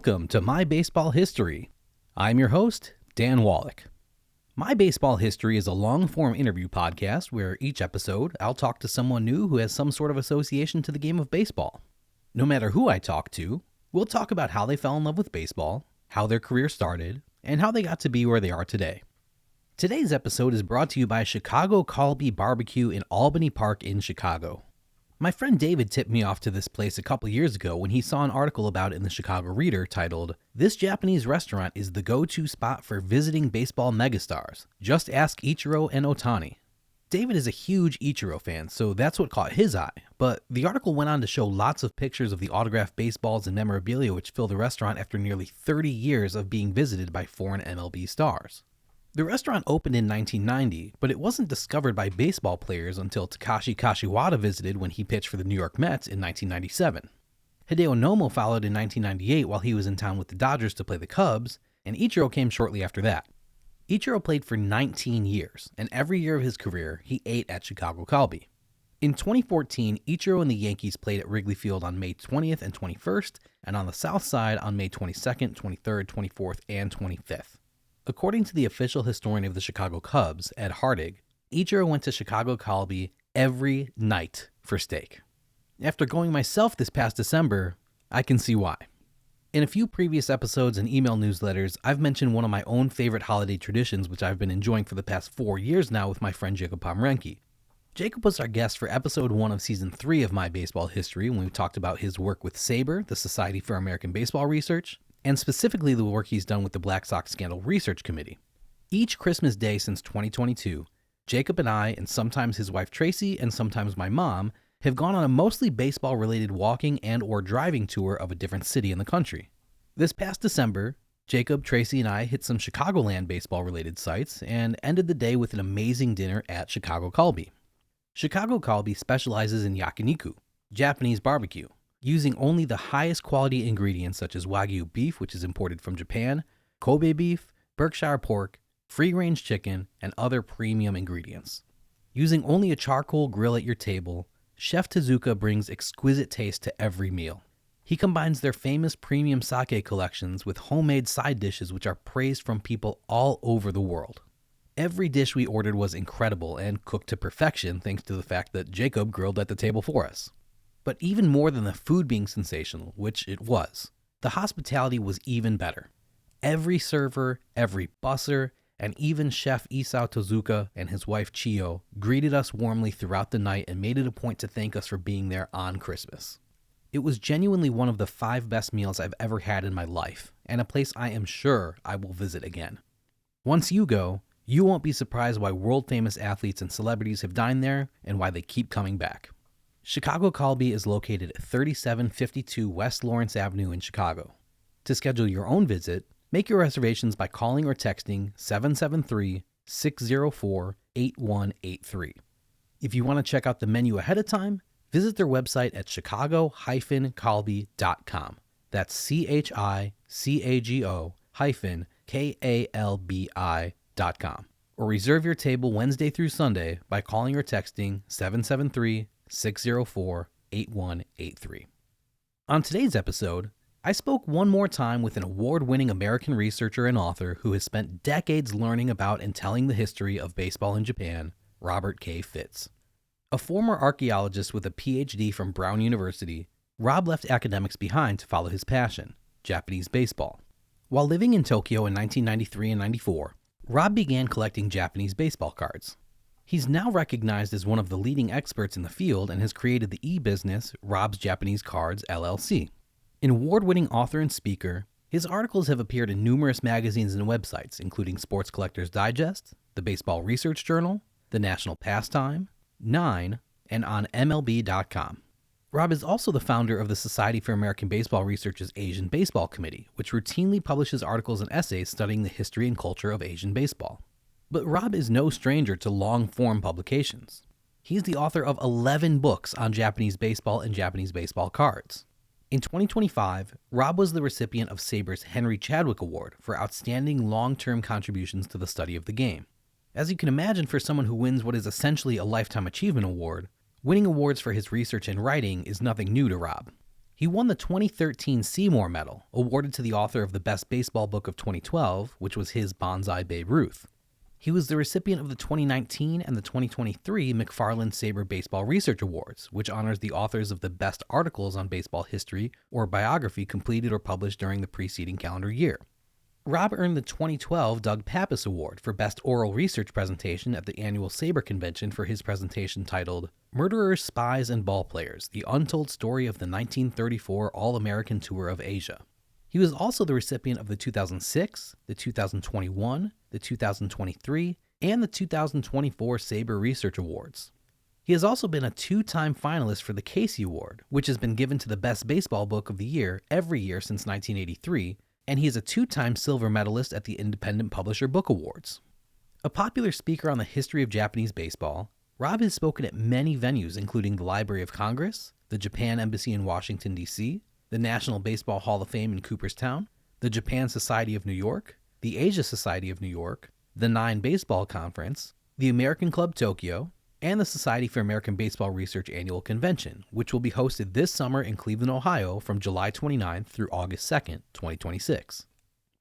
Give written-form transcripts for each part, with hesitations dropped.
Welcome to My Baseball History. I'm your host, Dan Wallach. My Baseball History is a long-form interview podcast where each episode I'll talk to someone new who has some sort of association to the game of baseball. No matter who I talk to, we'll talk about how they fell in love with baseball, how their career started, and how they got to be where they are today. Today's episode is brought to you by Chicago Colby Barbecue in Albany Park in Chicago. My friend David tipped me off to this place a couple years ago when he saw an article about it in the Chicago Reader titled, "This Japanese restaurant is the go-to spot for visiting baseball megastars. Just ask Ichiro and Ohtani." David is a huge Ichiro fan, so that's what caught his eye, but the article went on to show lots of pictures of the autographed baseballs and memorabilia which fill the restaurant after nearly 30 years of being visited by foreign MLB stars. The restaurant opened in 1990, but it wasn't discovered by baseball players until Takashi Kashiwada visited when he pitched for the New York Mets in 1997. Hideo Nomo followed in 1998 while he was in town with the Dodgers to play the Cubs, and Ichiro came shortly after that. Ichiro played for 19 years, and every year of his career, he ate at Chicago Colby. In 2014, Ichiro and the Yankees played at Wrigley Field on May 20th and 21st, and on the South Side on May 22nd, 23rd, 24th, and 25th. According to the official historian of the Chicago Cubs, Ed Hardig, Ichiro went to Chicago Colby every night for steak. After going myself this past December, I can see why. In a few previous episodes and email newsletters, I've mentioned one of my own favorite holiday traditions which I've been enjoying for the past 4 years now with my friend Jacob Pomrenke. Jacob was our guest for episode 1 of season 3 of My Baseball History when we talked about his work with SABR, the Society for American Baseball Research, and specifically the work he's done with the Black Sox Scandal Research Committee. Each Christmas Day since 2022, Jacob and I, and sometimes his wife Tracy, and sometimes my mom, have gone on a mostly baseball-related walking and or driving tour of a different city in the country. This past December, Jacob, Tracy, and I hit some Chicagoland baseball-related sites and ended the day with an amazing dinner at Chicago Colby. Chicago Colby specializes in yakiniku, Japanese barbecue, using only the highest quality ingredients such as Wagyu beef, which is imported from Japan, Kobe beef, Berkshire pork, free-range chicken, and other premium ingredients. Using only a charcoal grill at your table, Chef Tezuka brings exquisite taste to every meal. He combines their famous premium sake collections with homemade side dishes which are praised from people all over the world. Every dish we ordered was incredible and cooked to perfection thanks to the fact that Jacob grilled at the table for us. But even more than the food being sensational, which it was, the hospitality was even better. Every server, every busser, and even Chef Isao Tozuka and his wife Chiyo greeted us warmly throughout the night and made it a point to thank us for being there on Christmas. It was genuinely one of the 5 best meals I've ever had in my life, and a place I am sure I will visit again. Once you go, you won't be surprised why world-famous athletes and celebrities have dined there and why they keep coming back. Chicago Colby is located at 3752 West Lawrence Avenue in Chicago. To schedule your own visit, make your reservations by calling or texting 773-604-8183. If you want to check out the menu ahead of time, visit their website at chicago-colby.com. That's CHICAGO-KALBI.com. Or reserve your table Wednesday through Sunday by calling or texting 773-604-8183. On today's episode, I spoke one more time with an award-winning American researcher and author who has spent decades learning about and telling the history of baseball in Japan, Robert K. Fitz. A former archaeologist with a PhD from Brown University, Rob left academics behind to follow his passion, Japanese baseball. While living in Tokyo in 1993 and 94, Rob began collecting Japanese baseball cards. He's now recognized as one of the leading experts in the field and has created the e-business Rob's Japanese Cards, LLC. An award-winning author and speaker, his articles have appeared in numerous magazines and websites, including Sports Collectors Digest, the Baseball Research Journal, the National Pastime, Nine, and on MLB.com. Rob is also the founder of the Society for American Baseball Research's Asian Baseball Committee, which routinely publishes articles and essays studying the history and culture of Asian baseball. But Rob is no stranger to long-form publications. He's the author of 11 books on Japanese baseball and Japanese baseball cards. In 2025, Rob was the recipient of SABR's Henry Chadwick Award for outstanding long-term contributions to the study of the game. As you can imagine, for someone who wins what is essentially a Lifetime Achievement Award, winning awards for his research and writing is nothing new to Rob. He won the 2013 Seymour Medal, awarded to the author of the Best Baseball Book of 2012, which was his Bonsai Babe Ruth. He was the recipient of the 2019 and the 2023 McFarland Sabre Baseball Research Awards, which honors the authors of the best articles on baseball history or biography completed or published during the preceding calendar year. Rob earned the 2012 Doug Pappas Award for Best Oral Research Presentation at the annual Sabre Convention for his presentation titled Murderers, Spies, and Ballplayers, The Untold Story of the 1934 All-American Tour of Asia. He was also the recipient of the 2006, the 2021, the 2023, and the 2024 Sabre Research Awards. He has also been a two-time finalist for the Casey Award, which has been given to the Best Baseball Book of the Year every year since 1983, and he is a two-time silver medalist at the Independent Publisher Book Awards. A popular speaker on the history of Japanese baseball, Rob has spoken at many venues including the Library of Congress, the Japan Embassy in Washington, D.C., the National Baseball Hall of Fame in Cooperstown, the Japan Society of New York, the Asia Society of New York, the Nine Baseball Conference, the American Club Tokyo, and the Society for American Baseball Research Annual Convention, which will be hosted this summer in Cleveland, Ohio from July 29th through August 2nd, 2026.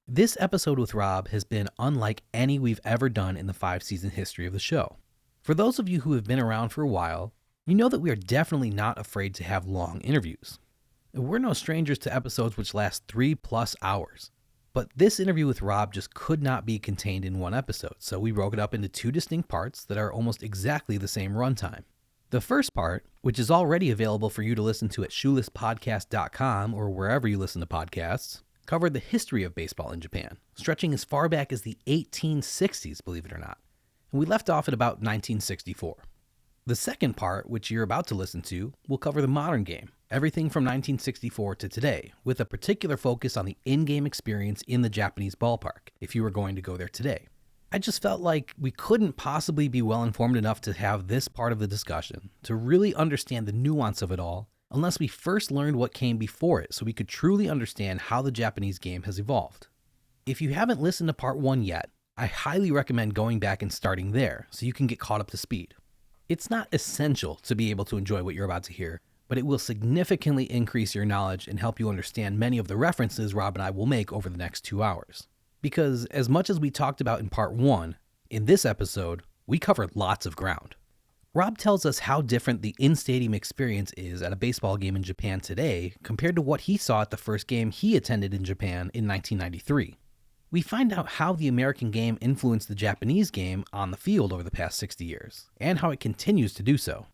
This episode with Rob has been unlike any we've ever done in the 5-season history of the show. For those of you who have been around for a while, you know that we are definitely not afraid to have long interviews. We're no strangers to episodes which last 3+ hours. But this interview with Rob just could not be contained in one episode, so we broke it up into two distinct parts that are almost exactly the same runtime. The first part, which is already available for you to listen to at shoelesspodcast.com or wherever you listen to podcasts, covered the history of baseball in Japan, stretching as far back as the 1860s, believe it or not. And we left off at about 1964. The second part, which you're about to listen to, will cover the modern game, everything from 1964 to today, with a particular focus on the in-game experience in the Japanese ballpark, if you were going to go there today. I just felt like we couldn't possibly be well informed enough to have this part of the discussion, to really understand the nuance of it all, unless we first learned what came before it so we could truly understand how the Japanese game has evolved. If you haven't listened to part 1 yet, I highly recommend going back and starting there so you can get caught up to speed. It's not essential to be able to enjoy what you're about to hear, but it will significantly increase your knowledge and help you understand many of the references Rob and I will make over the next 2 hours. Because as much as we talked about in part 1, in this episode, we covered lots of ground. Rob tells us how different the in-stadium experience is at a baseball game in Japan today compared to what he saw at the first game he attended in Japan in 1993. We find out how the American game influenced the Japanese game on the field over the past 60 years, and how it continues to do so.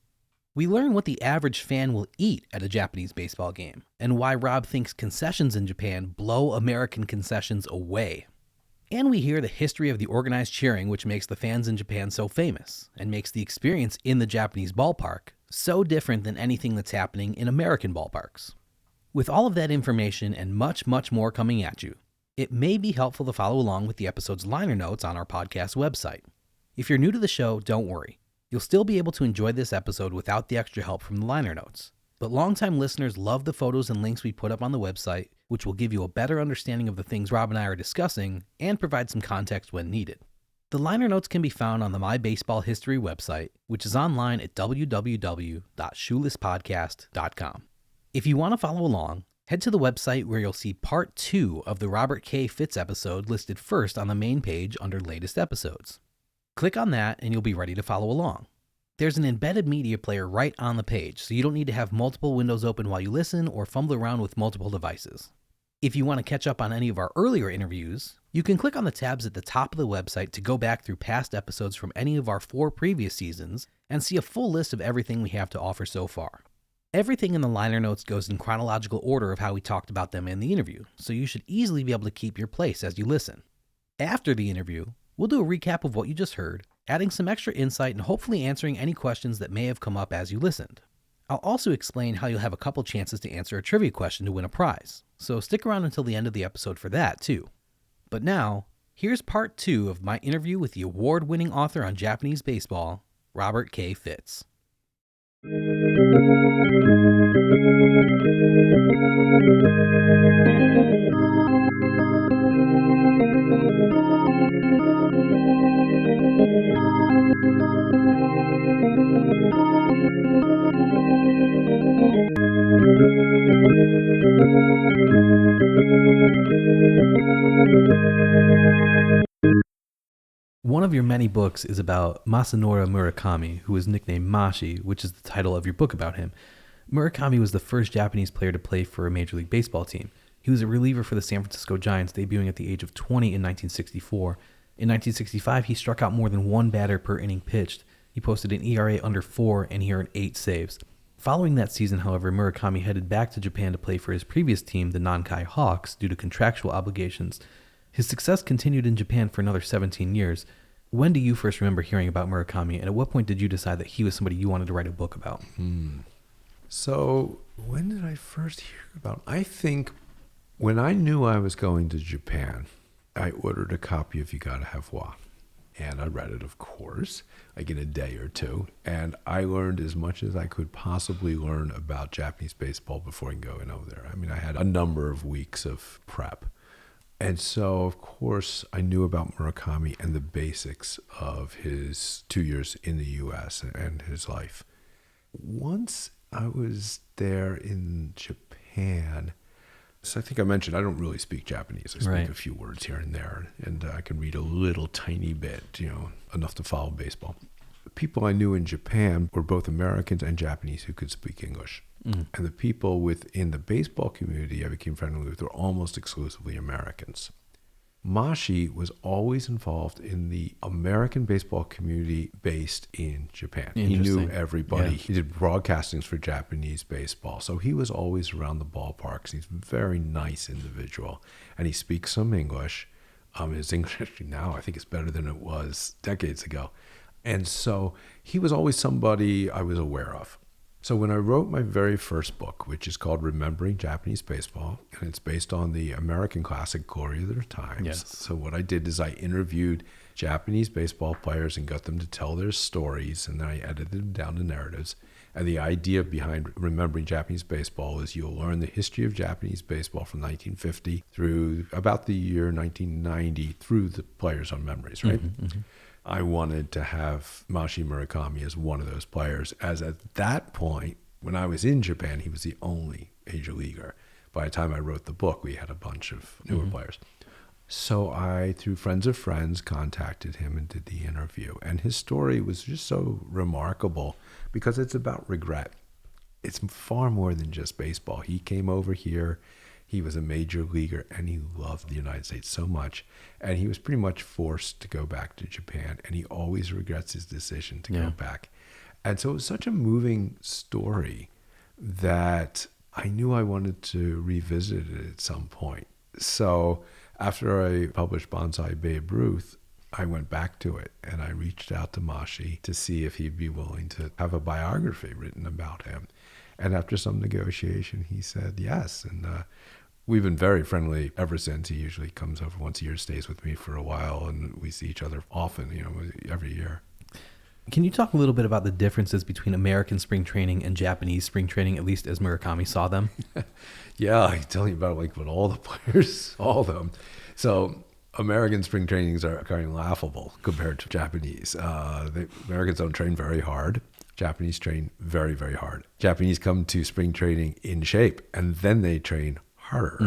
We learn what the average fan will eat at a Japanese baseball game, and why Rob thinks concessions in Japan blow American concessions away. And we hear the history of the organized cheering which makes the fans in Japan so famous, and makes the experience in the Japanese ballpark so different than anything that's happening in American ballparks. With all of that information and much, much more coming at you, it may be helpful to follow along with the episode's liner notes on our podcast website. If you're new to the show, don't worry. You'll still be able to enjoy this episode without the extra help from the liner notes. But longtime listeners love the photos and links we put up on the website, which will give you a better understanding of the things Rob and I are discussing and provide some context when needed. The liner notes can be found on the My Baseball History website, which is online at www.shoelesspodcast.com. If you want to follow along, head to the website where you'll see part 2 of the Robert K. Fitz episode listed first on the main page under latest episodes. Click on that and you'll be ready to follow along. There's an embedded media player right on the page, so you don't need to have multiple windows open while you listen or fumble around with multiple devices. If you want to catch up on any of our earlier interviews, you can click on the tabs at the top of the website to go back through past episodes from any of our 4 previous seasons and see a full list of everything we have to offer so far. Everything in the liner notes goes in chronological order of how we talked about them in the interview, so you should easily be able to keep your place as you listen. After the interview, we'll do a recap of what you just heard, adding some extra insight and hopefully answering any questions that may have come up as you listened. I'll also explain how you'll have a couple chances to answer a trivia question to win a prize, so stick around until the end of the episode for that too. But now, here's part 2 of my interview with the award-winning author on Japanese baseball, Robert K. Fitz. One of your many books is about Masanori Murakami, who is nicknamed Mashi, which is the title of your book about him. Murakami was the first Japanese player to play for a Major League Baseball team. He was a reliever for the San Francisco Giants, debuting at the age of 20 in 1964. In 1965, he struck out more than one batter per inning pitched. He posted an ERA under 4, and he earned 8 saves. Following that season, however, Murakami headed back to Japan to play for his previous team, the Nankai Hawks, due to contractual obligations. His success continued in Japan for another 17 years. When do you first remember hearing about Murakami, and at what point did you decide that he was somebody you wanted to write a book about? So when did I first hear about him? I think when I knew I was going to Japan, I ordered a copy of You Gotta Have Wa. And I read it, of course, like in a day or two. And I learned as much as I could possibly learn about Japanese baseball before going over there. I mean, I had a number of weeks of prep. And so, of course, I knew about Murakami and the basics of his 2 years in the U.S. and his life. Once I was there in Japan, so I think I mentioned I don't really speak Japanese. I speak a few words here and there, and I can read a little tiny bit, enough to follow baseball. The people I knew in Japan were both Americans and Japanese who could speak English. And the people within the baseball community I became friendly with were almost exclusively Americans. Mashi was always involved in the American baseball community based in Japan. He knew everybody. Yeah. He did broadcastings for Japanese baseball. So he was always around the ballparks. He's a very nice individual. And he speaks some English. His English now I think is better than it was decades ago. And so he was always somebody I was aware of. So when I wrote my very first book, which is called Remembering Japanese Baseball, and it's based on the American classic Glory of Their Times. Yes. So what I did is I interviewed Japanese baseball players and got them to tell their stories, and then I edited them down to narratives. And the idea behind Remembering Japanese Baseball is you'll learn the history of Japanese baseball from 1950 through about the year 1990 through the players on memories, right? I wanted to have Mashi Murakami as one of those players, as at that point, when I was in Japan, he was the only major leaguer. By the time I wrote the book, we had a bunch of newer players. So I, through friends of friends, contacted him and did the interview. And his story was just so remarkable because it's about regret. It's far more than just baseball. He came over here. He was a major leaguer, and he loved the United States so much. And he was pretty much forced to go back to Japan, and he always regrets his decision to go back. And so it was such a moving story that I knew I wanted to revisit it at some point. So after I published Bonsai Babe Ruth, I went back to it, and I reached out to Mashi to see if he'd be willing to have a biography written about him. And after some negotiation, he said yes. And we've been very friendly ever since. He usually comes over once a year, stays with me for a while, and we see each other often, every year. Can you talk a little bit about the differences between American spring training and Japanese spring training, at least as Murakami saw them? Yeah, I tell you about what all the players saw them. So American spring trainings are kind of laughable compared to Japanese. The Americans don't train very hard. Japanese train very, very hard. Japanese come to spring training in shape, and then they train harder,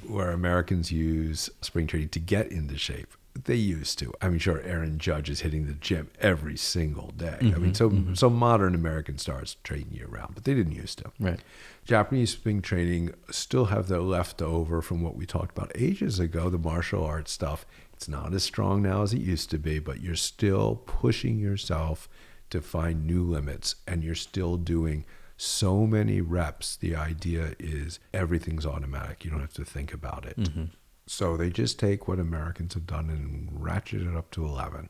where Americans use spring training to get into shape. They used to. I mean, sure, Aaron Judge is hitting the gym every single day. I mean, so modern American stars train year-round, but they didn't used to. Right. Japanese spring training still have the leftover from what we talked about ages ago, the martial arts stuff. It's not as strong now as it used to be, but you're still pushing yourself to find new limits, and you're still doing so many reps. The idea is everything's automatic. You don't have to think about it. So they just take what Americans have done and ratchet it up to 11.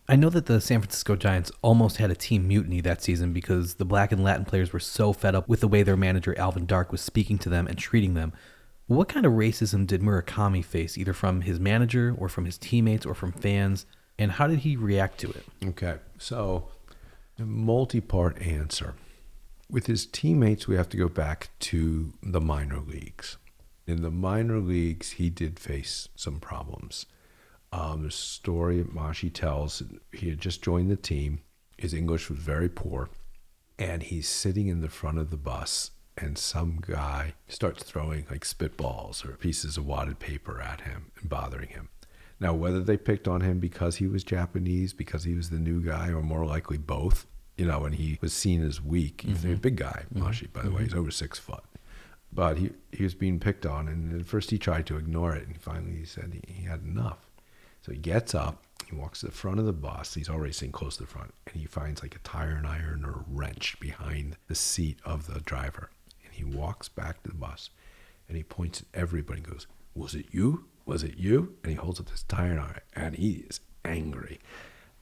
I know that the San Francisco Giants almost had a team mutiny that season because the Black and Latin players were so fed up with the way their manager Alvin Dark was speaking to them and treating them. What kind of racism did Murakami face, either from his manager or from his teammates or from fans, and how did he react to it? Okay, so a multi-part answer. With his teammates, we have to go back to the minor leagues. In the minor leagues, he did face some problems. The story Mashi tells, he had just joined the team. His English was very poor. And he's sitting in the front of the bus, and some guy starts throwing like spitballs or pieces of wadded paper at him and bothering him. Now, whether they picked on him because he was Japanese, because he was the new guy, or more likely both, and he was seen as weak. He's a big guy, Mashi, by the way. He's over 6 foot. But he was being picked on, and at first he tried to ignore it, and finally he said he had enough. So he gets up, he walks to the front of the bus. He's already sitting close to the front, and he finds like a tire iron or a wrench behind the seat of the driver. And he walks back to the bus, and he points at everybody and goes, "Was it you? Was it you?" And he holds up this tire iron, and he is angry.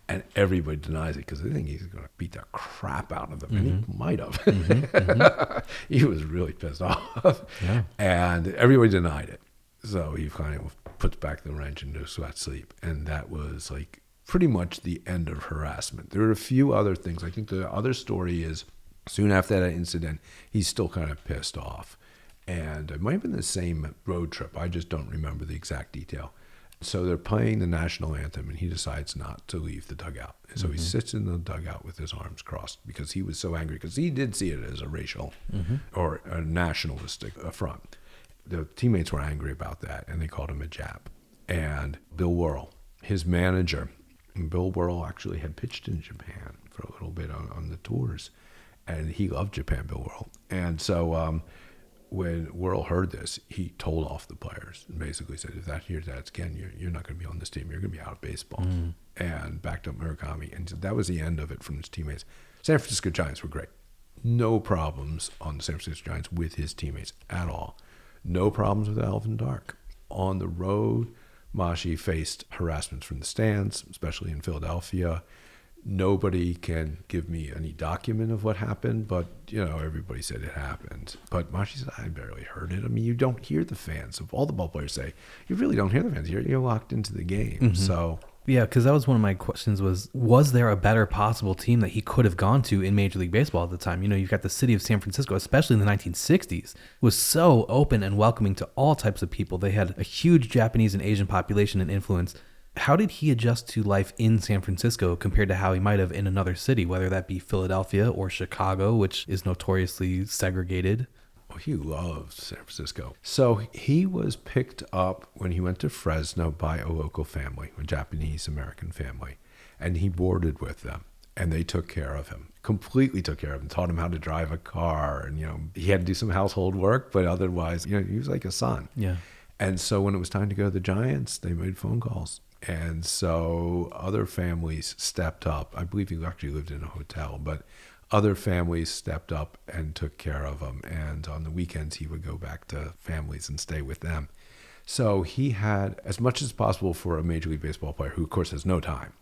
And everybody denies it because they think he's going to beat the crap out of them. And he might have. He was really pissed off. Yeah. And everybody denied it. So he kind of puts back the wrench into sweat sleep. And that was like pretty much the end of harassment. There were a few other things. I think the other story is soon after that incident, he's still kind of pissed off. And it might have been the same road trip. I just don't remember the exact detail. So they're playing the national anthem, and he decides not to leave the dugout. So he sits in the dugout with his arms crossed because he was so angry, because he did see it as a racial or a nationalistic affront. The teammates were angry about that, and they called him a Jap. And Bill Worrell, his manager, Bill Worrell actually had pitched in Japan for a little bit on the tours, and he loved Japan, Bill Worrell. And so when Worrell heard this, he told off the players and basically said, if that hears that again, you're not going to be on this team. You're going to be out of baseball. And backed up Murakami. And that was the end of it from his teammates. San Francisco Giants were great. No problems on the San Francisco Giants with his teammates at all. No problems with Alvin Dark. On the road, Mashi faced harassment from the stands, especially in Philadelphia. Nobody can give me any document of what happened, but, everybody said it happened. But Mashi said, I barely heard it. I mean, you don't hear the fans. Of all the ball players say, you really don't hear the fans. You're locked into the game. So... Yeah, because that was one of my questions was there a better possible team that he could have gone to in Major League Baseball at the time? You've got the city of San Francisco, especially in the 1960s, was so open and welcoming to all types of people. They had a huge Japanese and Asian population and influence. How did he adjust to life in San Francisco compared to how he might have in another city, whether that be Philadelphia or Chicago, which is notoriously segregated? Well, he loved San Francisco. So he was picked up when he went to Fresno by a local family, a Japanese-American family, and he boarded with them. And they took care of him, completely took care of him, taught him how to drive a car. And, he had to do some household work, but otherwise, he was like a son. Yeah. And so when it was time to go to the Giants, they made phone calls. And so other families stepped up. I believe he actually lived in a hotel, but other families stepped up and took care of him. And on the weekends, he would go back to families and stay with them. So he had as much as possible for a Major League Baseball player who, of course, has no time,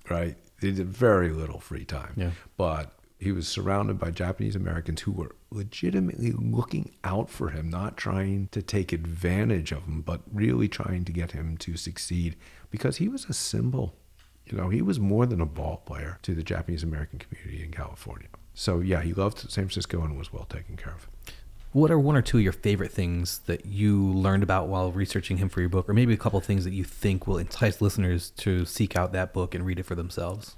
right? They did very little free time. Yeah. But he was surrounded by Japanese Americans who were legitimately looking out for him, not trying to take advantage of him, but really trying to get him to succeed because he was a symbol. He was more than a ball player to the Japanese American community in California. So, yeah, he loved San Francisco and was well taken care of. What are one or two of your favorite things that you learned about while researching him for your book, or maybe a couple of things that you think will entice listeners to seek out that book and read it for themselves?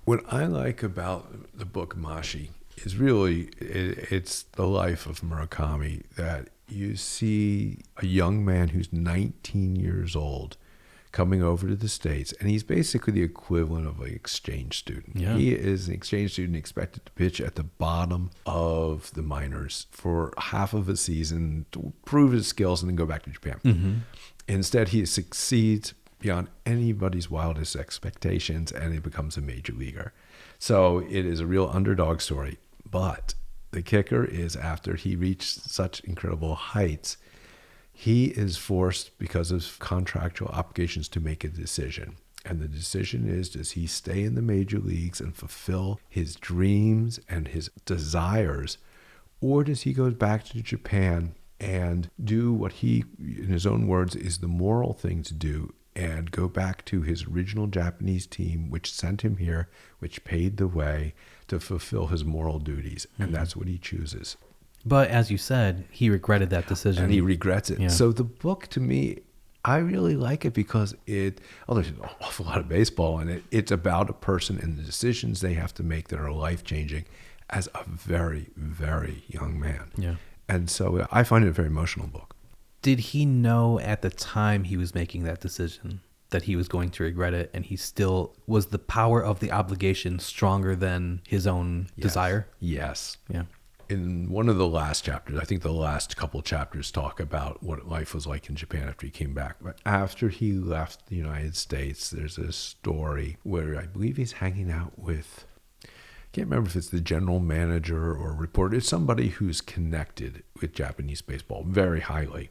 What I like about the book Mashi is really, it's the life of Murakami, that you see a young man who's 19 years old coming over to the States, and he's basically the equivalent of an exchange student. Yeah. He is an exchange student expected to pitch at the bottom of the minors for half of a season to prove his skills and then go back to Japan. Instead, he succeeds beyond anybody's wildest expectations, and he becomes a major leaguer. So it is a real underdog story. But the kicker is, after he reached such incredible heights, he is forced, because of contractual obligations, to make a decision. And the decision is, does he stay in the major leagues and fulfill his dreams and his desires, or does he go back to Japan and do what he, in his own words, is the moral thing to do, and go back to his original Japanese team, which sent him here, which paid the way, to fulfill his moral duties. And that's what he chooses. But as you said, he regretted that decision. And he regrets it. Yeah. So the book, to me, I really like it because there's an awful lot of baseball in it. It's about a person and the decisions they have to make that are life-changing as a very, very young man. Yeah. And so I find it a very emotional book. Did he know at the time he was making that decision? that he was going to regret it, and he still was the power of the obligation stronger than his own desire? Yes. Yeah. In one of the last chapters, I think the last couple chapters talk about what life was like in Japan after he came back. But after he left the United States, there's a story where I believe he's hanging out with, I can't remember if it's the general manager or reporter. It's somebody who's connected with Japanese baseball very highly.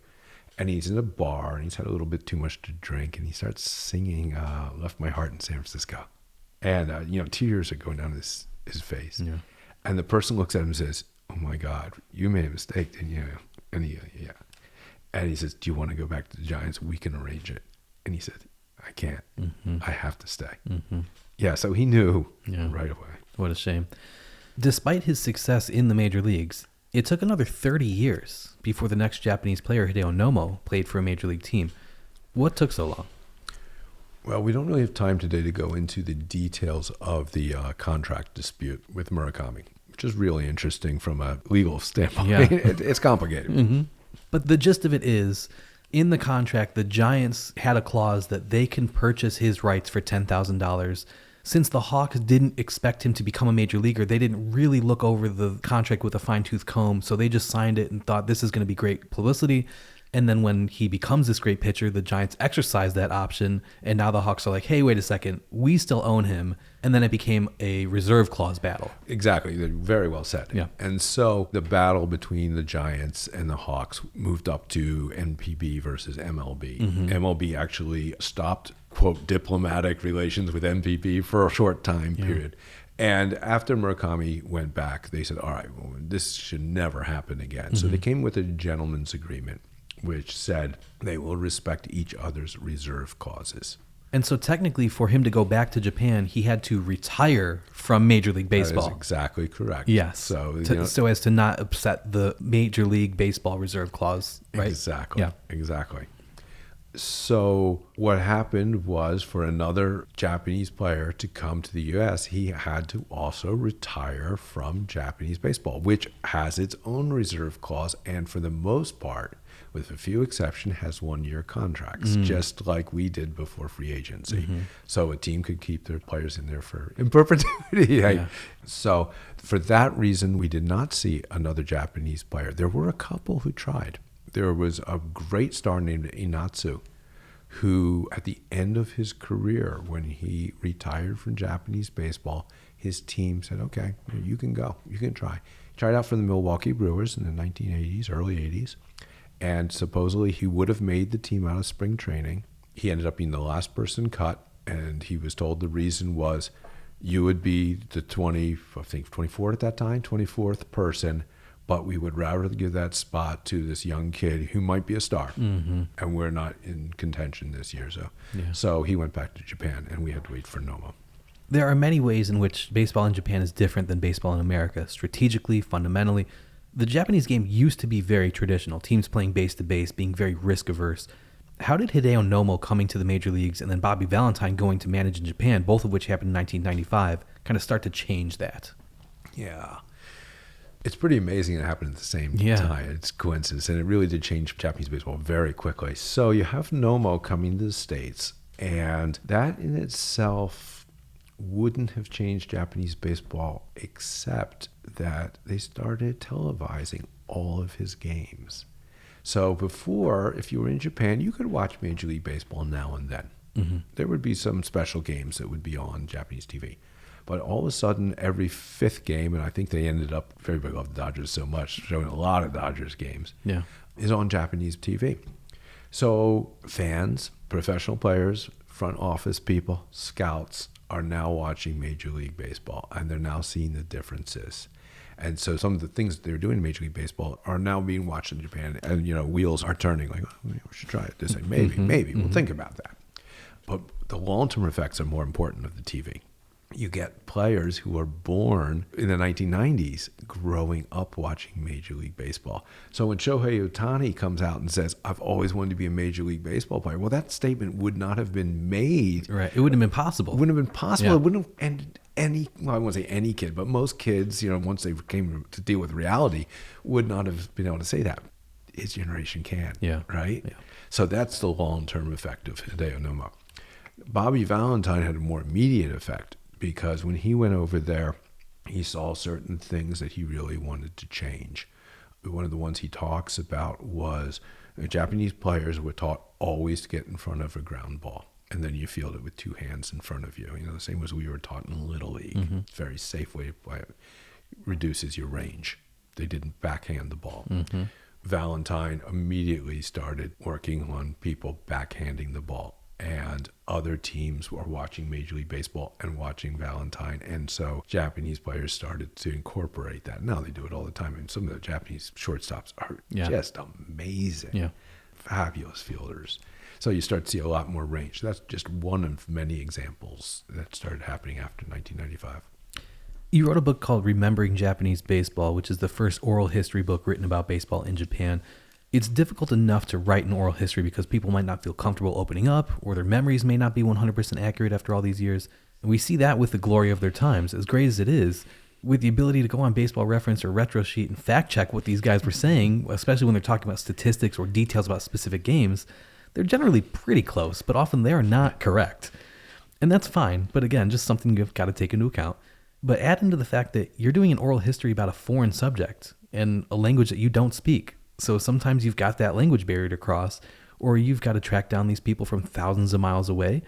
And he's in a bar and he's had a little bit too much to drink, and he starts singing Left My Heart in San Francisco. And, tears are going down his face. Yeah. And the person looks at him and says, "Oh my God, you made a mistake, didn't you?" And yeah. And he says, "Do you want to go back to the Giants? We can arrange it." And he said, "I can't. I have to stay." Yeah, so he knew right away. What a shame. Despite his success in the major leagues, it took another 30 years before the next Japanese player, Hideo Nomo, played for a major league team. What took so long? Well, we don't really have time today to go into the details of the contract dispute with Murakami, which is really interesting from a legal standpoint. Yeah. It's complicated. But the gist of it is, in the contract, the Giants had a clause that they can purchase his rights for $10,000. Since the Hawks didn't expect him to become a major leaguer, they didn't really look over the contract with a fine-tooth comb, so they just signed it and thought this is going to be great publicity. And then when he becomes this great pitcher, the Giants exercise that option, and now the Hawks are like, hey, wait a second, we still own him. And then it became a reserve clause battle. Exactly. They're very well said. Yeah. And so the battle between the Giants and the Hawks moved up to NPB versus MLB. MLB actually stopped, quote, diplomatic relations with NPB for a short time period. And after Murakami went back, they said, all right, well, this should never happen again. So they came with a gentleman's agreement, which said they will respect each other's reserve clauses. And so technically, for him to go back to Japan, he had to retire from Major League Baseball. That is exactly correct. Yes. So, so as to not upset the Major League Baseball reserve clause, right? Exactly. Yeah. Exactly. So what happened was, for another Japanese player to come to the U.S., he had to also retire from Japanese baseball, which has its own reserve clause, and for the most part, with a few exceptions, has 1-year contracts, just like we did before free agency. So a team could keep their players in there in perpetuity. Yeah. So for that reason, we did not see another Japanese player. There were a couple who tried. There was a great star named Inatsu, who at the end of his career, when he retired from Japanese baseball, his team said, okay, you can go, you can try. He tried out for the Milwaukee Brewers in the 1980s, early 80s, and supposedly he would have made the team out of spring training. He ended up being the last person cut, and he was told the reason was you would be the 24th at that time, 24th person, but we would rather give that spot to this young kid who might be a star, and we're not in contention this year. So he went back to Japan, and we had to wait for Nomo. There are many ways in which baseball in Japan is different than baseball in America, strategically, fundamentally. The Japanese game used to be very traditional, teams playing base-to-base, being very risk-averse. How did Hideo Nomo coming to the major leagues and then Bobby Valentine going to manage in Japan, both of which happened in 1995, kind of start to change that? Yeah. It's pretty amazing it happened at the same time. It's coincidence, and it really did change Japanese baseball very quickly. So you have Nomo coming to the States, and that in itself wouldn't have changed Japanese baseball, except that they started televising all of his games. So before, if you were in Japan, you could watch Major League Baseball now and then. There would be some special games that would be on Japanese TV. But all of a sudden, every fifth game, and I think they ended up, everybody loved the Dodgers so much, showing a lot of Dodgers games, is on Japanese TV. So fans, professional players, front office people, scouts are now watching Major League Baseball, and they're now seeing the differences. And so some of the things that they're doing in Major League Baseball are now being watched in Japan, and wheels are turning, like, oh, we should try it this way. Maybe we'll think about that. But the long-term effects are more important of the TV. You get players who are born in the 1990s growing up watching Major League Baseball. So when Shohei Ohtani comes out and says, I've always wanted to be a Major League Baseball player, well, that statement would not have been made. Right. It wouldn't have been possible. It wouldn't have been possible. It wouldn't have, and I won't say any kid, but most kids, once they came to deal with reality, would not have been able to say that. His generation can. Yeah. Right? Yeah. So that's the long-term effect of Hideo Nomo. Bobby Valentine had a more immediate effect because when he went over there, he saw certain things that he really wanted to change. One of the ones he talks about was Japanese players were taught always to get in front of a ground ball, and then you field it with two hands in front of you. You know, the same as we were taught in Little League. It's a very safe way to play it. Reduces your range. They didn't backhand the ball. Valentine immediately started working on people backhanding the ball, and other teams were watching Major League Baseball and watching Valentine, and so Japanese players started to incorporate that. Now they do it all the time, and some of the Japanese shortstops are just amazing, fabulous fielders. So you start to see a lot more range. That's just one of many examples that started happening after 1995. You wrote a book called Remembering Japanese Baseball, which is the first oral history book written about baseball in Japan. It's difficult enough to write an oral history because people might not feel comfortable opening up, or their memories may not be 100% accurate after all these years. And we see that with the glory of their times, as great as it is, with the ability to go on Baseball Reference or Retro Sheet and fact check what these guys were saying, especially when they're talking about statistics or details about specific games. They're generally pretty close, but often they are not correct. And that's fine, but again, just something you've got to take into account. But add into the fact that you're doing an oral history about a foreign subject and a language that you don't speak. So sometimes you've got that language barrier to cross, or you've got to track down these people from thousands of miles away.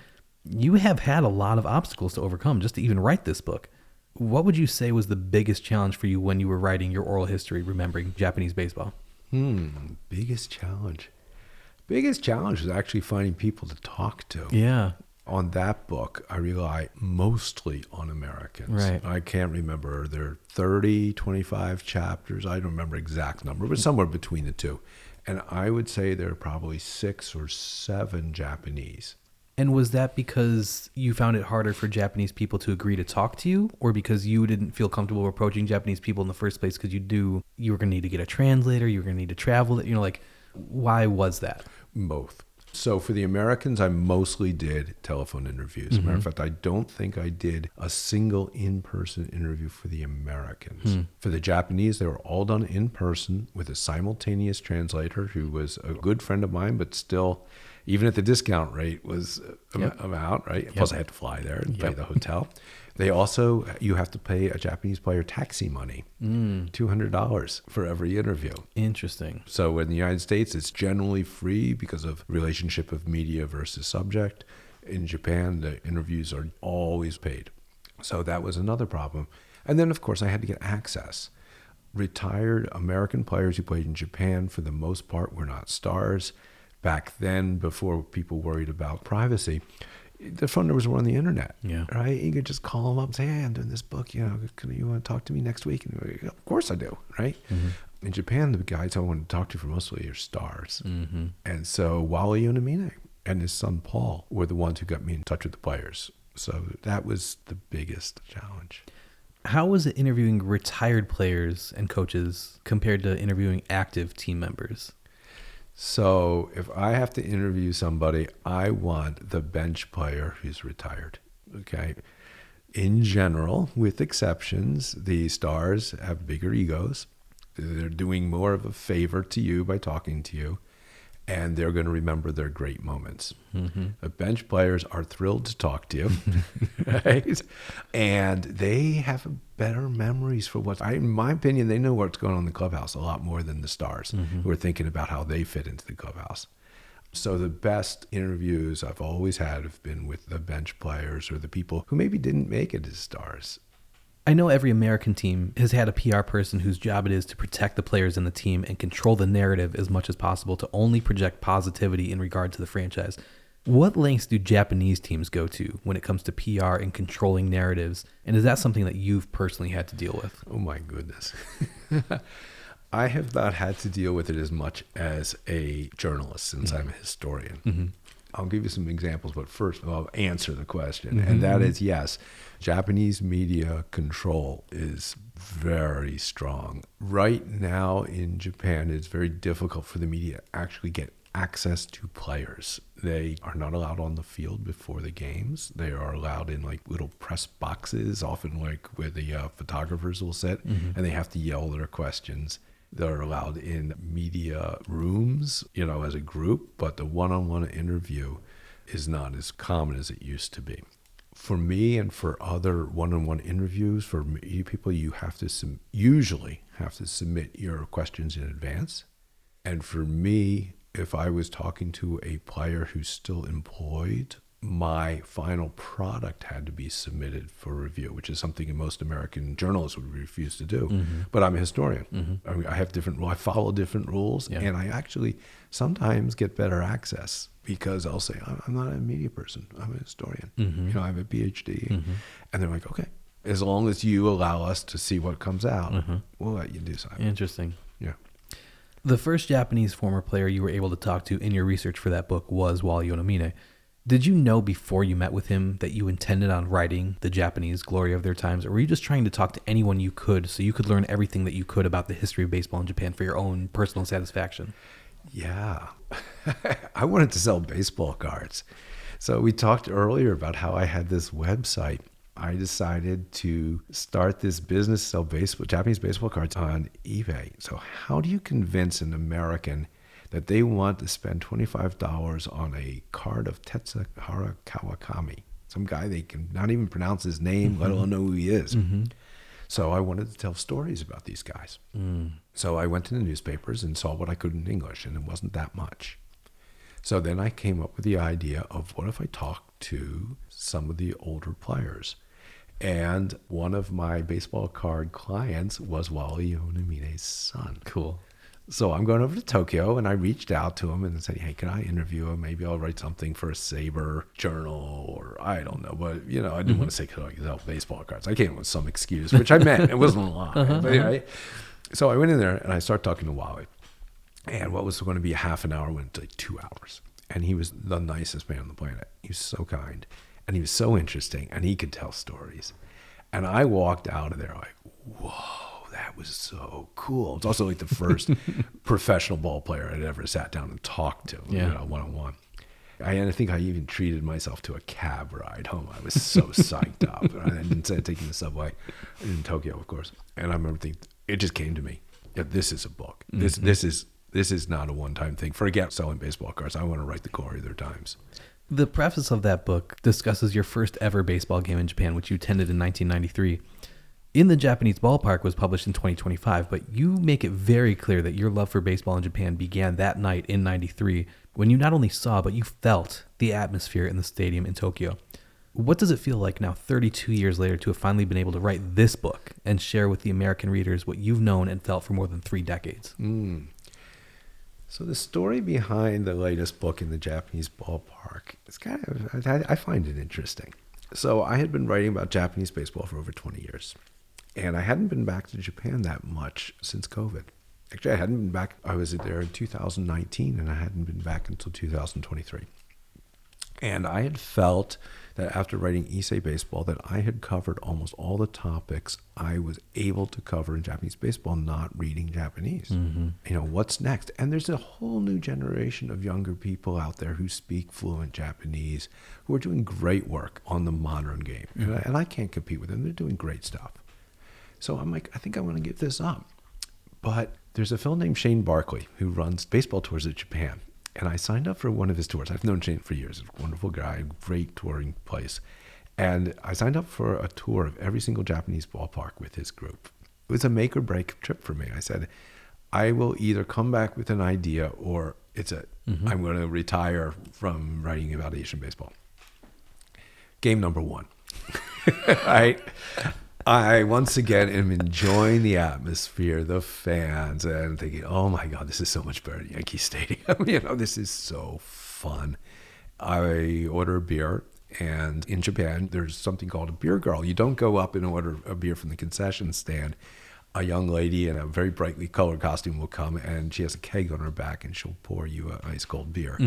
You have had a lot of obstacles to overcome just to even write this book. What would you say was the biggest challenge for you when you were writing your oral history, remembering Japanese baseball? Biggest challenge. Biggest challenge is actually finding people to talk to. Yeah. On that book, I rely mostly on Americans. Right. I can't remember. There are 30, 25 chapters. I don't remember exact number, but somewhere between the two. And I would say there are probably 6 or 7 Japanese. And was that because you found it harder for Japanese people to agree to talk to you, or because you didn't feel comfortable approaching Japanese people in the first place because you were going to need to get a translator, you were going to need to travel, why was that? Both. So for the Americans, I mostly did telephone interviews. As a matter of fact, I don't think I did a single in-person interview for the Americans. For the Japanese, they were all done in person with a simultaneous translator who was a good friend of mine, but still, even at the discount rate, was amount, right? Plus I had to fly there and pay the hotel. They also, you have to pay a Japanese player taxi money, $200 for every interview. Interesting. So in the United States, it's generally free because of relationship of media versus subject. In Japan, the interviews are always paid. So that was another problem. And then, of course, I had to get access. Retired American players who played in Japan, for the most part, were not stars. Back then, before people worried about privacy, the phone numbers were on the internet, right? You could just call them up and say, hey, I'm doing this book, you want to talk to me next week? And of course I do, right? In Japan, the guys I wanted to talk to for mostly are stars. And so Wally Unamine and his son Paul were the ones who got me in touch with the players. So that was the biggest challenge. How was it interviewing retired players and coaches compared to interviewing active team members? So if I have to interview somebody, I want the bench player who's retired, okay? In general, with exceptions, the stars have bigger egos. They're doing more of a favor to you by talking to you, and they're going to remember their great moments. The bench players are thrilled to talk to you, right? And they have better memories for in my opinion, they know what's going on in the clubhouse a lot more than the stars who are thinking about how they fit into the clubhouse. So the best interviews I've always had have been with the bench players or the people who maybe didn't make it as stars. I know every American team has had a PR person whose job it is to protect the players in the team and control the narrative as much as possible to only project positivity in regard to the franchise. What lengths do Japanese teams go to when it comes to PR and controlling narratives? And is that something that you've personally had to deal with? Oh my goodness. I have not had to deal with it as much as a journalist since I'm a historian. I'll give you some examples, but first I'll answer the question. And that is, yes, Japanese media control is very strong. Right now in Japan, it's very difficult for the media to actually get access to players. They are not allowed on the field before the games. They are allowed in little press boxes, often where the photographers will sit, and they have to yell their questions. They're allowed in media rooms, as a group, but the one-on-one interview is not as common as it used to be. For me and for other one-on-one interviews, for you people, you have to usually have to submit your questions in advance. And for me, if I was talking to a player who's still employed, my final product had to be submitted for review, which is something most American journalists would refuse to do. Mm-hmm. But I'm a historian. Mm-hmm. I mean, I follow different rules, Yeah. and I actually sometimes get better access because I'll say, I'm not a media person. I'm a historian. Mm-hmm. You know, I have a PhD. Mm-hmm. And they're like, okay, as long as you allow us to see what comes out, Mm-hmm. we'll let you do something. Interesting. Yeah. The first Japanese former player you were able to talk to in your research for that book was Wally Onomine. Did you know before you met with him that you intended on writing the Japanese glory of their times, or were you just trying to talk to anyone you could so you could learn everything that you could about the history of baseball in Japan for your own personal satisfaction? Yeah. I wanted to sell baseball cards. So we talked earlier about how I had this website. I decided to start this business, sell Japanese baseball cards on eBay. So how do you convince an American that they want to spend $25 on a card of Tetsukahara Kawakami, some guy they can not even pronounce his name, Mm-hmm. let alone know who he is? Mm-hmm. So I wanted to tell stories about these guys. So I went to the newspapers and saw what I could in English, and it wasn't that much. So then I came up with the idea of what if I talked to some of the older players? And one of my baseball card clients was Wally Onomine's son. Cool. So I'm going over to Tokyo, and I reached out to him and said, hey, can I interview him? Maybe I'll write something for a Saber journal, or I don't know. But, you know, I didn't want to say, could I sell baseball cards? I came up with some excuse, which I meant. It wasn't a lie. But, anyway, so I went in there, and I started talking to Wally. And what was going to be a half an hour went to like 2 hours. And he was the nicest man on the planet. He was so kind, and he was so interesting, and he could tell stories. And I walked out of there like, whoa. That was so cool. It's also like the first professional ball player I'd ever sat down and talked to, you know, one-on-one. I think I even treated myself to a cab ride home. I was so psyched up. And instead of taking the subway in Tokyo, of course. And I remember thinking, it just came to me. Yeah, this is a book. This is not a one-time thing. Forget selling baseball cards. I want to write the glory of their times. The preface of that book discusses your first ever baseball game in Japan, which you attended in 1993. In the Japanese Ballpark was published in 2025, but you make it very clear that your love for baseball in Japan began that night in 93 when you not only saw, but you felt the atmosphere in the stadium in Tokyo. What does it feel like now, 32 years later, to have finally been able to write this book and share with the American readers what you've known and felt for more than 3 decades? So the story behind the latest book in the Japanese Ballpark is kind of, I find it interesting. So I had been writing about Japanese baseball for over 20 years. And I hadn't been back to Japan that much since COVID. Actually, I hadn't been back. I was there in 2019, and I hadn't been back until 2023. And I had felt that after writing Issei Baseball, that I had covered almost all the topics I was able to cover in Japanese baseball, not reading Japanese. You know, what's next? And there's a whole new generation of younger people out there who speak fluent Japanese, who are doing great work on the modern game. And I can't compete with them. They're doing great stuff. So I'm like, I think I want to give this up. But there's a fellow named Shane Barkley who runs baseball tours in Japan. And I signed up for one of his tours. I've known Shane for years. He's a wonderful guy, great touring place. And I signed up for a tour of every single Japanese ballpark with his group. It was a make or break trip for me. I said, I will either come back with an idea or I'm going to retire from writing about Asian baseball. Game number 1. Right? I once again am enjoying the atmosphere, the fans, and thinking, oh my God, this is so much better than Yankee Stadium. You know, this is so fun. I order a beer, and in Japan, there's something called a beer girl. You don't go up and order a beer from the concession stand. A young lady in a very brightly colored costume will come, and she has a keg on her back, and she'll pour you an ice cold beer.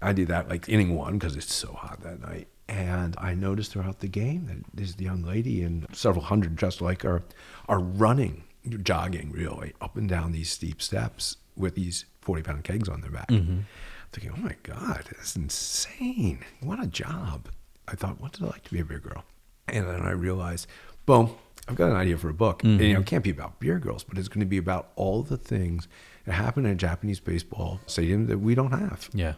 I do that like inning 1 because it's so hot that night. And I noticed throughout the game that this young lady and several hundred just like her are running, jogging really, up and down these steep steps with these 40-pound kegs on their back. Thinking, oh my God, that's insane. What a job. I thought, what did it like to be a beer girl? And then I realized, boom, I've got an idea for a book. And, you know, it can't be about beer girls, but it's going to be about all the things that happen in a Japanese baseball stadium that we don't have. Yeah.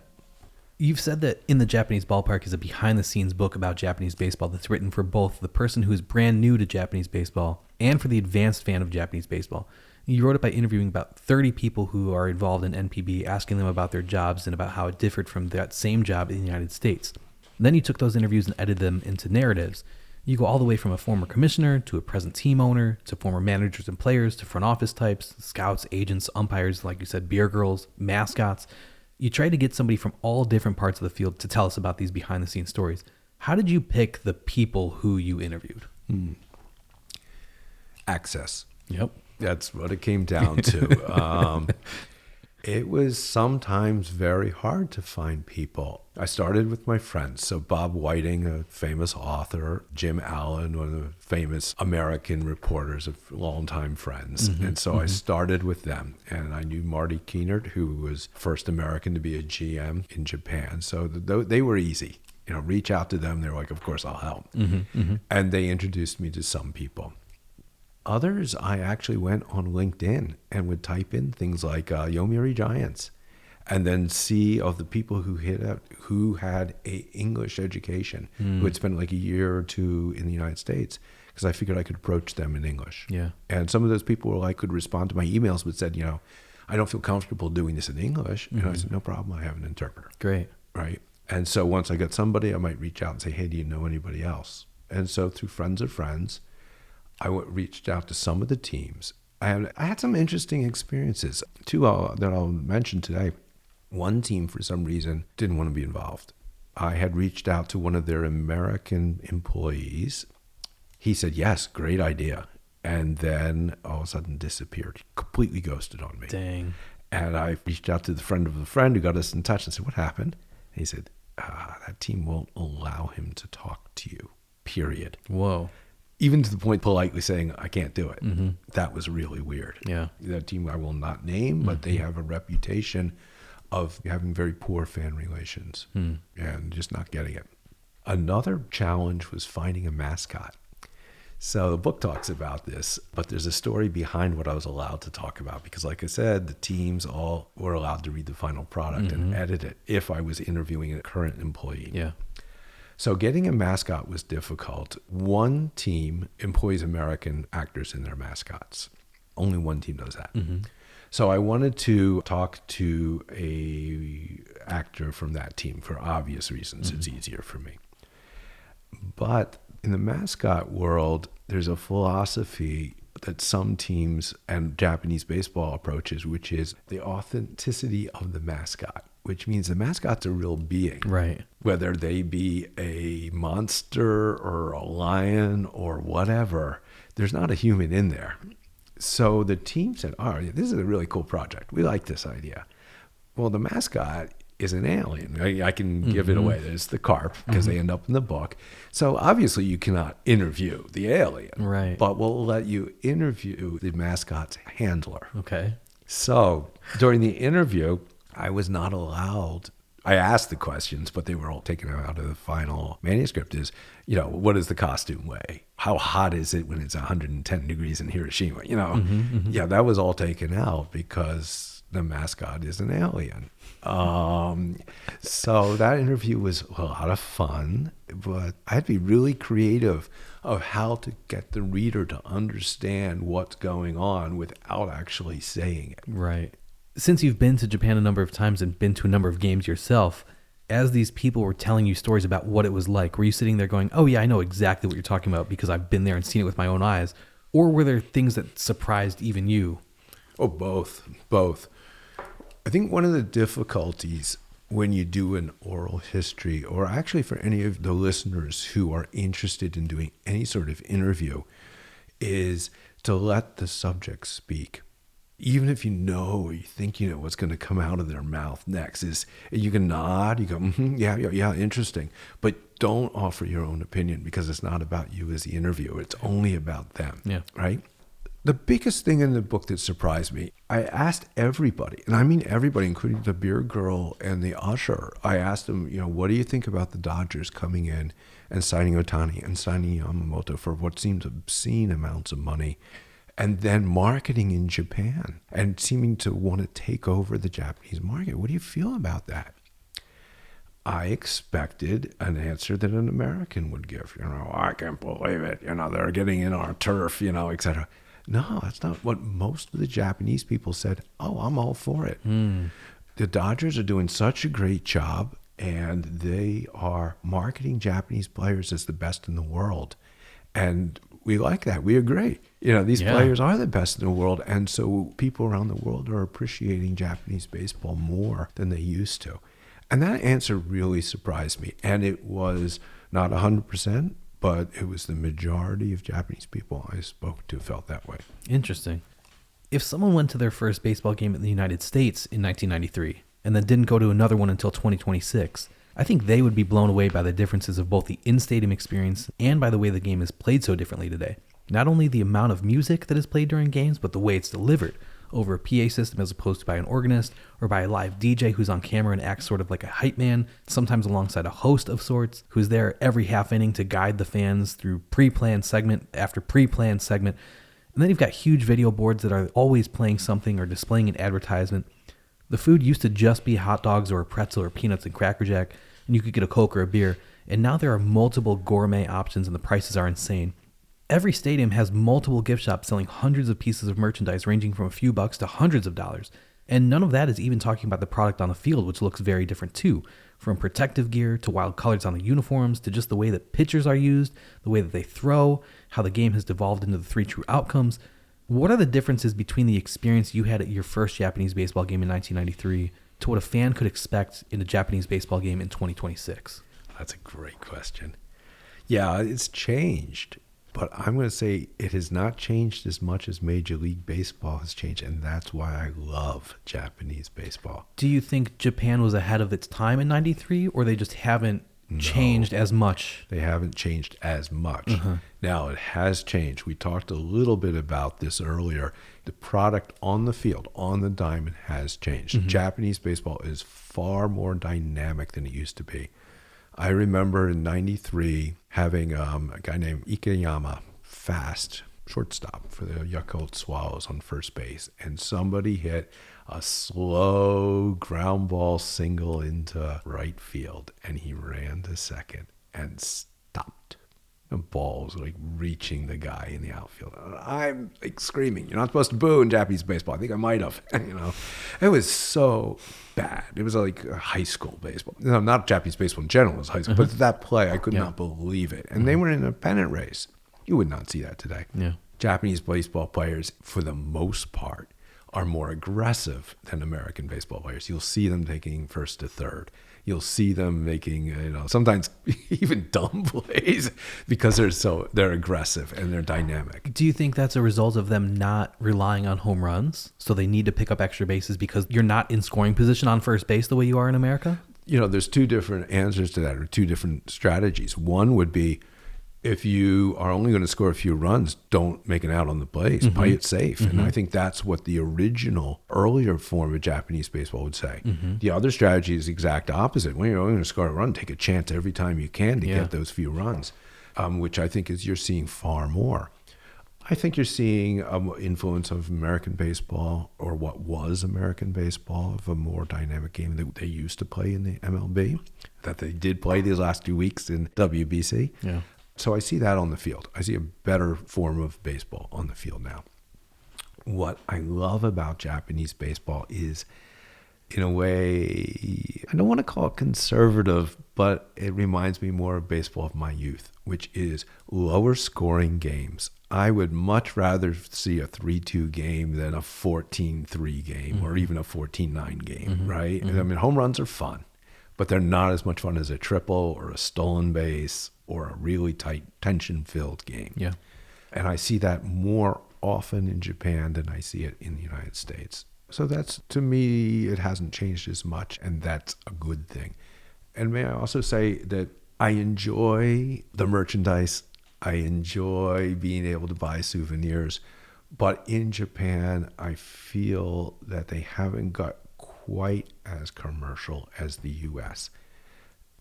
You've said that In the Japanese Ballpark is a behind-the-scenes book about Japanese baseball that's written for both the person who is brand new to Japanese baseball and for the advanced fan of Japanese baseball. You wrote it by interviewing about 30 people who are involved in NPB, asking them about their jobs and about how it differed from that same job in the United States. Then you took those interviews and edited them into narratives. You go all the way from a former commissioner to a present team owner to former managers and players to front office types, scouts, agents, umpires, like you said, beer girls, mascots. You tried to get somebody from all different parts of the field to tell us about these behind-the-scenes stories. How did you pick the people who you interviewed? Access. Yep. That's what it came down to. It was sometimes very hard to find people. I started with my friends. So Bob Whiting, a famous author, Jim Allen, one of the famous American reporters, of longtime friends. And so I started with them. And I knew Marty Keenert, who was first American to be a GM in Japan. So they were easy. Reach out to them. They're like, of course, I'll help. And they introduced me to some people. Others, I actually went on LinkedIn and would type in things like Yomiuri Giants and then see of the people who had a English education, who had spent like a year or two in the United States, because I figured I could approach them in English. Yeah. And some of those people were like, could respond to my emails, but said, I don't feel comfortable doing this in English. And I said, no problem, I have an interpreter. Great. Right. And so once I got somebody, I might reach out and say, hey, do you know anybody else? And so through friends of friends, I reached out to some of the teams. I had some interesting experiences, two that I'll mention today. One team, for some reason, didn't want to be involved. I had reached out to one of their American employees. He said, yes, great idea. And then all of a sudden disappeared, completely ghosted on me. Dang. And I reached out to the friend of a friend who got us in touch and said, what happened? And he said, that team won't allow him to talk to you, period. Whoa. Even to the point politely saying, I can't do it. That was really weird. Yeah. That team I will not name, but they have a reputation of having very poor fan relations and just not getting it. Another challenge was finding a mascot. So the book talks about this, but there's a story behind what I was allowed to talk about because, like I said, the teams all were allowed to read the final product and edit it if I was interviewing a current employee. Yeah. So getting a mascot was difficult. One team employs American actors in their mascots. Only one team does that. So I wanted to talk to a actor from that team for obvious reasons. It's easier for me. But in the mascot world, there's a philosophy that some teams and Japanese baseball approaches, which is the authenticity of the mascot, which means the mascot's a real being. Right. Whether they be a monster or a lion or whatever, there's not a human in there. So the team said, all right, this is a really cool project. We like this idea. Well, the mascot is an alien. I can give it away. There's the carp because they end up in the book. So obviously you cannot interview the alien. Right. But we'll let you interview the mascot's handler. Okay. So during the interview, I was not allowed. I asked the questions, but they were all taken out of the final manuscript is, what does the costume weigh? How hot is it when it's 110 degrees in Hiroshima? Yeah, that was all taken out because the mascot is an alien. So that interview was a lot of fun, but I had to be really creative of how to get the reader to understand what's going on without actually saying it. Right. Since you've been to Japan a number of times and been to a number of games yourself, as these people were telling you stories about what it was like, were you sitting there going, oh yeah, I know exactly what you're talking about because I've been there and seen it with my own eyes? Or were there things that surprised even you? Oh, both. I think one of the difficulties when you do an oral history, or actually for any of the listeners who are interested in doing any sort of interview, is to let the subject speak. Even if you know or you think you know what's going to come out of their mouth next, is you can nod, you go, yeah, interesting, but don't offer your own opinion because it's not about you as the interviewer. It's only about them, right? The biggest thing in the book that surprised me, I asked everybody, and I mean everybody, including the beer girl and the usher. I asked them, what do you think about the Dodgers coming in and signing Ohtani and signing Yamamoto for what seems obscene amounts of money, and then marketing in Japan and seeming to want to take over the Japanese market? What do you feel about that? I expected an answer that an American would give. I can't believe it. They're getting in our turf, etc. No, that's not what most of the Japanese people said. Oh, I'm all for it. The Dodgers are doing such a great job, and they are marketing Japanese players as the best in the world. And we like that. We agree. These players are the best in the world. And so people around the world are appreciating Japanese baseball more than they used to. And that answer really surprised me. And it was not 100%, but it was the majority of Japanese people I spoke to felt that way. Interesting. If someone went to their first baseball game in the United States in 1993 and then didn't go to another one until 2026, I think they would be blown away by the differences of both the in-stadium experience and by the way the game is played so differently today. Not only the amount of music that is played during games, but the way it's delivered over a PA system as opposed to by an organist or by a live DJ who's on camera and acts sort of like a hype man, sometimes alongside a host of sorts, who's there every half inning to guide the fans through pre-planned segment after pre-planned segment. And then you've got huge video boards that are always playing something or displaying an advertisement. The food used to just be hot dogs or a pretzel or peanuts and Cracker Jack, and you could get a Coke or a beer. And now there are multiple gourmet options and the prices are insane. Every stadium has multiple gift shops selling hundreds of pieces of merchandise ranging from a few bucks to hundreds of dollars. And none of that is even talking about the product on the field, which looks very different too. From protective gear to wild colors on the uniforms to just the way that pitchers are used, the way that they throw, how the game has devolved into the 3 true outcomes. What are the differences between the experience you had at your first Japanese baseball game in 1993 to what a fan could expect in a Japanese baseball game in 2026? That's a great question. Yeah, it's changed. But I'm going to say it has not changed as much as Major League Baseball has changed, and that's why I love Japanese baseball. Do you think Japan was ahead of its time in 93, or they just haven't changed as much? They haven't changed as much. Now, it has changed. We talked a little bit about this earlier. The product on the field, on the diamond, has changed. Japanese baseball is far more dynamic than it used to be. I remember in 93 having a guy named Ikeyama, fast shortstop for the Yakult Swallows on first base, and somebody hit a slow ground ball single into right field, and he ran to second and stopped. The ball was like reaching the guy in the outfield. I'm like screaming. You're not supposed to boo in Japanese baseball. I think I might have. It was so bad. It was like high school baseball. Not Japanese baseball in general. It was high school, but that play, I could not believe it. And they were in a pennant race. You would not see that today. Yeah. Japanese baseball players, for the most part, are more aggressive than American baseball players. You'll see them taking first to third. You'll see them making, sometimes even dumb plays because they're aggressive and they're dynamic. Do you think that's a result of them not relying on home runs? So they need to pick up extra bases because you're not in scoring position on first base the way you are in America? There's 2 different answers to that, or 2 different strategies. One would be, if you are only going to score a few runs, don't make an out on the base. Play it safe. And I think that's what the original, earlier form of Japanese baseball would say. The other strategy is the exact opposite. When you're only going to score a run, take a chance every time you can to get those few runs, which I think is you're seeing far more. I think you're seeing influence of American baseball, or what was American baseball, of a more dynamic game that they used to play in the MLB, that they did play these last 2 weeks in WBC. Yeah. So I see that on the field. I see a better form of baseball on the field now. What I love about Japanese baseball is, in a way, I don't want to call it conservative, but it reminds me more of baseball of my youth, which is lower scoring games. I would much rather see a 3-2 game than a 14-3 game or even a 14-9 game, right? I mean, home runs are fun, but they're not as much fun as a triple or a stolen base or a really tight, tension-filled game. Yeah. And I see that more often in Japan than I see it in the United States. So that's, to me, it hasn't changed as much, and that's a good thing. And may I also say that I enjoy the merchandise. I enjoy being able to buy souvenirs. But in Japan, I feel that they haven't got quite as commercial as the U.S.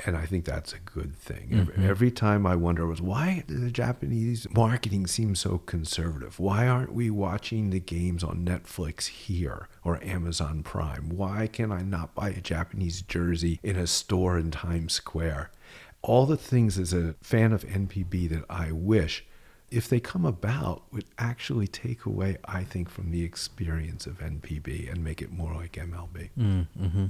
And I think that's a good thing. Every time I wonder why does the Japanese marketing seem so conservative? Why aren't we watching the games on Netflix here or Amazon Prime? Why can I not buy a Japanese jersey in a store in Times Square? All the things as a fan of NPB that I wish, if they come about, would actually take away, I think, from the experience of NPB and make it more like MLB. Mm-hmm.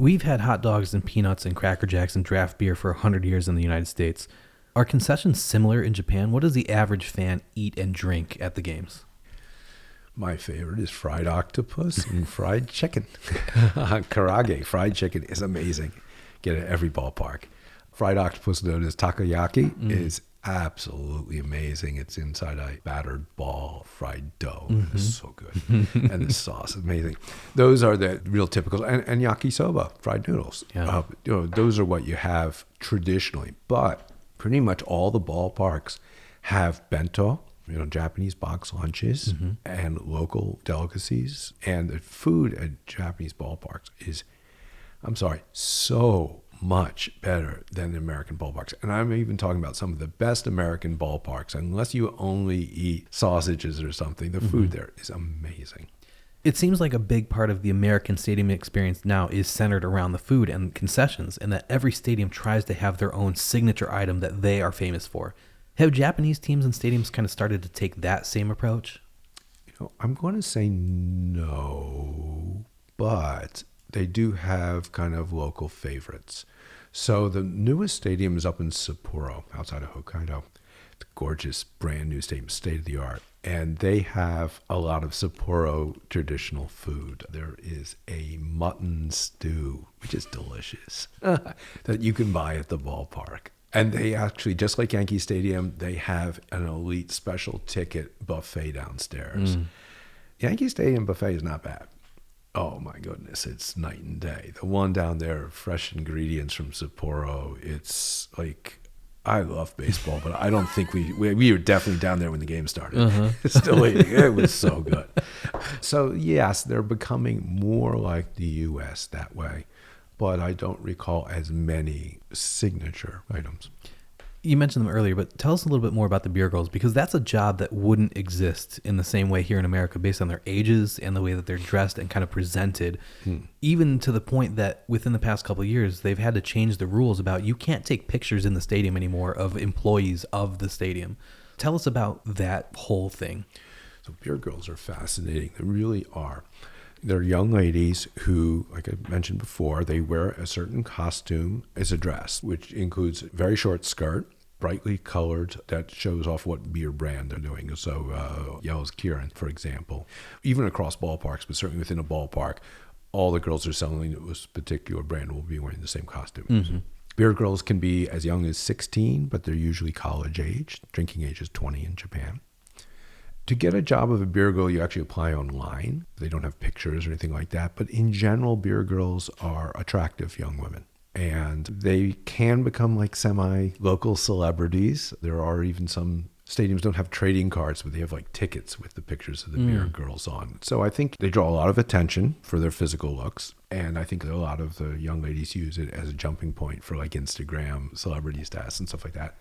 We've had hot dogs and peanuts and Cracker Jacks and draft beer for 100 years in the United States. Are concessions similar in Japan? What does the average fan eat and drink at the games? My favorite is fried octopus and fried chicken. Karage, fried chicken is amazing. Get it at every ballpark. Fried octopus, known as takoyaki, is absolutely amazing. It's inside a battered ball of fried dough. It's so good. And the sauce is amazing. Those are the real typical. And yakisoba, fried noodles. Yeah. Those are what you have traditionally. But pretty much all the ballparks have bento, Japanese box lunches, and local delicacies. And the food at Japanese ballparks is, so much better than the American ballparks. And I'm even talking about some of the best American ballparks. Unless you only eat sausages or something, the food there is amazing. It seems like a big part of the American stadium experience now is centered around the food and concessions, and that every stadium tries to have their own signature item that they are famous for. Have Japanese teams and stadiums kind of started to take that same approach? I'm going to say no, but they do have kind of local favorites. So the newest stadium is up in Sapporo, outside of Hokkaido. It's a gorgeous, brand new stadium, state of the art. And they have a lot of Sapporo traditional food. There is a mutton stew, which is delicious, that you can buy at the ballpark. And they actually, just like Yankee Stadium, they have an elite special ticket buffet downstairs. Yankee Stadium buffet is not bad. Oh my goodness, it's night and day. The one down there, fresh ingredients from Sapporo. It's like, I love baseball, but I don't think we were definitely down there when the game started. Still eating. It was so good. So yes, they're becoming more like the U.S. that way, but I don't recall as many signature items. You mentioned them earlier, but tell us a little bit more about the beer girls, because that's a job that wouldn't exist in the same way here in America based on their ages and the way that they're dressed and kind of presented, even to the point that within the past couple of years, they've had to change the rules about you can't take pictures in the stadium anymore of employees of the stadium. Tell us about that whole thing. So beer girls are fascinating. They really are. They're young ladies who, like I mentioned before, they wear a certain costume as a dress, which includes a very short skirt, brightly colored, that shows off what beer brand they're doing. So Yellow's Kirin, for example. Even across ballparks, but certainly within a ballpark, all the girls are selling this particular brand will be wearing the same costume. Beer girls can be as young as 16, but they're usually college age. Drinking age is 20 in Japan. To get a job of a beer girl, you actually apply online. They don't have pictures or anything like that. But in general, beer girls are attractive young women. And they can become like semi-local celebrities. There are even some stadiums don't have trading cards, but they have like tickets with the pictures of the beer girls on. So I think they draw a lot of attention for their physical looks. And I think a lot of the young ladies use it as a jumping point for like Instagram celebrity status and stuff like that.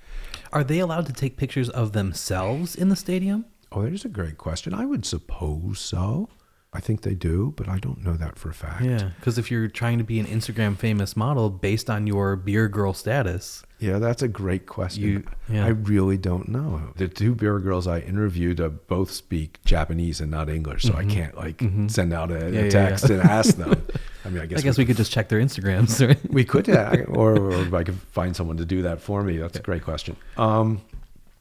Are they allowed to take pictures of themselves in the stadium? Oh, that is a great question. I would suppose so. I think they do, but I don't know that for a fact. Yeah, because if you're trying to be an Instagram famous model based on your beer girl status. Yeah, that's a great question. I really don't know. The two beer girls I interviewed both speak Japanese and not English, so I can't send out a text and ask them. I mean, I guess we could just check their Instagrams. Right? We could, or I could find someone to do that for me. That's a great question.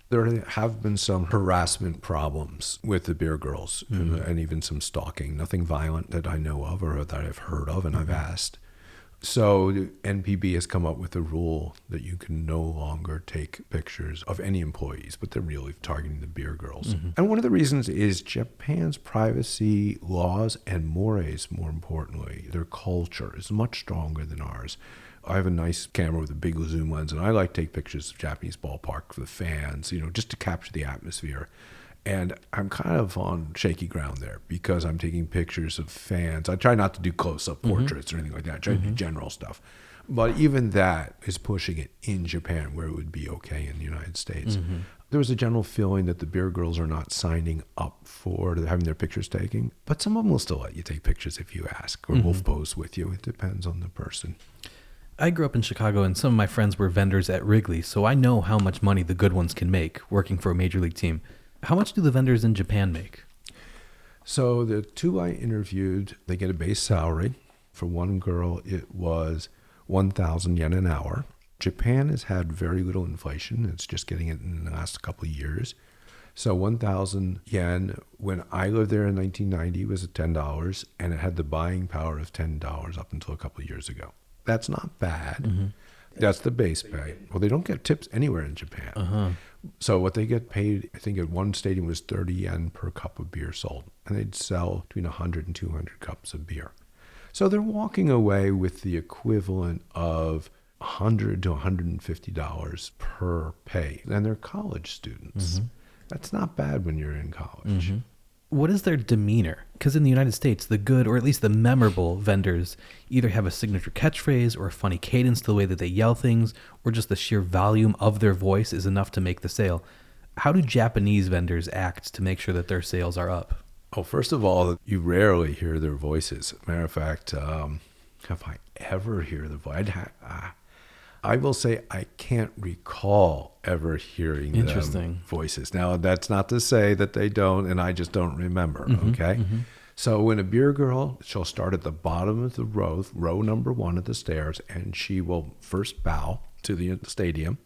There have been some harassment problems with the beer girls and even some stalking. Nothing violent that I know of or that I've heard of, and I've asked. So the NPB has come up with a rule that you can no longer take pictures of any employees, but they're really targeting the beer girls. And one of the reasons is Japan's privacy laws and mores, more importantly, their culture is much stronger than ours. I have a nice camera with a big zoom lens, and I like to take pictures of Japanese ballpark for the fans, just to capture the atmosphere. And I'm kind of on shaky ground there because I'm taking pictures of fans. I try not to do close-up portraits or anything like that. I try to do general stuff. But even that is pushing it in Japan, where it would be okay in the United States. Mm-hmm. There was a general feeling that the beer girls are not signing up for having their pictures taken, but some of them will still let you take pictures if you ask, or will pose with you. It depends on the person. I grew up in Chicago, and some of my friends were vendors at Wrigley, so I know how much money the good ones can make working for a major league team. How much do the vendors in Japan make? So the two I interviewed, they get a base salary. For one girl, it was 1,000 yen an hour. Japan has had very little inflation. It's just getting it in the last couple of years. So 1,000 yen, when I lived there in 1990, was at $10, and it had the buying power of $10 up until a couple of years ago. That's not bad. Mm-hmm. That's the base pay. Well, they don't get tips anywhere in Japan. Uh-huh. So what they get paid, I think at one stadium was 30 yen per cup of beer sold. And they'd sell between 100 and 200 cups of beer. So they're walking away with the equivalent of $100 to $150 per pay. And they're college students. Mm-hmm. That's not bad when you're in college. Mm-hmm. What is their demeanor? Because in the United States, the good, or at least the memorable vendors either have a signature catchphrase or a funny cadence to the way that they yell things, or just the sheer volume of their voice is enough to make the sale. How do Japanese vendors act to make sure that their sales are up? Oh, first of all, you rarely hear their voices. Matter of fact, if I ever hear the voice, I will say I can't recall ever hearing them voices. Now, that's not to say that they don't, and I just don't remember, okay? Mm-hmm. So when a beer girl, she'll start at the bottom of the row number 1 of the stairs, and she will first bow to the stadium,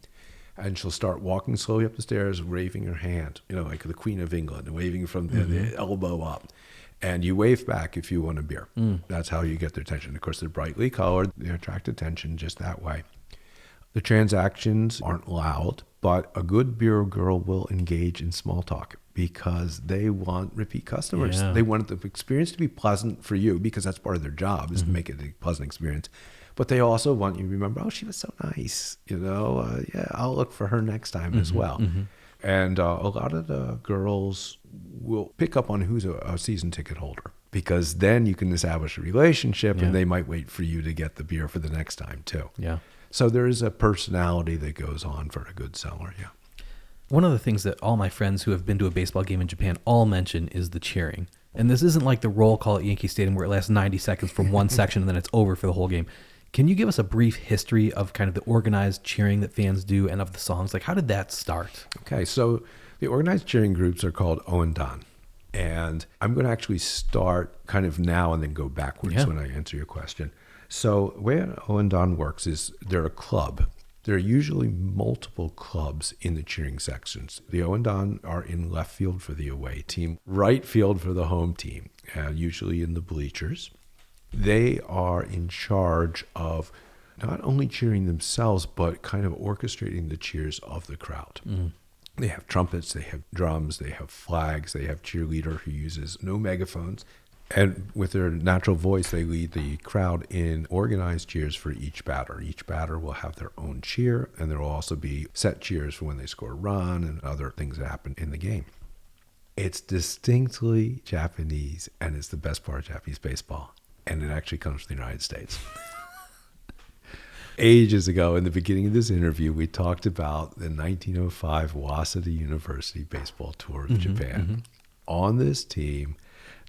and she'll start walking slowly up the stairs, waving her hand, like the Queen of England, waving from the elbow up. And you wave back if you want a beer. That's how you get their attention. Of course, they're brightly colored. They attract attention just that way. The transactions aren't loud, but a good beer girl will engage in small talk because they want repeat customers. Yeah. They want the experience to be pleasant for you because that's part of their job is to make it a pleasant experience. But they also want you to remember, oh, she was so nice. Yeah, I'll look for her next time as well. Mm-hmm. And a lot of the girls will pick up on who's a season ticket holder because then you can establish a relationship and they might wait for you to get the beer for the next time too. Yeah. So there is a personality that goes on for a good seller, yeah. One of the things that all my friends who have been to a baseball game in Japan all mention is the cheering. And this isn't like the roll call at Yankee Stadium where it lasts 90 seconds from one section and then it's over for the whole game. Can you give us a brief history of kind of the organized cheering that fans do and of the songs? Like, how did that start? Okay, so the organized cheering groups are called Oendan. And I'm going to actually start kind of now and then go backwards when I answer your question. So the way an Oendan works is they're a club. There are usually multiple clubs in the cheering sections. The Oendan are in left field for the away team, right field for the home team, usually in the bleachers. They are in charge of not only cheering themselves, but kind of orchestrating the cheers of the crowd. Mm. They have trumpets, they have drums, they have flags, they have cheerleader who uses no megaphones. And with their natural voice, they lead the crowd in organized cheers for each batter. Each batter will have their own cheer, and there will also be set cheers for when they score a run and other things that happen in the game. It's distinctly Japanese, and it's the best part of Japanese baseball. And it actually comes from the United States. Ages ago, in the beginning of this interview, we talked about the 1905 Waseda University baseball tour of Japan. Mm-hmm. On this team,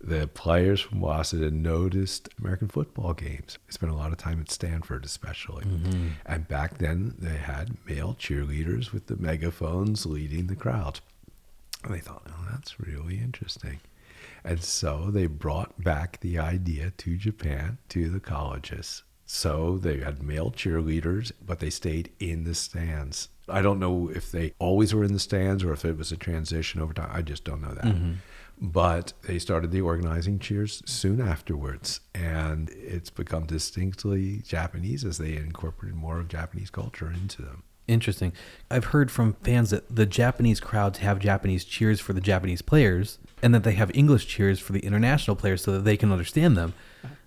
the players from Waseda noticed American football games. They spent a lot of time at Stanford especially. Mm-hmm. And back then, they had male cheerleaders with the megaphones leading the crowd. And they thought, oh, that's really interesting. And so they brought back the idea to Japan, to the colleges. So they had male cheerleaders, but they stayed in the stands. I don't know if they always were in the stands or if it was a transition over time. I just don't know that. Mm-hmm. But they started the organizing cheers soon afterwards, and it's become distinctly Japanese as they incorporated more of Japanese culture into them. Interesting. I've heard from fans that the Japanese crowds have Japanese cheers for the Japanese players, and that they have English cheers for the international players so that they can understand them.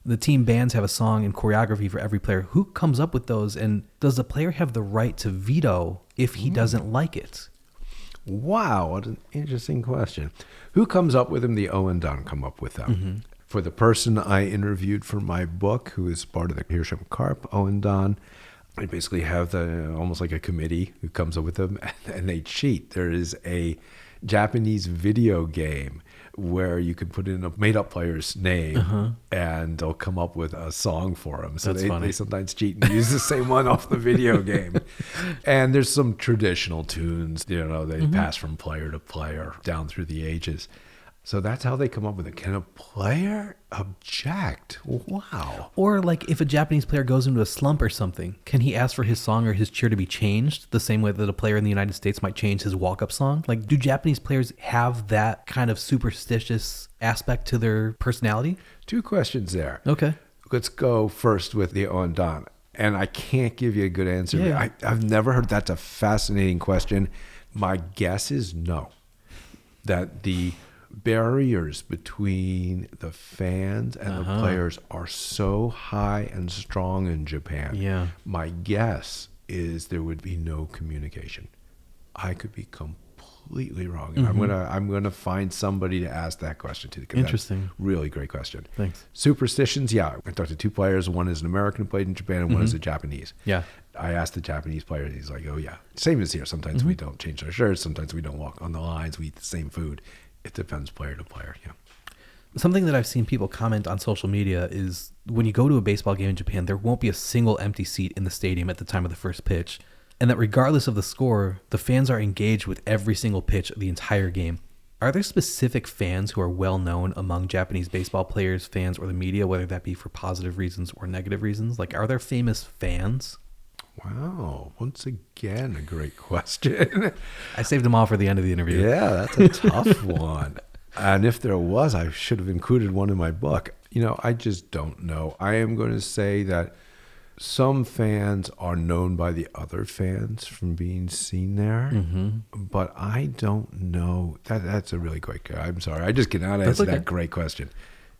The team bands have a song and choreography for every player. Who comes up with those, and does the player have the right to veto if he doesn't like it? Wow, what an interesting question. Who comes up with them? The Oendan come up with them. Mm-hmm. For the person I interviewed for my book, who is part of the Hirschham Carp, Owen Don, I basically have almost like a committee who comes up with them, and they cheat. There is a Japanese video game where you can put in a made-up player's name, and they'll come up with a song for them. So they sometimes cheat and use the same one off the video game. And there's some traditional tunes, they pass from player to player down through the ages. So that's how they come up with it. Can a player object? Wow. Or like if a Japanese player goes into a slump or something, can he ask for his song or his cheer to be changed the same way that a player in the United States might change his walk-up song? Like, do Japanese players have that kind of superstitious aspect to their personality? 2 questions there. Okay. Let's go first with the Ondan. And I can't give you a good answer. Yeah. I've never heard. That's a fascinating question. My guess is no. That the barriers between the fans and the players are so high and strong in Japan. Yeah. My guess is there would be no communication. I could be completely wrong. And I'm gonna find somebody to ask that question to. Interesting. That's a really great question. Thanks. Superstitions, yeah. I talked to 2 players. One is an American who played in Japan, and one is a Japanese. Yeah. I asked the Japanese player, he's like, oh yeah. Same as here. Sometimes we don't change our shirts. Sometimes we don't walk on the lines. We eat the same food. It depends player to player, yeah. Something that I've seen people comment on social media is when you go to a baseball game in Japan, there won't be a single empty seat in the stadium at the time of the first pitch. And that regardless of the score, the fans are engaged with every single pitch of the entire game. Are there specific fans who are well known among Japanese baseball players, fans, or the media, whether that be for positive reasons or negative reasons? Like, are there famous fans? Wow. Once again, a great question. I saved them all for the end of the interview. Yeah, that's a tough one. And if there was, I should have included one in my book. I just don't know. I am going to say that some fans are known by the other fans from being seen there, but I don't know. That's a really great question. I'm sorry. I just cannot answer that great question.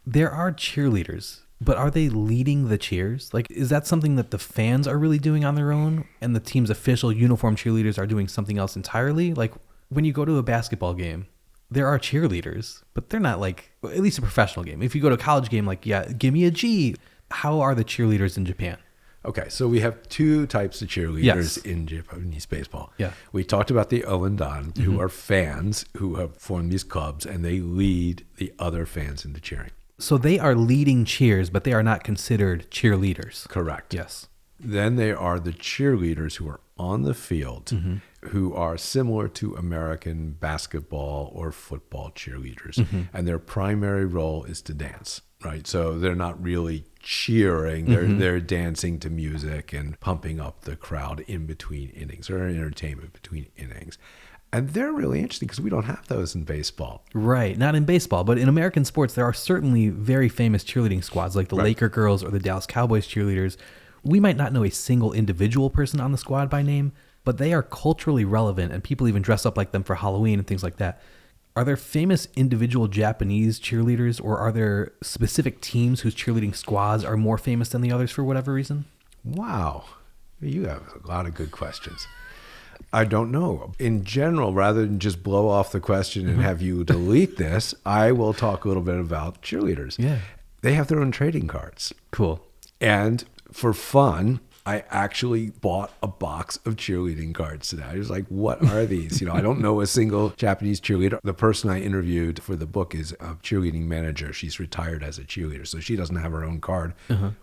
There are cheerleaders. But are they leading the cheers? Like, is that something that the fans are really doing on their own and the team's official uniform cheerleaders are doing something else entirely? Like, when you go to a basketball game, there are cheerleaders, but they're not like, at least a professional game. If you go to a college game, like, yeah, give me a G. How are the cheerleaders in Japan? Okay, so we have 2 types of cheerleaders in Japanese baseball. Yeah. We talked about the Owendan, who are fans who have formed these clubs, and they lead the other fans into cheering. So they are leading cheers, but they are not considered cheerleaders. Correct. Yes. Then there are the cheerleaders who are on the field, who are similar to American basketball or football cheerleaders. And their primary role is to dance, right? So they're not really cheering. They're dancing to music and pumping up the crowd in between innings, or entertainment between innings. And they're really interesting because we don't have those in baseball. Right. Not in baseball, but in American sports, there are certainly very famous cheerleading squads like the Laker girls or the Dallas Cowboys cheerleaders. We might not know a single individual person on the squad by name, but they are culturally relevant and people even dress up like them for Halloween and things like that. Are there famous individual Japanese cheerleaders, or are there specific teams whose cheerleading squads are more famous than the others for whatever reason? Wow. You have a lot of good questions. I don't know. In general, rather than just blow off the question and have you delete this, I will talk a little bit about cheerleaders. Yeah. They have their own trading cards. Cool. And for fun, I actually bought a box of cheerleading cards today. I was like, what are these? I don't know a single Japanese cheerleader. The person I interviewed for the book is a cheerleading manager. She's retired as a cheerleader, so she doesn't have her own card.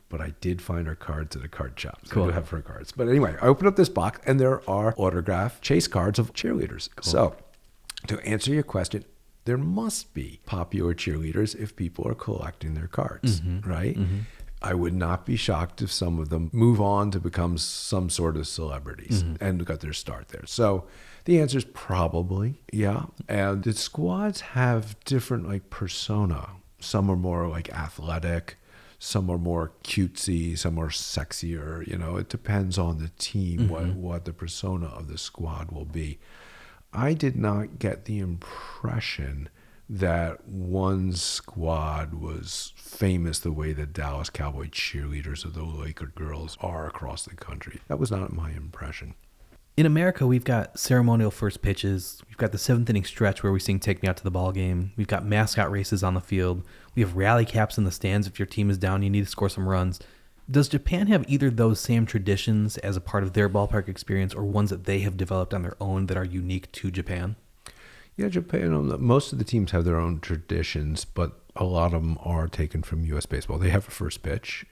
But I did find her cards at a card shop. So Cool. I do have her cards. But anyway, I opened up this box, and there are autographed chase cards of cheerleaders. Cool. So to answer your question, there must be popular cheerleaders if people are collecting their cards, right? I would not be shocked if some of them move on to become some sort of celebrities and got their start there. So the answer is probably, yeah. And the squads have different persona. Some are more athletic, some are more cutesy, some are sexier. It depends on the team, what the persona of the squad will be. I did not get the impression that one squad was famous the way the Dallas Cowboy cheerleaders or the Laker girls are across the country. That was not my impression. In America, we've got ceremonial first pitches. We've got the seventh inning stretch where we sing "Take Me Out to the Ball Game." We've got mascot races on the field. We have rally caps in the stands. If your team is down, you need to score some runs. Does Japan have either those same traditions as a part of their ballpark experience, or ones that they have developed on their own that are unique to Japan? Yeah, Japan, most of the teams have their own traditions, but a lot of them are taken from U.S. baseball. They have a first pitch,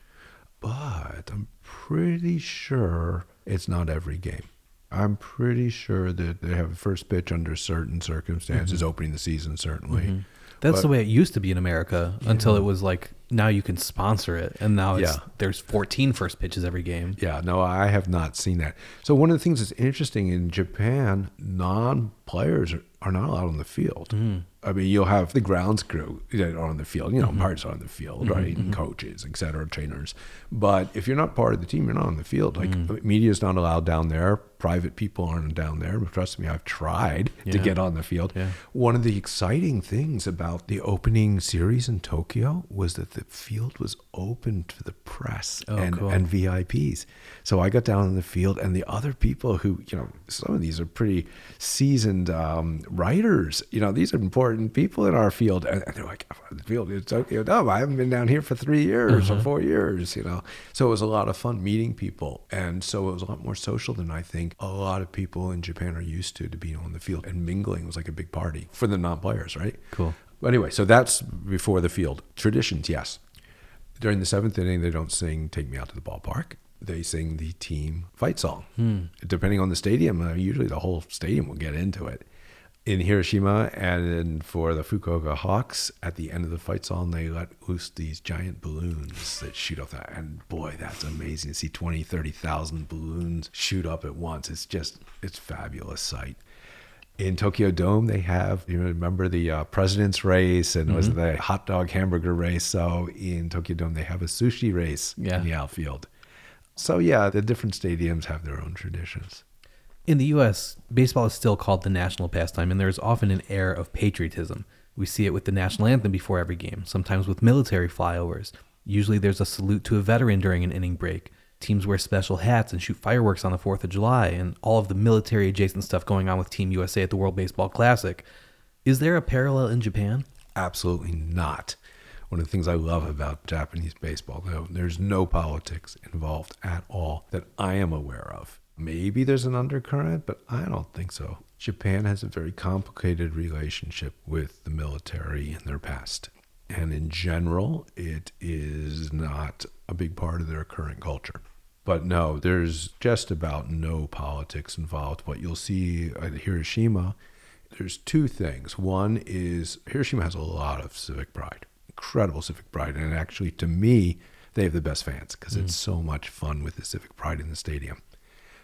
but I'm pretty sure it's not every game. I'm pretty sure that they have a first pitch under certain circumstances, opening the season, certainly. That's the way it used to be in America until it was like, now you can sponsor it. And now there's 14 first pitches every game. Yeah, no, I have not seen that. So one of the things that's interesting in Japan, non-players are not allowed on the field. I mean, you'll have the grounds crew that are on the field, umpires are on the field, right? And coaches, et cetera, trainers. But if you're not part of the team, you're not on the field. Like media's not allowed down there. Private people aren't down there. Trust me, I've tried to get on the field. Yeah. One of the exciting things about the opening series in Tokyo was that the field was open to the press and VIPs. So I got down on the field, and the other people who, some of these are pretty seasoned writers. These are important people in our field, and they're like, the field is Tokyo Dome. I haven't been down here for 3 years or 4 years. So it was a lot of fun meeting people, and so it was a lot more social than I think a lot of people in Japan are used to being on the field, and mingling was like a big party for the non-players, right? Cool. But anyway, so that's before the field. Traditions, yes. During the seventh inning, they don't sing "Take Me Out to the Ballpark." They sing the team fight song. Depending on the stadium, usually the whole stadium will get into it. In Hiroshima and for the Fukuoka Hawks, at the end of the fight song, they let loose these giant balloons that shoot off that. And boy, that's amazing to see 20, 30,000 balloons shoot up at once. It's a fabulous sight. In Tokyo Dome, they have, remember the president's race and was the hot dog hamburger race. So in Tokyo Dome, they have a sushi race in the outfield. So yeah, the different stadiums have their own traditions. In the U.S., baseball is still called the national pastime, and there's often an air of patriotism. We see it with the national anthem before every game, sometimes with military flyovers. Usually there's a salute to a veteran during an inning break. Teams wear special hats and shoot fireworks on the 4th of July, and all of the military-adjacent stuff going on with Team USA at the World Baseball Classic. Is there a parallel in Japan? Absolutely not. One of the things I love about Japanese baseball, though, there's no politics involved at all that I am aware of. Maybe there's an undercurrent, but I don't think so. Japan has a very complicated relationship with the military in their past. And in general, it is not a big part of their current culture. But no, there's just about no politics involved. What you'll see at Hiroshima, there's two things. One is Hiroshima has a lot of civic pride, incredible civic pride. And actually, to me, they have the best fans because it's so much fun with the civic pride in the stadium.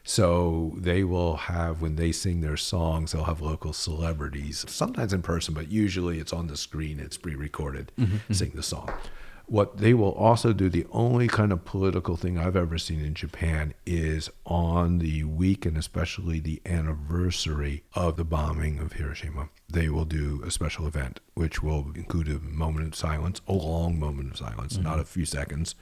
So they will have, when they sing their songs, they'll have local celebrities, sometimes in person, but usually it's on the screen, it's pre-recorded, sing the song. What they will also do, the only kind of political thing I've ever seen in Japan is on the week and especially the anniversary of the bombing of Hiroshima, they will do a special event, which will include a moment of silence, a long moment of silence, not a few seconds.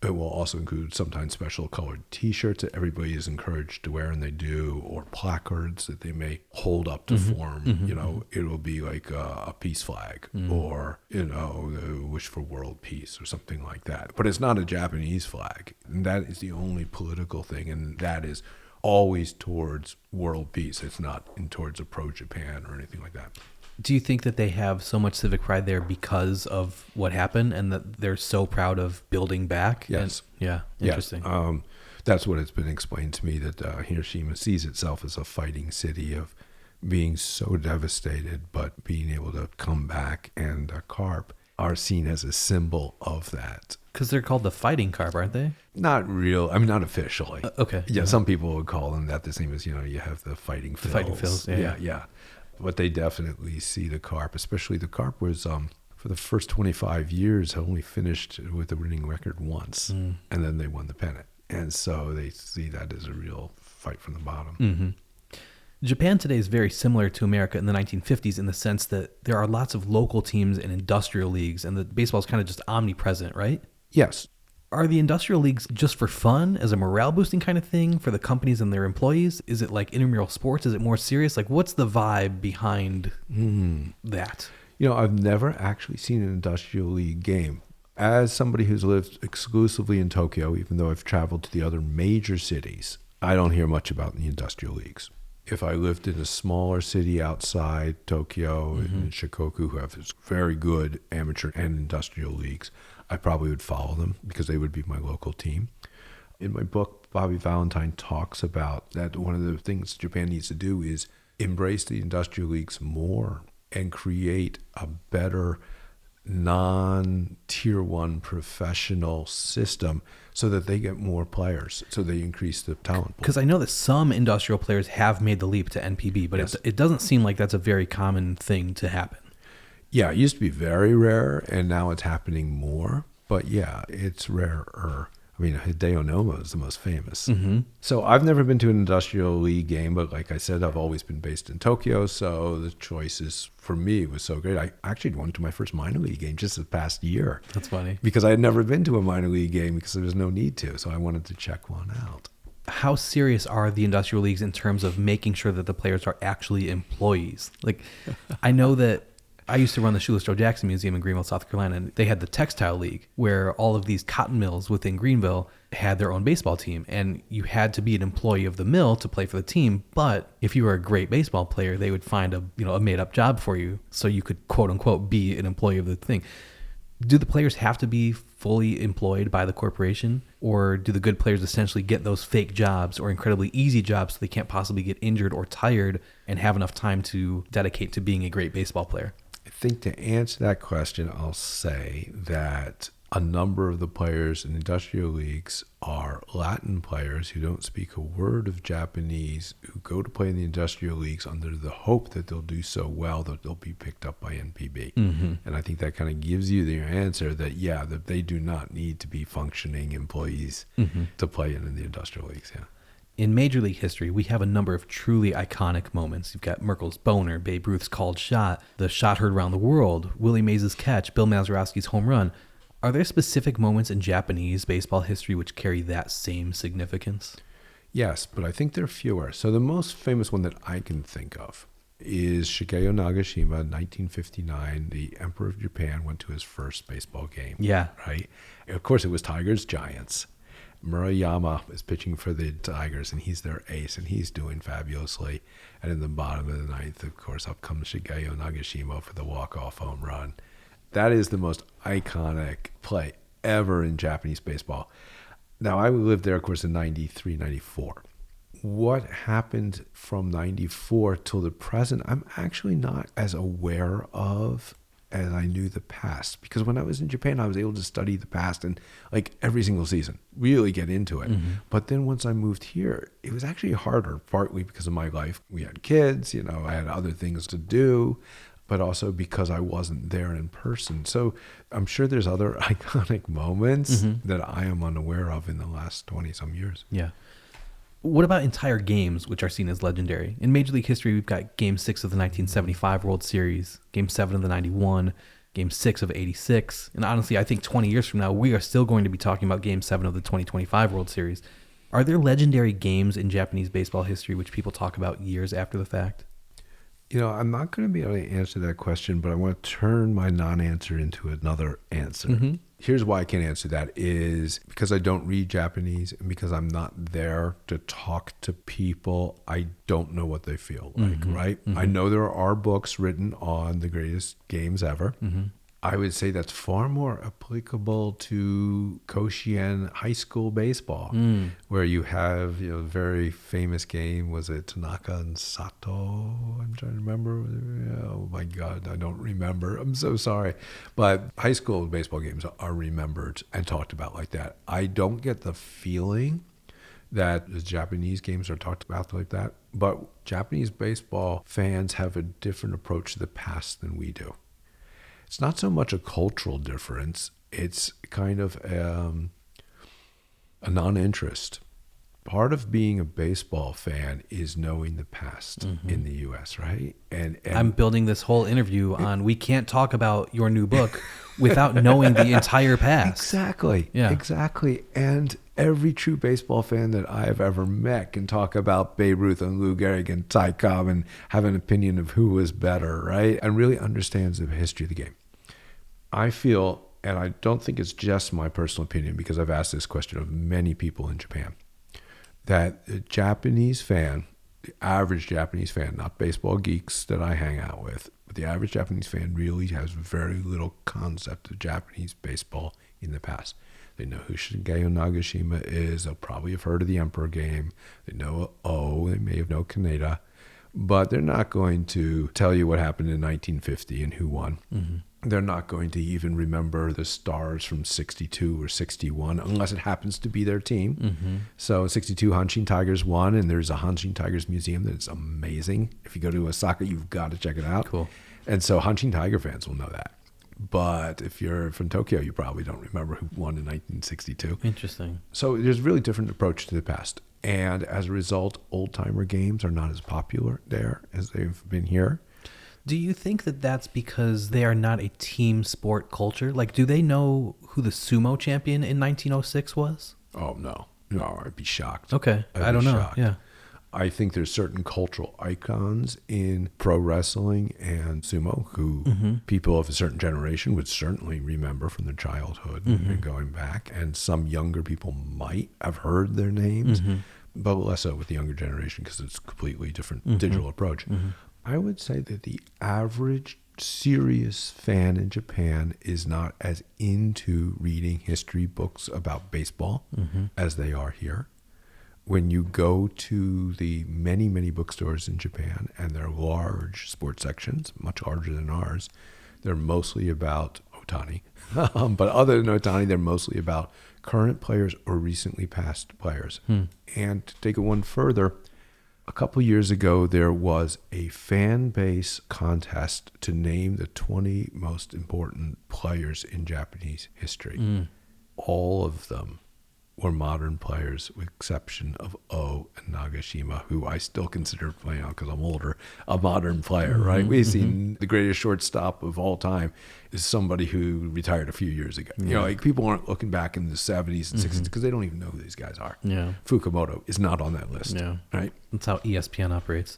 It will also include sometimes special colored T-shirts that everybody is encouraged to wear, and they do, or placards that they may hold up to form. It will be like a peace flag, or the wish for world peace, or something like that. But it's not a Japanese flag, and that is the only political thing, and that is always towards world peace. It's not towards a pro-Japan or anything like that. Do you think that they have so much civic pride there because of what happened and that they're so proud of building back? Yes. Interesting. Yes. That's what it's been explained to me, that Hiroshima sees itself as a fighting city of being so devastated, but being able to come back, and carp are seen as a symbol of that. Because they're called the fighting carp, aren't they? Not not officially. Okay. Yeah, some people would call them that, the same as, you have the fighting fills. The fighting fills, yeah. But they definitely see the carp, especially the carp was, for the first 25 years, only finished with a winning record once, and then they won the pennant. And so they see that as a real fight from the bottom. Japan today is very similar to America in the 1950s in the sense that there are lots of local teams and industrial leagues, and the baseball is kind of just omnipresent, right? Yes. Are the industrial leagues just for fun, as a morale boosting kind of thing for the companies and their employees? Is it like intramural sports? Is it more serious? Like, what's the vibe behind that? I've never actually seen an industrial league game. As somebody who's lived exclusively in Tokyo, even though I've traveled to the other major cities, I don't hear much about the industrial leagues. If I lived in a smaller city outside Tokyo, in Shikoku, who have very good amateur and industrial leagues, I probably would follow them because they would be my local team. In my book, Bobby Valentine talks about that one of the things Japan needs to do is embrace the industrial leagues more and create a better non-tier one professional system so that they get more players, so they increase the talent pool. Because I know that some industrial players have made the leap to NPB, but Yes. it doesn't seem like that's a very common thing to happen. Yeah, it used to be very rare, and now it's happening more. But yeah, it's rarer. I mean, Hideo Nomo is the most famous. So I've never been to an industrial league game, but like I said, I've always been based in Tokyo. So the choices for me was so great. I actually went to my first minor league game just this past year. That's funny. Because I had never been to a minor league game because there was no need to. So I wanted to check one out. How serious are the industrial leagues in terms of making sure that the players are actually employees? Like, I know that I used to run the Shoeless Joe Jackson Museum in Greenville, South Carolina, and they had the Textile League where all of these cotton mills within Greenville had their own baseball team, and you had to be an employee of the mill to play for the team. But if you were a great baseball player, they would find a made up job for you so you could quote unquote be an employee of the thing. Do the players have to be fully employed by the corporation, or do the good players essentially get those fake jobs or incredibly easy jobs so they can't possibly get injured or tired and have enough time to dedicate to being a great baseball player? I think to answer that question, I'll say that a number of the players in industrial leagues are Latin players who don't speak a word of Japanese, who go to play in the industrial leagues under the hope that they'll do so well that they'll be picked up by NPB. And I think that kind of gives you the answer that, that they do not need to be functioning employees to play in the industrial leagues. Yeah. In Major League history, we have a number of truly iconic moments. You've got Merkel's boner, Babe Ruth's called shot, the shot heard around the world, Willie Mays' catch, Bill Mazeroski's home run. Are there specific moments in Japanese baseball history which carry that same significance? Yes, but I think there are fewer. So the most famous one that I can think of is Shigeyo Nagashima, 1959. The Emperor of Japan went to his first baseball game. Yeah. Right? Of course, it was Tigers-Giants. Murayama is pitching for the Tigers, and he's their ace, and he's doing fabulously. And in the bottom of the ninth, of course, up comes Shigeyo Nagashima for the walk-off home run. That is the most iconic play ever in Japanese baseball. Now, I lived there, of course, in 93, 94. What happened from 94 till the present, I'm actually not as aware of as I knew the past. Because when I was in Japan, I was able to study the past and like every single season, really get into it. But then once I moved here, it was actually harder, partly because of my life. We had kids, I had other things to do, but also because I wasn't there in person. So I'm sure there's other iconic moments that I am unaware of in the last 20 some years. Yeah. What about entire games which are seen as legendary? In Major League history, we've got Game 6 of the 1975 World Series, Game 7 of the 91, Game 6 of 86. And honestly, I think 20 years from now, we are still going to be talking about Game 7 of the 2025 World Series. Are there legendary games in Japanese baseball history which people talk about years after the fact? I'm not going to be able to answer that question, but I want to turn my non-answer into another answer. Here's why I can't answer that is because I don't read Japanese and because I'm not there to talk to people. I don't know what they feel like, right? I know there are books written on the greatest games ever. I would say that's far more applicable to Koshien high school baseball, where you have, a very famous game. Was it Tanaka and Sato? I'm trying to remember. Oh my God, I don't remember. I'm so sorry. But high school baseball games are remembered and talked about like that. I don't get the feeling that the Japanese games are talked about like that, but Japanese baseball fans have a different approach to the past than we do. It's not so much a cultural difference. It's kind of a non-interest. part of being a baseball fan is knowing the past in the U.S., right? And I'm building this whole interview on we can't talk about your new book without knowing the entire past. Exactly. Yeah. Exactly. And every true baseball fan that I've ever met can talk about Babe Ruth and Lou Gehrig and Ty Cobb and have an opinion of who was better, right? And really understands the history of the game. I feel, and I don't think it's just my personal opinion because I've asked this question of many people in Japan, that the Japanese fan, the average Japanese fan, not baseball geeks that I hang out with, but the average Japanese fan really has very little concept of Japanese baseball in the past. They know who Shigeru Nagashima is. They'll probably have heard of the Emperor game. They know they may have known Kaneda, but they're not going to tell you what happened in 1950 and who won. They're not going to even remember the stars from 62 or 61 unless it happens to be their team. So in 62, Hanshin Tigers won, and there's a Hanshin Tigers museum that's amazing. If you go to Osaka, you've got to check it out. Cool. And so Hanshin Tiger fans will know that. But if you're from Tokyo, you probably don't remember who won in 1962. Interesting. So there's a really different approach to the past. And as a result, old-timer games are not as popular there as they've been here. Do you think that that's because they are not a team sport culture? Like, do they know who the sumo champion in 1906 was? Oh, no. No, I'd be shocked. Okay. I'd I don't be know. shocked. Yeah. I think there's certain cultural icons in pro wrestling and sumo who people of a certain generation would certainly remember from their childhood and going back. And some younger people might have heard their names, but less so with the younger generation because it's a completely different digital approach. I would say that the average serious fan in Japan is not as into reading history books about baseball as they are here. When you go to the many, many bookstores in Japan, and they're large sports sections, much larger than ours, they're mostly about Ohtani. But other than Ohtani, they're mostly about current players or recently passed players. And to take it one further, a couple years ago, there was a fan base contest to name the 20 most important players in Japanese history. All of them were modern players, with exception of O and Nagashima, who I still consider, because I'm older, a modern player, right? We've seen the greatest shortstop of all time is somebody who retired a few years ago. You know, like people aren't looking back in the 70s and 60s because they don't even know who these guys are. Yeah. Fukumoto is not on that list, right? That's how ESPN operates.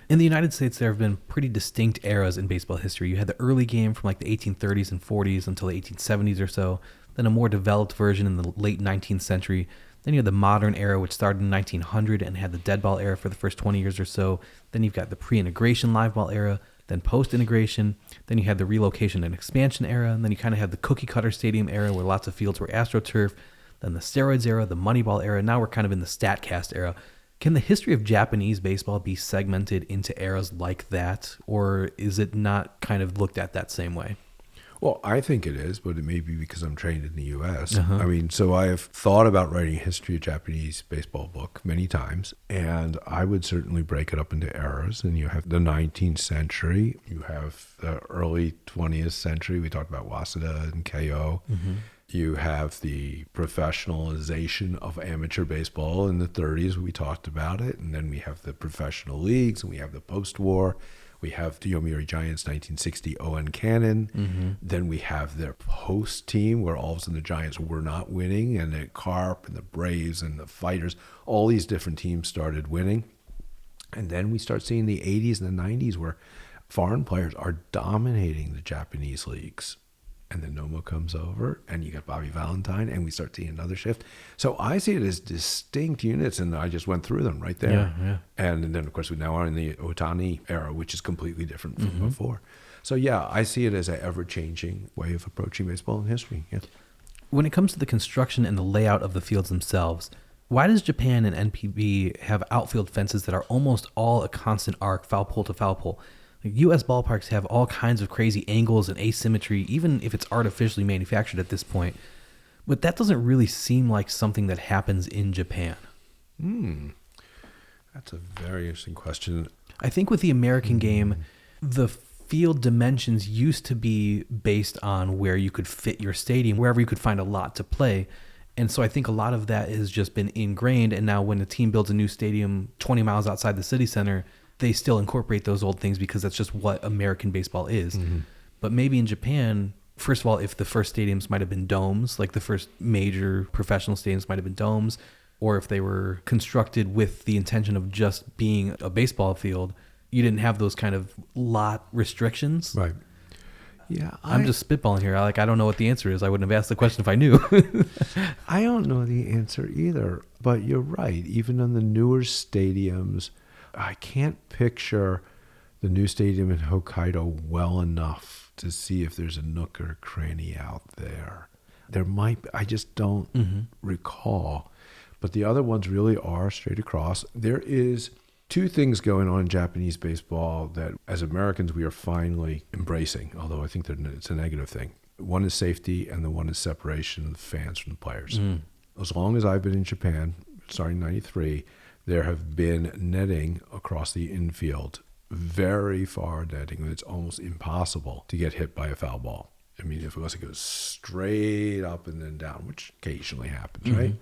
In the United States, there have been pretty distinct eras in baseball history. You had the early game from like the 1830s and 40s until the 1870s or so, then a more developed version in the late 19th century. Then you had the modern era, which started in 1900 and had the dead ball era for the first 20 years or so. Then you've got the pre-integration live ball era, then post-integration. Then you had the relocation and expansion era, and then you kind of had the cookie cutter stadium era where lots of fields were AstroTurf, then the steroids era, the Moneyball era. Now we're kind of in the StatCast era. Can the history of Japanese baseball be segmented into eras like that, or is it not kind of looked at that same way? Well, I think it is, but it may be because I'm trained in the U.S. I mean, so I have thought about writing a history of Japanese baseball book many times, and I would certainly break it up into eras. And you have the 19th century, you have the early 20th century. We talked about Waseda and KO. You have the professionalization of amateur baseball in the 30s. We talked about it. And then we have the professional leagues, and we have the post-war. We have the Yomiuri Giants 1960 O.N. Cannon. Then we have their post team where all of a sudden the Giants were not winning, and the Carp and the Braves and the Fighters, all these different teams started winning. And then we start seeing the 80s and the 90s where foreign players are dominating the Japanese leagues. And then Nomo comes over, and you got Bobby Valentine, and we start seeing another shift. So I see it as distinct units, and I just went through them right there. And then, of course, we now are in the Ohtani era, which is completely different from before. So, yeah, I see it as an ever-changing way of approaching baseball in history. When it comes to the construction and the layout of the fields themselves, why does Japan and NPB have outfield fences that are almost all a constant arc, foul pole to foul pole? U.S. ballparks have all kinds of crazy angles and asymmetry, even if it's artificially manufactured at this point. But that doesn't really seem like something that happens in Japan. That's a very interesting question. I think with the American game, the field dimensions used to be based on where you could fit your stadium, wherever you could find a lot to play. And so I think a lot of that has just been ingrained. And now when a team builds a new stadium 20 miles outside the city center, they still incorporate those old things because that's just what American baseball is. Mm-hmm. But maybe in Japan, first of all, if the first stadiums might have been domes, like the first major professional stadiums might have been domes, or if they were constructed with the intention of just being a baseball field, you didn't have those kind of lot restrictions. Right. Yeah. I'm just spitballing here. I don't know what the answer is. I wouldn't have asked the question if I knew. I don't know the answer either, but you're right. Even on the newer stadiums, I can't picture the new stadium in Hokkaido well enough to see if there's a nook or a cranny out there. There might be, I just don't recall. But the other ones really are straight across. There is two things going on in Japanese baseball that as Americans we are finally embracing, although I think it's a negative thing. One is safety and the one is separation of the fans from the players. As long as I've been in Japan, starting in 93, there have been netting across the infield, very far netting. It's almost impossible to get hit by a foul ball. I mean, if it goes straight up and then down, which occasionally happens, right?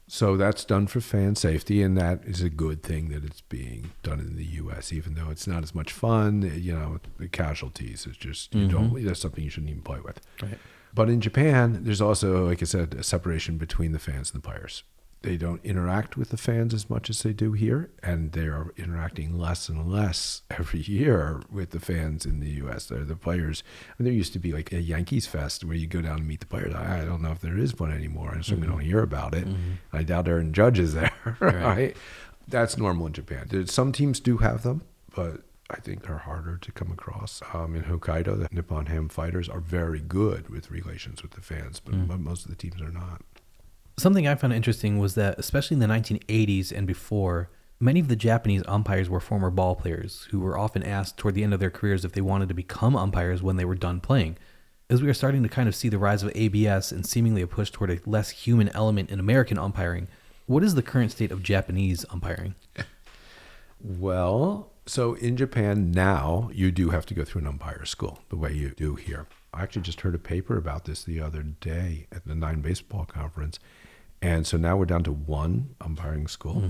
So that's done for fan safety, and that is a good thing that it's being done in the U.S., even though it's not as much fun. The casualties is just, that's something you shouldn't even play with. Right. But in Japan, there's also, like I said, a separation between the fans and the players. They don't interact with the fans as much as they do here, and they are interacting less and less every year with the fans in the U.S. They're the players. And there used to be like a Yankees Fest where you go down and meet the players. I don't know if there is one anymore. I certainly don't hear about it. I doubt there are judges there, right? That's normal in Japan. Some teams do have them, but I think they're harder to come across. In Hokkaido, the Nippon Ham Fighters are very good with relations with the fans, but most of the teams are not. Something I found interesting was that, especially in the 1980s and before, many of the Japanese umpires were former ball players who were often asked toward the end of their careers if they wanted to become umpires when they were done playing. As we are starting to kind of see the rise of ABS and seemingly a push toward a less human element in American umpiring, what is the current state of Japanese umpiring? Well, so in Japan now, you do have to go through an umpire school the way you do here. I actually just heard a paper about this the other day at the 9 Baseball Conference. And so now we're down to one umpiring school,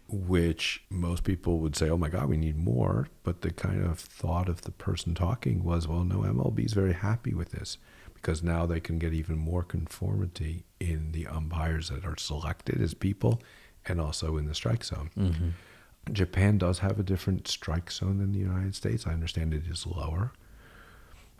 which most people would say, oh my God, we need more. But the kind of thought of the person talking was, well, no, MLB is very happy with this because now they can get even more conformity in the umpires that are selected as people and also in the strike zone. Japan does have a different strike zone than the United States. I understand it is lower.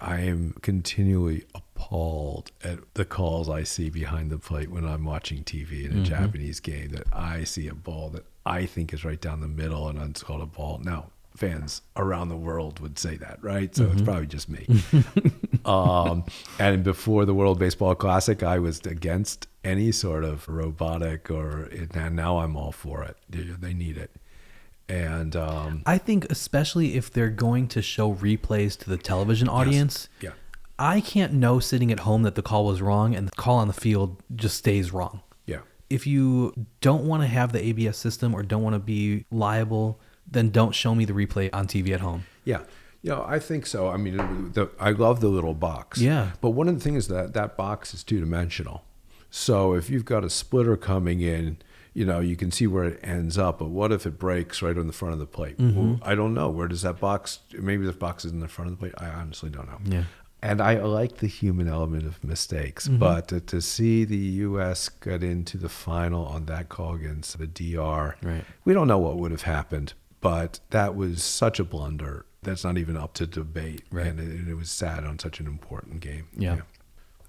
I am continually appalled at the calls I see behind the plate when I'm watching TV in a Japanese game, that I see a ball that I think is right down the middle and it's called a ball. Now, fans around the world would say that, right? So it's probably just me. And before the World Baseball Classic, I was against any sort of robotic and now I'm all for it. They need it. And I think especially if they're going to show replays to the television audience, I can't know sitting at home that the call was wrong and the call on the field just stays wrong. Yeah. If you don't want to have the ABS system or don't want to be liable, then don't show me the replay on TV at home. Yeah. I think so. I mean, I love the little box. Yeah. But one of the things is that box is two-dimensional. So if you've got a splitter coming in, you can see where it ends up, but what if it breaks right on the front of the plate? Well, I don't know. Where does that box, maybe the box is in the front of the plate. I honestly don't know. Yeah. And I like the human element of mistakes, but to see the U.S. get into the final on that call against the DR, we don't know what would have happened, but that was such a blunder. That's not even up to debate. Right. And it was sad on such an important game. Yeah.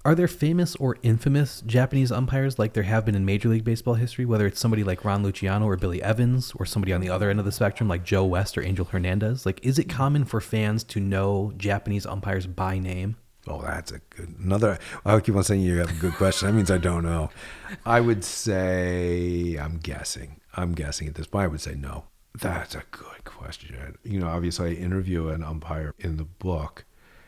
Are there famous or infamous Japanese umpires like there have been in Major League Baseball history, whether it's somebody like Ron Luciano or Billy Evans, or somebody on the other end of the spectrum like Joe West or Angel Hernandez? Like, is it common for fans to know Japanese umpires by name? Oh, that's a good, I keep on saying you have a good question. That means I don't know. I would say, I'm guessing at this point, I would say no. That's a good question. Obviously I interview an umpire in the book,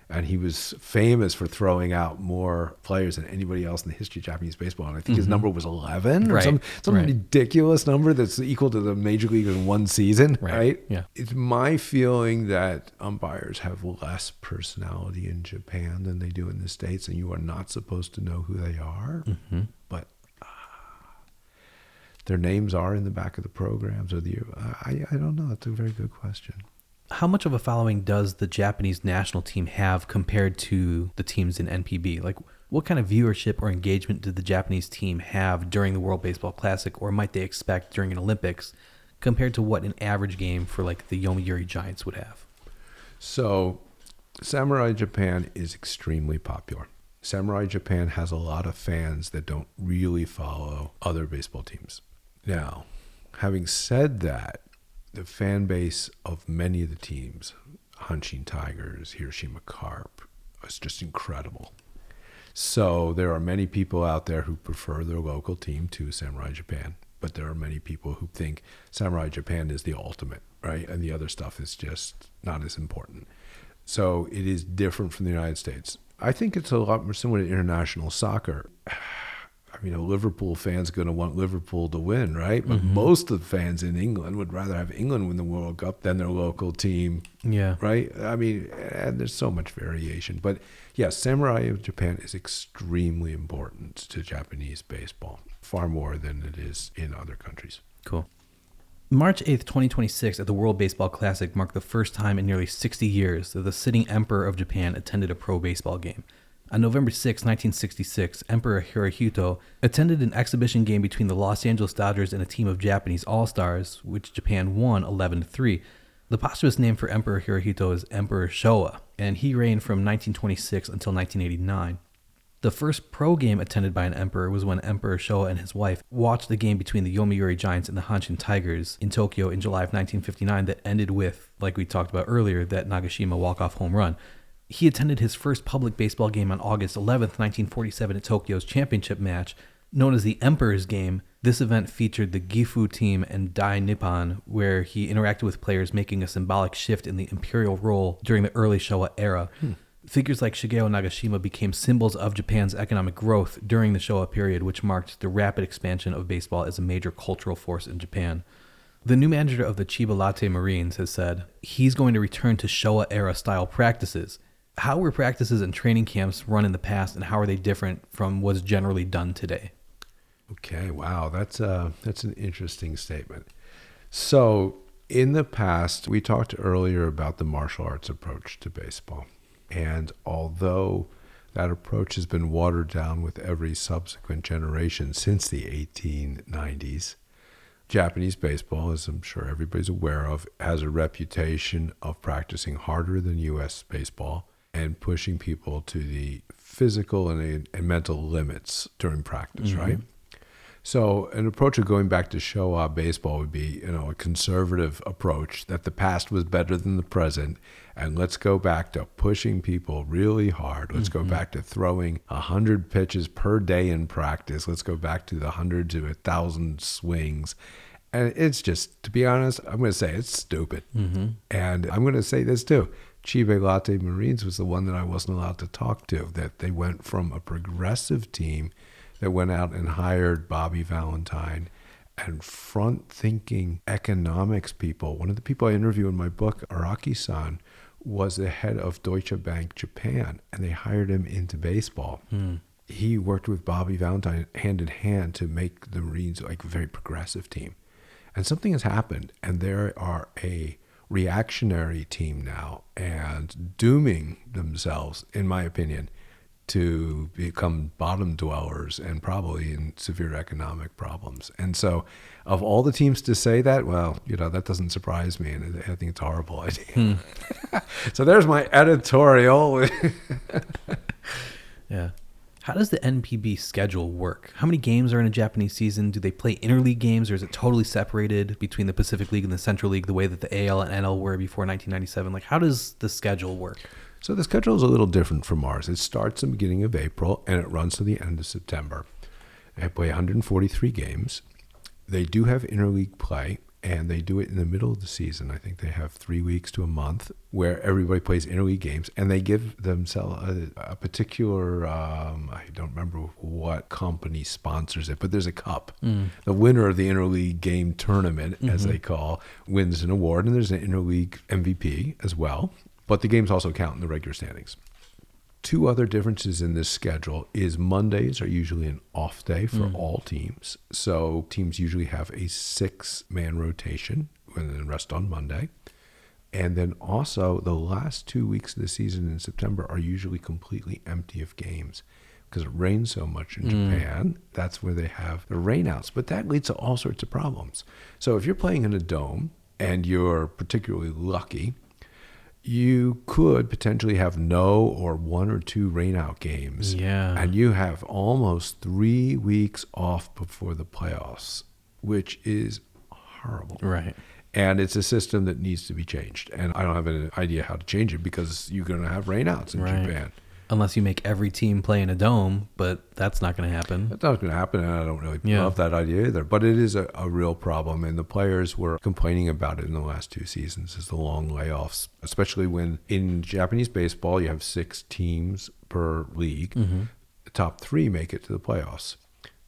and he was famous for throwing out more players than anybody else in the history of Japanese baseball. And I think his number was 11 or some ridiculous number that's equal to the major league in one season, right? Yeah. It's my feeling that umpires have less personality in Japan than they do in the States, and you are not supposed to know who they are. But their names are in the back of the programs. I don't know. That's a very good question. How much of a following does the Japanese national team have compared to the teams in NPB? Like, what kind of viewership or engagement did the Japanese team have during the World Baseball Classic, or might they expect during an Olympics, compared to what an average game for like the Yomiuri Giants would have? So, Samurai Japan is extremely popular. Samurai Japan has a lot of fans that don't really follow other baseball teams. Now, having said that, the fan base of many of the teams, Hanshin Tigers, Hiroshima Carp, is just incredible. So there are many people out there who prefer their local team to Samurai Japan, but there are many people who think Samurai Japan is the ultimate, right? And the other stuff is just not as important. So it is different from the United States. I think it's a lot more similar to international soccer. I mean, a Liverpool fan's going to want Liverpool to win, right? But most of the fans in England would rather have England win the World Cup than their local team, right? I mean, and there's so much variation. But yes, Samurai of Japan is extremely important to Japanese baseball, far more than it is in other countries. Cool. March 8th, 2026 at the World Baseball Classic marked the first time in nearly 60 years that the sitting emperor of Japan attended a pro baseball game. On November 6, 1966, Emperor Hirohito attended an exhibition game between the Los Angeles Dodgers and a team of Japanese All-Stars, which Japan won 11-3. The posthumous name for Emperor Hirohito is Emperor Showa, and he reigned from 1926 until 1989. The first pro game attended by an emperor was when Emperor Showa and his wife watched the game between the Yomiuri Giants and the Hanshin Tigers in Tokyo in July of 1959 that ended with, like we talked about earlier, that Nagashima walk-off home run. He attended his first public baseball game on August 11th, 1947 at Tokyo's championship match, known as the Emperor's Game. This event featured the Gifu team and Dai Nippon, where he interacted with players, making a symbolic shift in the imperial role during the early Showa era. Figures like Shigeo Nagashima became symbols of Japan's economic growth during the Showa period, which marked the rapid expansion of baseball as a major cultural force in Japan. The new manager of the Chiba Latte Marines has said he's going to return to Showa-era style practices. How were practices and training camps run in the past, and how are they different from what's generally done today? Okay, wow, that's an interesting statement. So in the past, we talked earlier about the martial arts approach to baseball. And although that approach has been watered down with every subsequent generation since the 1890s, Japanese baseball, as I'm sure everybody's aware of, has a reputation of practicing harder than U.S. baseball and pushing people to the physical and mental limits during practice, right? So an approach of going back to Showa baseball would be, a conservative approach that the past was better than the present, and let's go back to pushing people really hard. Let's go back to throwing 100 pitches per day in practice. Let's go back to the 100 to 1,000 swings. And it's just, to be honest, I'm going to say it's stupid. And I'm going to say this too. Chiba Latte Marines was the one that I wasn't allowed to talk to, that they went from a progressive team that went out and hired Bobby Valentine and front-thinking economics people. One of the people I interview in my book, Araki-san, was the head of Deutsche Bank Japan, and they hired him into baseball. He worked with Bobby Valentine hand in hand to make the Marines like a very progressive team. And something has happened, and there are a reactionary team now and dooming themselves, in my opinion, to become bottom dwellers and probably in severe economic problems. And so of all the teams to say that, well, that doesn't surprise me. And I think it's a horrible idea. So there's my editorial. Yeah. How does the NPB schedule work? How many games are in a Japanese season? Do they play interleague games, or is it totally separated between the Pacific League and the Central League the way that the AL and NL were before 1997? Like, how does the schedule work? So the schedule is a little different from ours. It starts in the beginning of April, and it runs to the end of September. They play 143 games. They do have interleague play, and they do it in the middle of the season. I think they have 3 weeks to a month where everybody plays interleague games, and they give themselves a particular, I don't remember what company sponsors it, but there's a cup. The winner of the interleague game tournament, as they call, wins an award, and there's an interleague MVP as well. But the games also count in the regular standings. Two other differences in this schedule is Mondays are usually an off day for all teams. So teams usually have a 6-man rotation and then rest on Monday. And then also the last 2 weeks of the season in September are usually completely empty of games because it rains so much in Japan. That's where they have the rainouts. But that leads to all sorts of problems. So if you're playing in a dome and you're particularly lucky, you could potentially have no or 1 or 2 rainout games. Yeah. And you have almost 3 weeks off before the playoffs, which is horrible. Right. And it's a system that needs to be changed. And I don't have an idea how to change it because you're going to have rainouts in Japan. Unless you make every team play in a dome, but that's not going to happen. That's not going to happen, and I don't really love that idea either. But it is a real problem, and the players were complaining about it in the last 2 seasons, is the long layoffs, especially when in Japanese baseball you have 6 teams per league. The top 3 make it to the playoffs.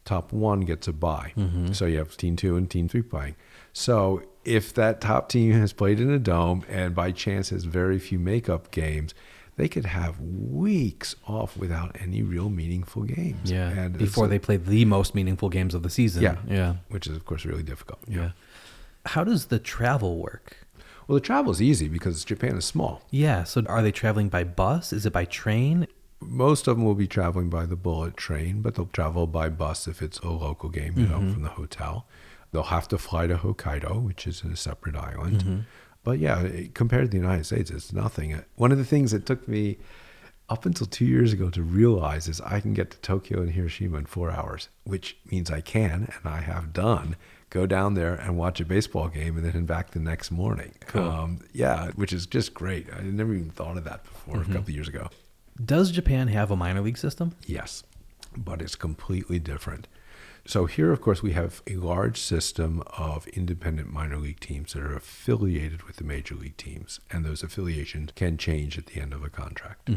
Top 1 gets a bye. So you have Team 2 and Team 3 playing. So if that top team has played in a dome and by chance has very few makeup games, they could have weeks off without any real meaningful games. Yeah, and before they play the most meaningful games of the season. Yeah. Which is, of course, really difficult. Yeah. How does the travel work? Well, the travel is easy because Japan is small. Yeah, so are they traveling by bus? Is it by train? Most of them will be traveling by the bullet train, but they'll travel by bus if it's a local game, from the hotel. They'll have to fly to Hokkaido, which is a separate island. But yeah, compared to the United States, it's nothing. One of the things that took me up until 2 years ago to realize is I can get to Tokyo and Hiroshima in 4 hours, which means I can, and I have done, go down there and watch a baseball game and then head back the next morning. Cool. Which is just great. I never even thought of that before a couple of years ago. Does Japan have a minor league system? Yes, but it's completely different. So here, of course, we have a large system of independent minor league teams that are affiliated with the major league teams, and those affiliations can change at the end of a contract.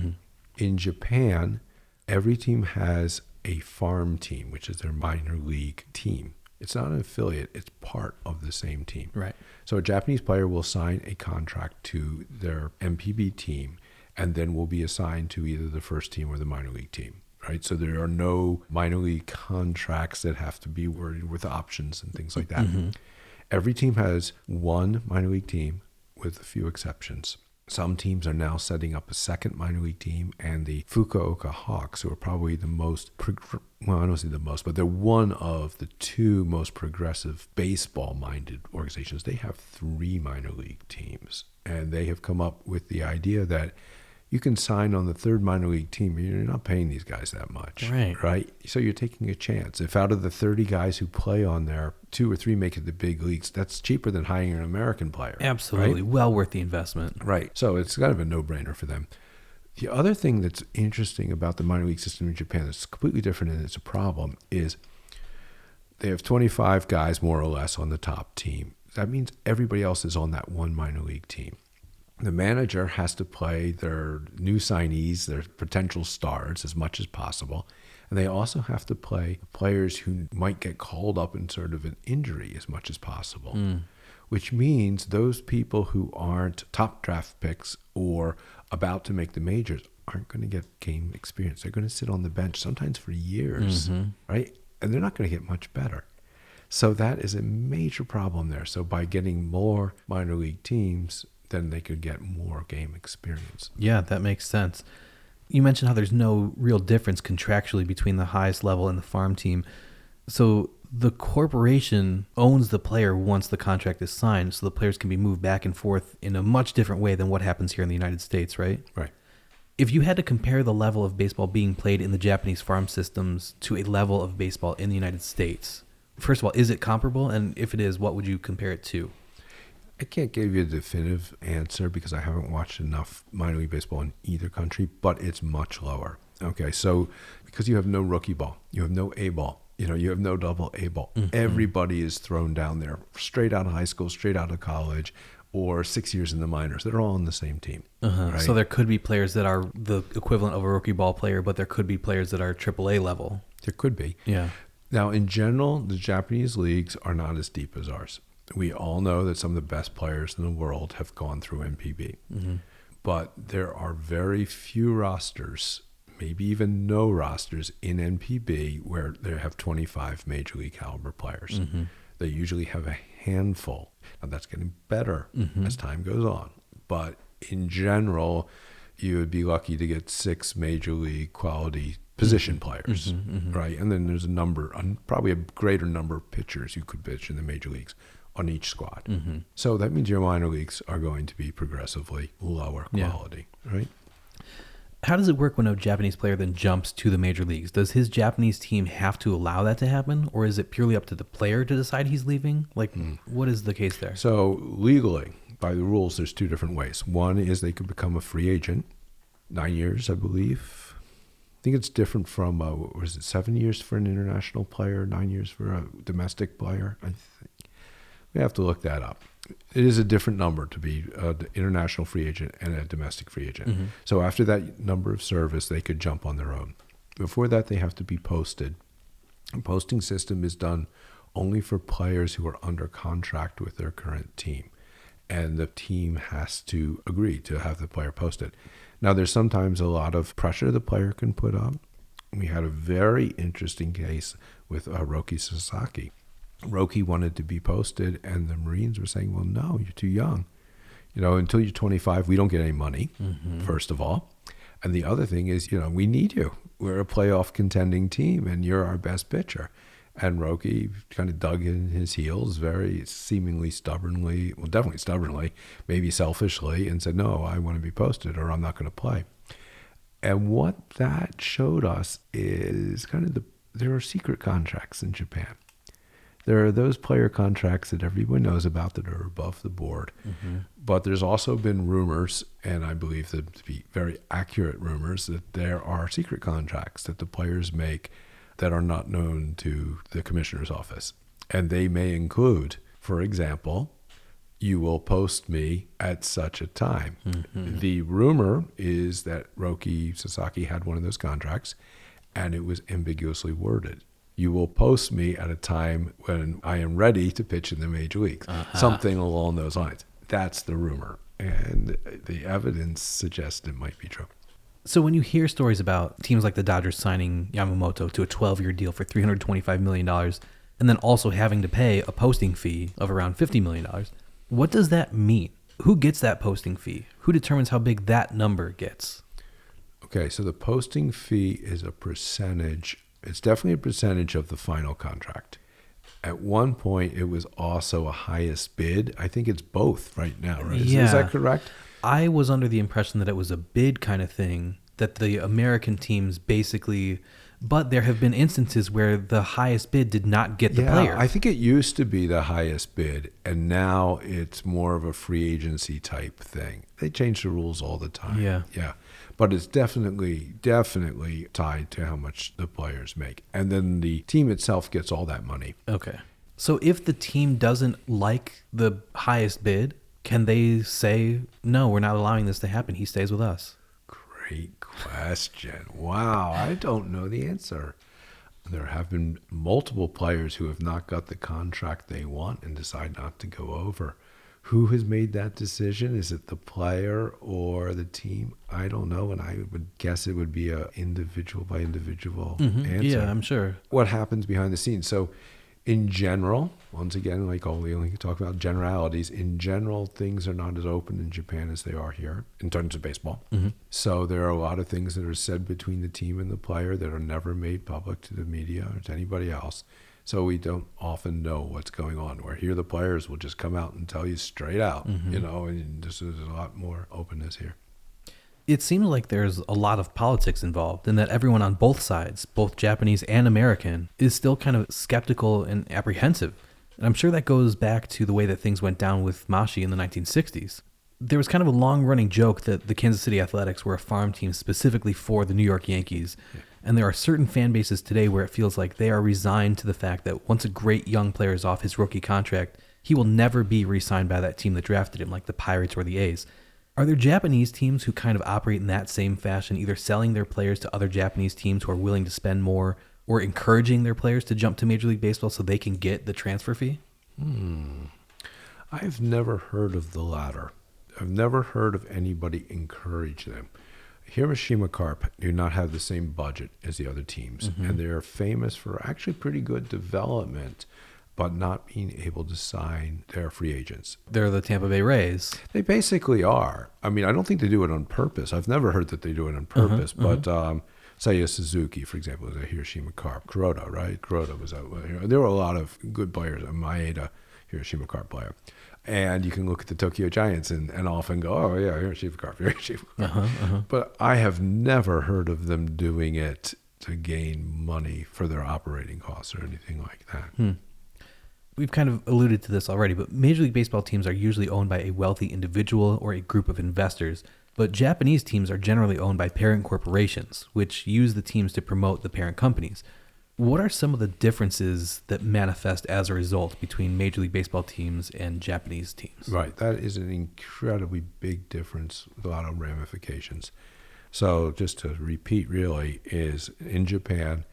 In Japan, every team has a farm team, which is their minor league team. It's not an affiliate, it's part of the same team. Right. So a Japanese player will sign a contract to their MPB team and then will be assigned to either the first team or the minor league team. Right, so there are no minor league contracts that have to be worded with options and things like that. Every team has one minor league team with a few exceptions. Some teams are now setting up a second minor league team, and the Fukuoka Hawks, who are probably the most, well, I don't say the most, but they're one of the 2 most progressive baseball-minded organizations. They have 3 minor league teams, and they have come up with the idea that you can sign on the 3rd minor league team, and you're not paying these guys that much. Right? So you're taking a chance. If out of the 30 guys who play on there, 2 or 3 make it the big leagues, that's cheaper than hiring an American player. Absolutely. Right? Well worth the investment. Right. So it's kind of a no-brainer for them. The other thing that's interesting about the minor league system in Japan that's completely different and it's a problem is they have 25 guys more or less on the top team. That means everybody else is on that one minor league team. The manager has to play their new signees, their potential stars, as much as possible. And they also have to play players who might get called up in sort of an injury as much as possible, which means those people who aren't top draft picks or about to make the majors aren't going to get game experience. They're going to sit on the bench sometimes for years, right? And they're not going to get much better. So that is a major problem there. So by getting more minor league teams, then they could get more game experience. Yeah, that makes sense. You mentioned how there's no real difference contractually between the highest level and the farm team. So the corporation owns the player once the contract is signed, so the players can be moved back and forth in a much different way than what happens here in the United States, right? Right. If you had to compare the level of baseball being played in the Japanese farm systems to a level of baseball in the United States, first of all, is it comparable? And if it is, what would you compare it to? I can't give you a definitive answer because I haven't watched enough minor league baseball in either country, but it's much lower. Okay, so because you have no rookie ball, you have no A ball, you have no double A ball. Everybody is thrown down there straight out of high school, straight out of college, or 6 years in the minors. They're all on the same team. Right? So there could be players that are the equivalent of a rookie ball player, but there could be players that are AAA level. There could be. Yeah. Now, in general, the Japanese leagues are not as deep as ours. We all know that some of the best players in the world have gone through MPB. But there are very few rosters maybe even no rosters in NPB where they have 25 major league caliber players. Mm-hmm. They usually have a handful. Now that's getting better as time goes on. But in general, you would be lucky to get 6 major league quality position players, right? And then there's probably a greater number of pitchers you could pitch in the major leagues on each squad. So that means your minor leagues are going to be progressively lower quality, right? How does it work when a Japanese player then jumps to the major leagues? Does his Japanese team have to allow that to happen, or is it purely up to the player to decide he's leaving? Like, what is the case there? So legally, by the rules, there's 2 different ways. One is they could become a free agent, 9 years, I believe. I think it's different from, 7 years for an international player, 9 years for a domestic player? I think. We have to look that up. It is a different number to be an international free agent and a domestic free agent. So after that number of service, they could jump on their own. Before that, they have to be posted. The posting system is done only for players who are under contract with their current team. And the team has to agree to have the player posted. Now, there's sometimes a lot of pressure the player can put up. We had a very interesting case with Roki Sasaki. Roki wanted to be posted, and the Marines were saying, well, no, you're too young. Until you're 25, we don't get any money, first of all. And the other thing is, we need you. We're a playoff contending team, and you're our best pitcher. And Roki kind of dug in his heels very seemingly stubbornly, well, definitely stubbornly, maybe selfishly, and said, no, I want to be posted or I'm not going to play. And what that showed us is there are secret contracts in Japan. There are those player contracts that everyone knows about that are above the board. But there's also been rumors, and I believe them to be very accurate rumors, that there are secret contracts that the players make that are not known to the commissioner's office. And they may include, for example, you will post me at such a time. The rumor is that Roki Sasaki had one of those contracts, and it was ambiguously worded. You will post me at a time when I am ready to pitch in the major leagues. Something along those lines. That's the rumor. And the evidence suggests it might be true. So when you hear stories about teams like the Dodgers signing Yamamoto to a 12-year deal for $325 million, and then also having to pay a posting fee of around $50 million, what does that mean? Who gets that posting fee? Who determines how big that number gets? Okay, so the posting fee is a percentage. It's definitely a percentage of the final contract. At one point, it was also a highest bid. I think it's both right now, right? Is that correct? I was under the impression that it was a bid kind of thing, that the American teams basically, but there have been instances where the highest bid did not get the player. I think it used to be the highest bid, and now it's more of a free agency type thing. They change the rules all the time. Yeah. But it's definitely tied to how much the players make. And then the team itself gets all that money. Okay. So if the team doesn't like the highest bid, can they say, no, we're not allowing this to happen, he stays with us? Great question. Wow, I don't know the answer. There have been multiple players who have not got the contract they want and decide not to go over. Who has made that decision? Is it the player or the team? I don't know, and I would guess it would be a individual by indivial answer. Yeah, I'm sure. What happens behind the scenes? So in general, once again, like we only talk about generalities, in general, things are not as open in Japan as they are here in terms of baseball. So there are a lot of things that are said between the team and the player that are never made public to the media or to anybody else. So we don't often know what's going on. Where here the players will just come out and tell you straight out, and this is a lot more openness here. It seems like there's a lot of politics involved, and that everyone on both sides, both Japanese and American, is still kind of skeptical and apprehensive. And I'm sure that goes back to the way that things went down with Mashi in the 1960s. There was kind of a long-running joke that the Kansas City Athletics were a farm team specifically for the New York Yankees. Yeah. And there are certain fan bases today where it feels like they are resigned to the fact that once a great young player is off his rookie contract, he will never be re-signed by that team that drafted him, like the Pirates or the A's. Are there Japanese teams who kind of operate in that same fashion, either selling their players to other Japanese teams who are willing to spend more, or encouraging their players to jump to Major League Baseball so they can get the transfer fee? I've never heard of the latter. I've never heard of anybody encourage them. Hiroshima Carp do not have the same budget as the other teams, and they're famous for actually pretty good development, but not being able to sign their free agents. They're the Tampa Bay Rays. They basically are. I mean, I don't think they do it on purpose. I've never heard that they do it on purpose, but Seiya Suzuki, for example, is a Hiroshima Carp. Kuroda, right? Kuroda was out. There were a lot of good players. Maeda, Hiroshima Carp player. And you can look at the Tokyo Giants and often go, oh, yeah, Hiroshima Carp, Hiroshima Carp. But I have never heard of them doing it to gain money for their operating costs or anything like that. We've kind of alluded to this already, but Major League Baseball teams are usually owned by a wealthy individual or a group of investors. But Japanese teams are generally owned by parent corporations, which use the teams to promote the parent companies. What are some of the differences that manifest as a result between Major League Baseball teams and Japanese teams? Right. That is an incredibly big difference with a lot of ramifications. So just to repeat really is in Japan,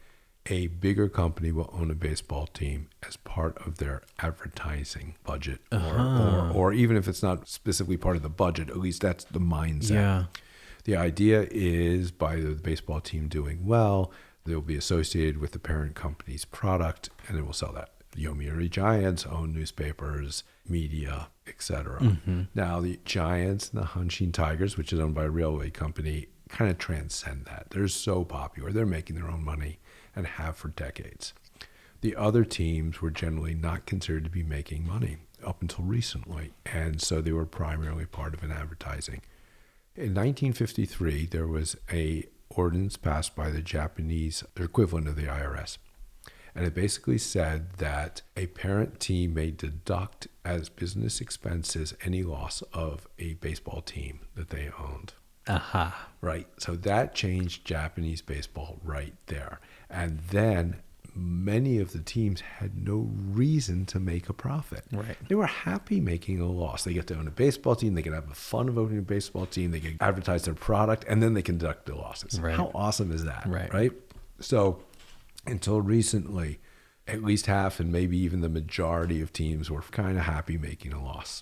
a bigger company will own a baseball team as part of their advertising budget or even if it's not specifically part of the budget, at least that's the mindset. Yeah. The idea is by the baseball team doing well, they'll be associated with the parent company's product and it will sell that. The Yomiuri Giants own newspapers, media, etc. Now the Giants and the Hanshin Tigers, which is owned by a railway company, kind of transcend that. They're so popular. They're making their own money and have for decades. The other teams were generally not considered to be making money up until recently, and so they were primarily part of an advertising. In 1953, there was a ordinance passed by the Japanese, their equivalent of the IRS, and it basically said that a parent team may deduct as business expenses any loss of a baseball team that they owned. Right. So that changed Japanese baseball right there. And then many of the teams had no reason to make a profit. Right. They were happy making a loss. They get to own a baseball team. They can have the fun of owning a baseball team. They can advertise their product, and then they can deduct the losses. Right. How awesome is that? Right. So until recently, at least half and maybe even the majority of teams were kind of happy making a loss.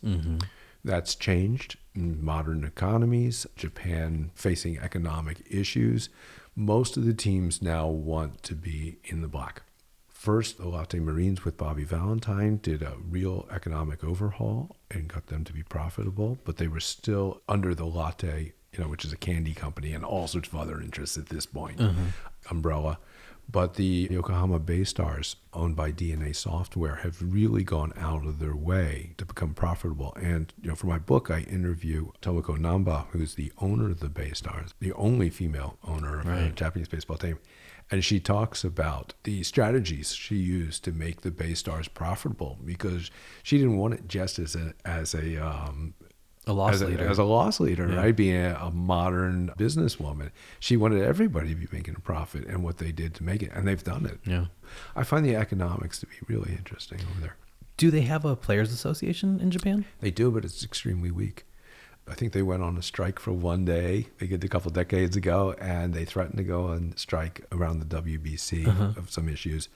That's changed in modern economies, Japan facing economic issues. Most of the teams now want to be in the black. First, the Lotte Marines with Bobby Valentine did a real economic overhaul and got them to be profitable, but they were still under the Lotte, which is a candy company and all sorts of other interests at this point, umbrella. But the Yokohama Bay Stars, owned by DNA Software, have really gone out of their way to become profitable. And for my book, I interview Tomoko Namba, who's the owner of the Bay Stars, the only female owner of a Japanese baseball team. And she talks about the strategies she used to make the Bay Stars profitable because she didn't want it just as a loss leader, right? Being a modern businesswoman. She wanted everybody to be making a profit and what they did to make it, and they've done it. Yeah. I find the economics to be really interesting over there. Do they have a players association in Japan? They do, but it's extremely weak. I think they went on a strike for one day. They did a couple decades ago, and they threatened to go on strike around the WBC of some issues.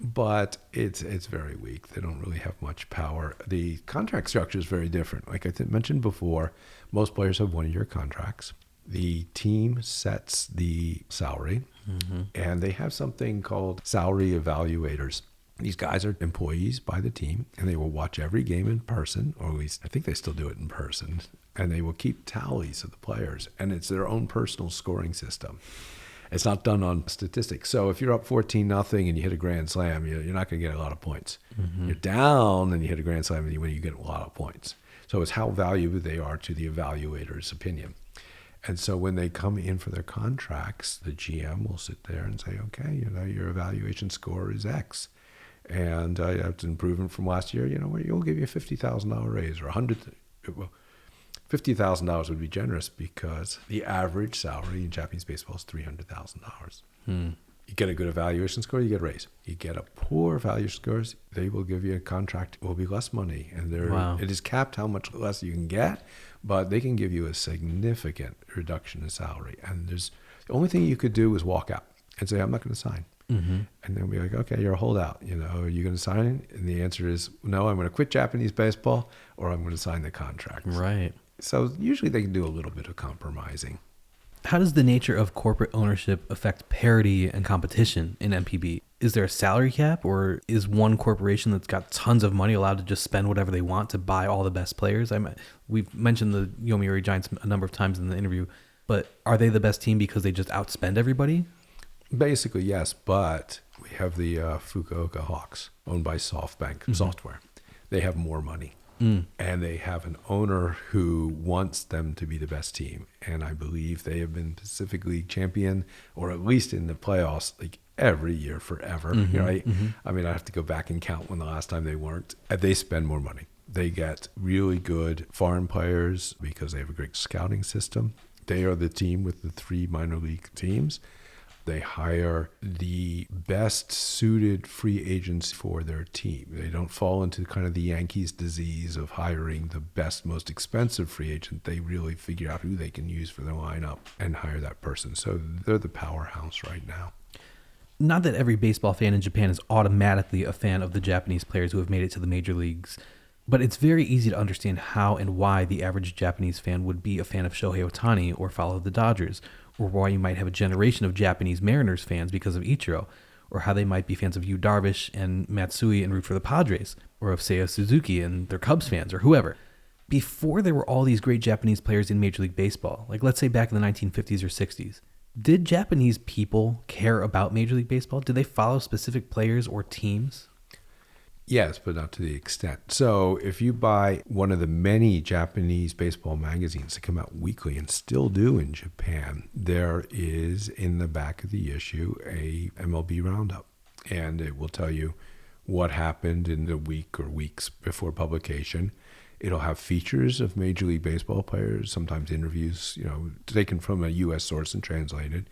But it's very weak. They don't really have much power. The contract structure is very different. Like I mentioned before, most players have one-year contracts. The team sets the salary, and they have something called salary evaluators. These guys are employees by the team, and they will watch every game in person, or at least I think they still do it in person, and they will keep tallies of the players, and it's their own personal scoring system. It's not done on statistics. So if you're up 14-0 and you hit a grand slam, you're not going to get a lot of points. You're down and you hit a grand slam and you get a lot of points. So it's how valuable they are to the evaluator's opinion. And so when they come in for their contracts, the GM will sit there and say, okay, your evaluation score is X. And it's improvement from last year. You'll give you a $50,000 raise or $50,000 would be generous because the average salary in Japanese baseball is $300,000. You get a good evaluation score, you get a raise. You get a poor evaluation scores, they will give you a contract. It will be less money, and it is capped how much less you can get, but they can give you a significant reduction in salary. And the only thing you could do is walk out and say, I'm not going to sign. And then be like, okay, you're a holdout. Are you going to sign? And the answer is, no, I'm going to quit Japanese baseball or I'm going to sign the contract. Right. So usually they can do a little bit of compromising. How does the nature of corporate ownership affect parity and competition in MPB? Is there a salary cap, or is one corporation that's got tons of money allowed to just spend whatever they want to buy all the best players? We've mentioned the Yomiuri Giants a number of times in the interview, but are they the best team because they just outspend everybody? Basically, yes, but we have the Fukuoka Hawks, owned by SoftBank Software. They have more money, and they have an owner who wants them to be the best team. And I believe they have been Pacific League champion, or at least in the playoffs, like every year forever, right? I mean, I have to go back and count when the last time they weren't. They spend more money. They get really good foreign players because they have a great scouting system. They are the team with the 3 minor league teams. They hire the best suited free agents for their team. They don't fall into kind of the Yankees disease of hiring the best, most expensive free agent. They really figure out who they can use for their lineup and hire that person. So they're the powerhouse right now. Not that every baseball fan in Japan is automatically a fan of the Japanese players who have made it to the major leagues, but it's very easy to understand how and why the average Japanese fan would be a fan of Shohei Ohtani or follow the Dodgers, or why you might have a generation of Japanese Mariners fans because of Ichiro, or how they might be fans of Yu Darvish and Matsui and root for the Padres, or of Seiya Suzuki and they're Cubs fans, or whoever. Before there were all these great Japanese players in Major League Baseball, like let's say back in the 1950s or 60s, did Japanese people care about Major League Baseball? Did they follow specific players or teams? Yes, but not to the extent. So if you buy one of the many Japanese baseball magazines that come out weekly and still do in Japan, there is in the back of the issue a MLB roundup. And it will tell you what happened in the week or weeks before publication. It'll have features of Major League Baseball players, sometimes interviews, taken from a U.S. source and translated.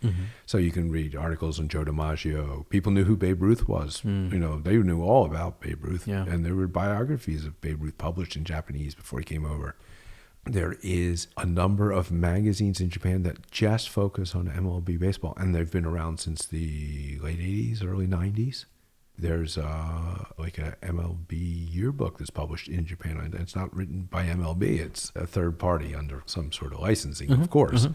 So you can read articles on Joe DiMaggio. People knew who Babe Ruth was. They knew all about Babe Ruth. Yeah. And there were biographies of Babe Ruth published in Japanese before he came over. There is a number of magazines in Japan that just focus on MLB baseball, and they've been around since the late 80s, early 90s. There's like a MLB yearbook that's published in Japan, and it's not written by MLB. It's a third party under some sort of licensing, of course.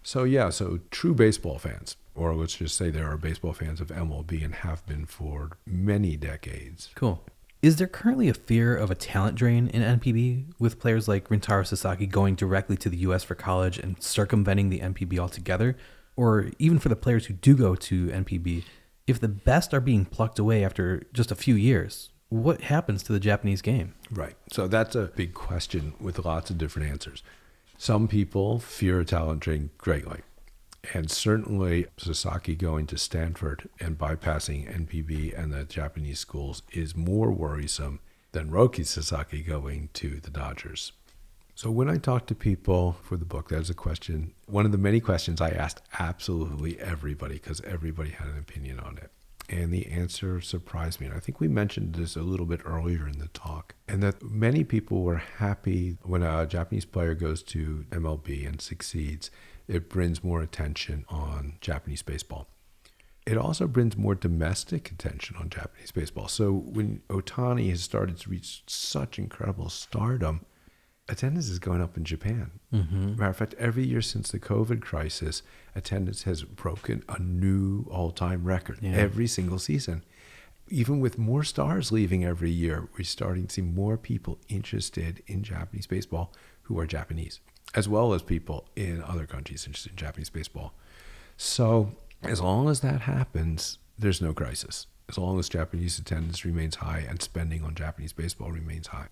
So true baseball fans, or let's just say there are baseball fans of MLB and have been for many decades. Cool. Is there currently a fear of a talent drain in NPB, with players like Rintaro Sasaki going directly to the U.S. for college and circumventing the NPB altogether? Or even for the players who do go to NPB, if the best are being plucked away after just a few years, what happens to the Japanese game? Right. So that's a big question with lots of different answers. Some people fear a talent drain greatly. And certainly Sasaki going to Stanford and bypassing NPB and the Japanese schools is more worrisome than Roki Sasaki going to the Dodgers. So when I talk to people for the book, that's a question, one of the many questions I asked absolutely everybody, because everybody had an opinion on it. And the answer surprised me. And I think we mentioned this a little bit earlier in the talk, and that many people were happy when a Japanese player goes to MLB and succeeds. It brings more attention on Japanese baseball. It also brings more domestic attention on Japanese baseball. So when Ohtani has started to reach such incredible stardom, attendance is going up in Japan. Matter of fact, every year since the COVID crisis, attendance has broken a new all-time record every single season. Even with more stars leaving every year, we're starting to see more people interested in Japanese baseball who are Japanese, as well as people in other countries interested in Japanese baseball. So as long as that happens, there's no crisis. As long as Japanese attendance remains high and spending on Japanese baseball remains high.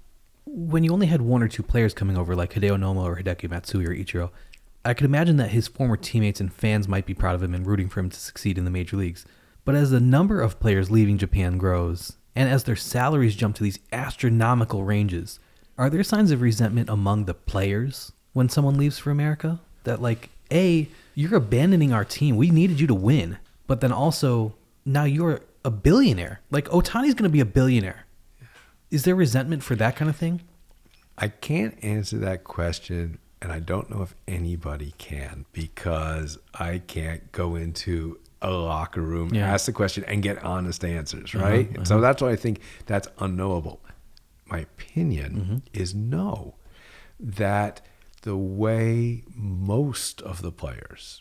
When you only had one or two players coming over like Hideo Nomo or Hideki Matsui or Ichiro, I could imagine that his former teammates and fans might be proud of him and rooting for him to succeed in the major leagues. But as the number of players leaving Japan grows, and as their salaries jump to these astronomical ranges, are there signs of resentment among the players when someone leaves for America? That like, A, you're abandoning our team. We needed you to win. But then also, now you're a billionaire. Like, Ohtani's going to be a billionaire. Is there resentment for that kind of thing? I can't answer that question, and I don't know if anybody can, because I can't go into a locker room, ask the question, and get honest answers, right? So that's why I think that's unknowable. My opinion is no, that the way most of the players,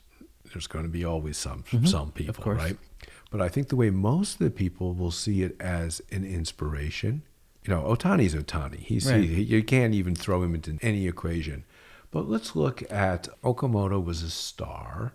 There's going to be always some people, of course. right? But I think the way most of the people will see it as an inspiration, Ohtani's Ohtani. Right. You can't even throw him into any equation. But let's look at Okamoto was a star.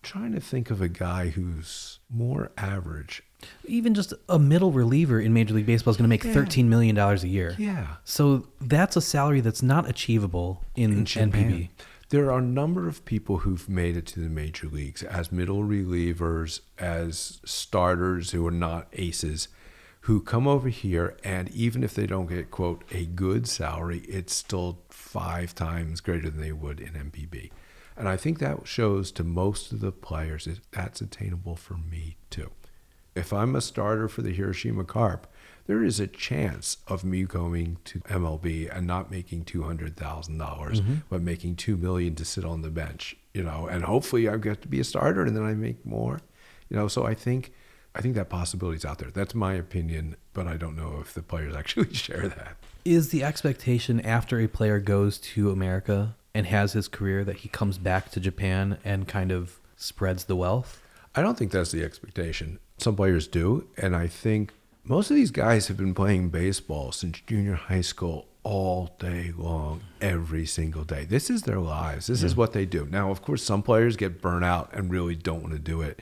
Trying to think of a guy who's more average. Even just a middle reliever in Major League Baseball is going to make $13 million a year. Yeah. So that's a salary that's not achievable in Japan. NPB. There are a number of people who've made it to the major leagues as middle relievers, as starters who are not aces, who come over here, and even if they don't get, quote, a good salary, it's still 5 times greater than they would in MPB. And I think that shows to most of the players that's attainable for me too. If I'm a starter for the Hiroshima Carp, there is a chance of me going to MLB and not making $200,000, but making $2 million to sit on the bench, and hopefully I get to be a starter and then I make more, so I think that possibility is out there. That's my opinion, but I don't know if the players actually share that. Is the expectation after a player goes to America and has his career that he comes back to Japan and kind of spreads the wealth? I don't think that's the expectation. Some players do, and I think most of these guys have been playing baseball since junior high school all day long, every single day. This is their lives. This is what they do. Now, of course, some players get burnt out and really don't want to do it.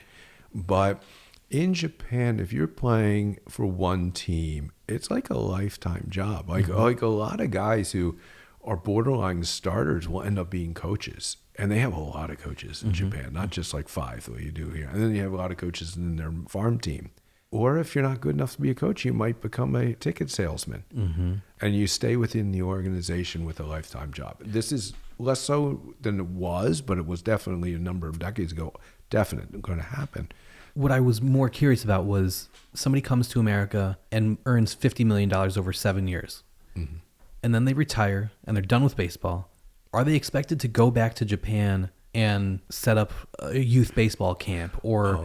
But in Japan, if you're playing for one team, it's like a lifetime job. Like a lot of guys who are borderline starters will end up being coaches. And they have a lot of coaches in Japan, not just like 5 the way you do here. And then you have a lot of coaches in their farm team. Or if you're not good enough to be a coach, you might become a ticket salesman. And you stay within the organization with a lifetime job. This is less so than it was, but it was definitely a number of decades ago, definitely going to happen. What I was more curious about was somebody comes to America and earns $50 million over 7 years. And then they retire and they're done with baseball. Are they expected to go back to Japan and set up a youth baseball camp or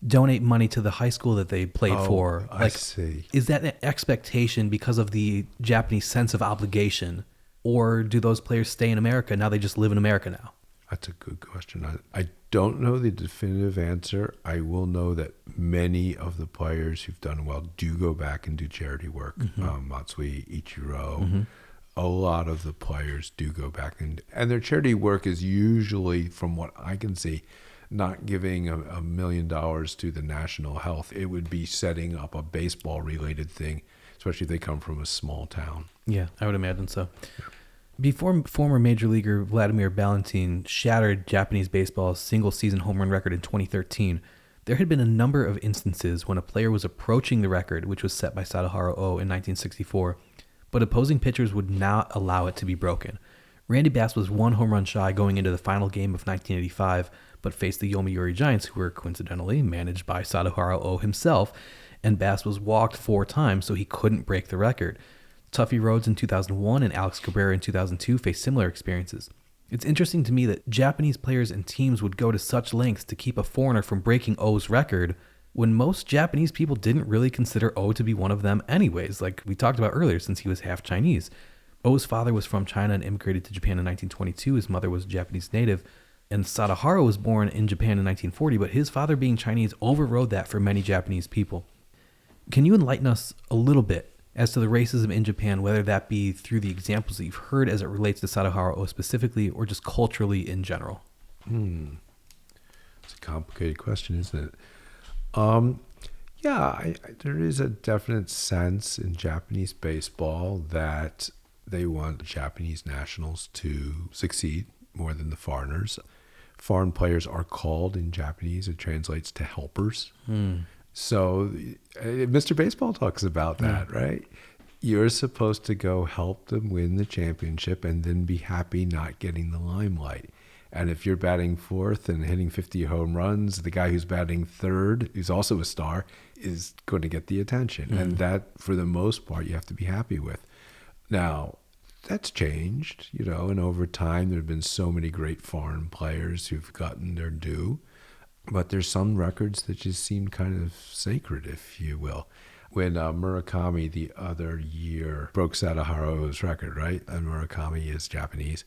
donate money to the high school that they played for? I see. Is that an expectation because of the Japanese sense of obligation? Or do those players stay in America? Now they just live in America now. That's a good question. I don't know the definitive answer. I will know that many of the players who've done well do go back and do charity work. Matsui, Ichiro, a lot of the players do go back. And their charity work is usually, from what I can see, not giving $1 million to the national health. It would be setting up a baseball-related thing, especially if they come from a small town. Yeah, I would imagine so. Yeah. Before former major leaguer Vladimir Valentin shattered Japanese baseball's single-season home run record in 2013, there had been a number of instances when a player was approaching the record, which was set by Sadaharu Oh in 1964, but opposing pitchers would not allow it to be broken. Randy Bass was 1 home run shy going into the final game of 1985, but faced the Yomiuri Giants, who were coincidentally managed by Sadaharu Oh himself, and Bass was walked 4 times, so he couldn't break the record. Tuffy Rhodes in 2001 and Alex Cabrera in 2002 faced similar experiences. It's interesting to me that Japanese players and teams would go to such lengths to keep a foreigner from breaking Oh's record when most Japanese people didn't really consider Oh to be one of them anyways, like we talked about earlier, since he was half Chinese. Oh's father was from China and immigrated to Japan in 1922. His mother was Japanese native. And Sadaharu was born in Japan in 1940, but his father being Chinese overrode that for many Japanese people. Can you enlighten us a little bit as to the racism in Japan, whether that be through the examples that you've heard as it relates to Sadaharu Oh specifically, or just culturally in general? It's a complicated question, isn't it? There is a definite sense in Japanese baseball that they want Japanese nationals to succeed more than the foreigners. Foreign players are called in Japanese, it translates to helpers. So Mr. Baseball talks about that, right? You're supposed to go help them win the championship and then be happy not getting the limelight. And if you're batting 4th and hitting 50 home runs, the guy who's batting 3rd, who's also a star, is going to get the attention. And that, for the most part, you have to be happy with. Now, that's changed, and over time there have been so many great foreign players who've gotten their due. But there's some records that just seem kind of sacred, if you will. When Murakami the other year broke Sadaharu's record, right? And Murakami is Japanese.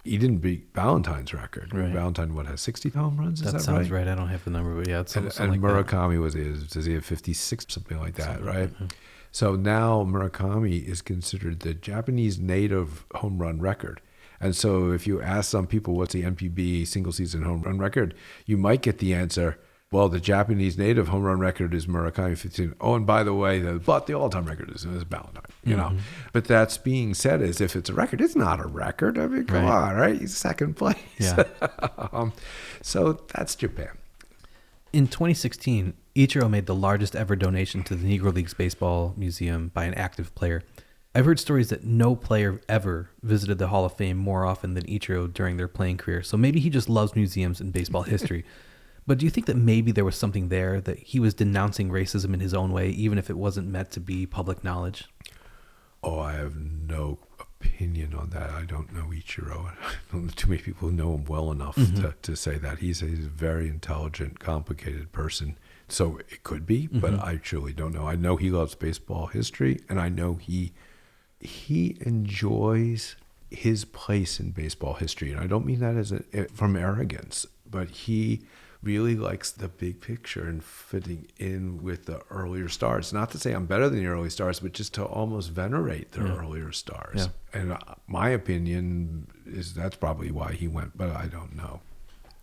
He didn't beat Valentine's record. Right. Valentine, has 60 home runs? Is that sounds right? I don't have the number, but yeah, it's something And like Murakami does he have 56, something like that, something right? like that. So now Murakami is considered the Japanese native home run record. And so if you ask some people what's the NPB single season home run record, you might get the answer, well, the Japanese native home run record is Murakami 15. Oh, and by the way, the all-time record is Valentine, you know. But that's being said as if it's a record. It's not a record. I mean, come on, right? He's second place. Yeah. So that's Japan. In 2016, Ichiro made the largest ever donation to the Negro Leagues Baseball Museum by an active player. I've heard stories that no player ever visited the Hall of Fame more often than Ichiro during their playing career. So maybe he just loves museums and baseball history. But do you think that maybe there was something there, that he was denouncing racism in his own way, even if it wasn't meant to be public knowledge? Oh, I have no opinion on that. I don't know Ichiro. I don't know too many people who know him well enough to say that. He's a very intelligent, complicated person. So it could be, but I truly don't know. I know he loves baseball history, and I know he enjoys his place in baseball history. And I don't mean that from arrogance, but he really likes the big picture and fitting in with the earlier stars. Not to say I'm better than the early stars, but just to almost venerate the earlier stars. Yeah. And my opinion is that's probably why he went, but I don't know.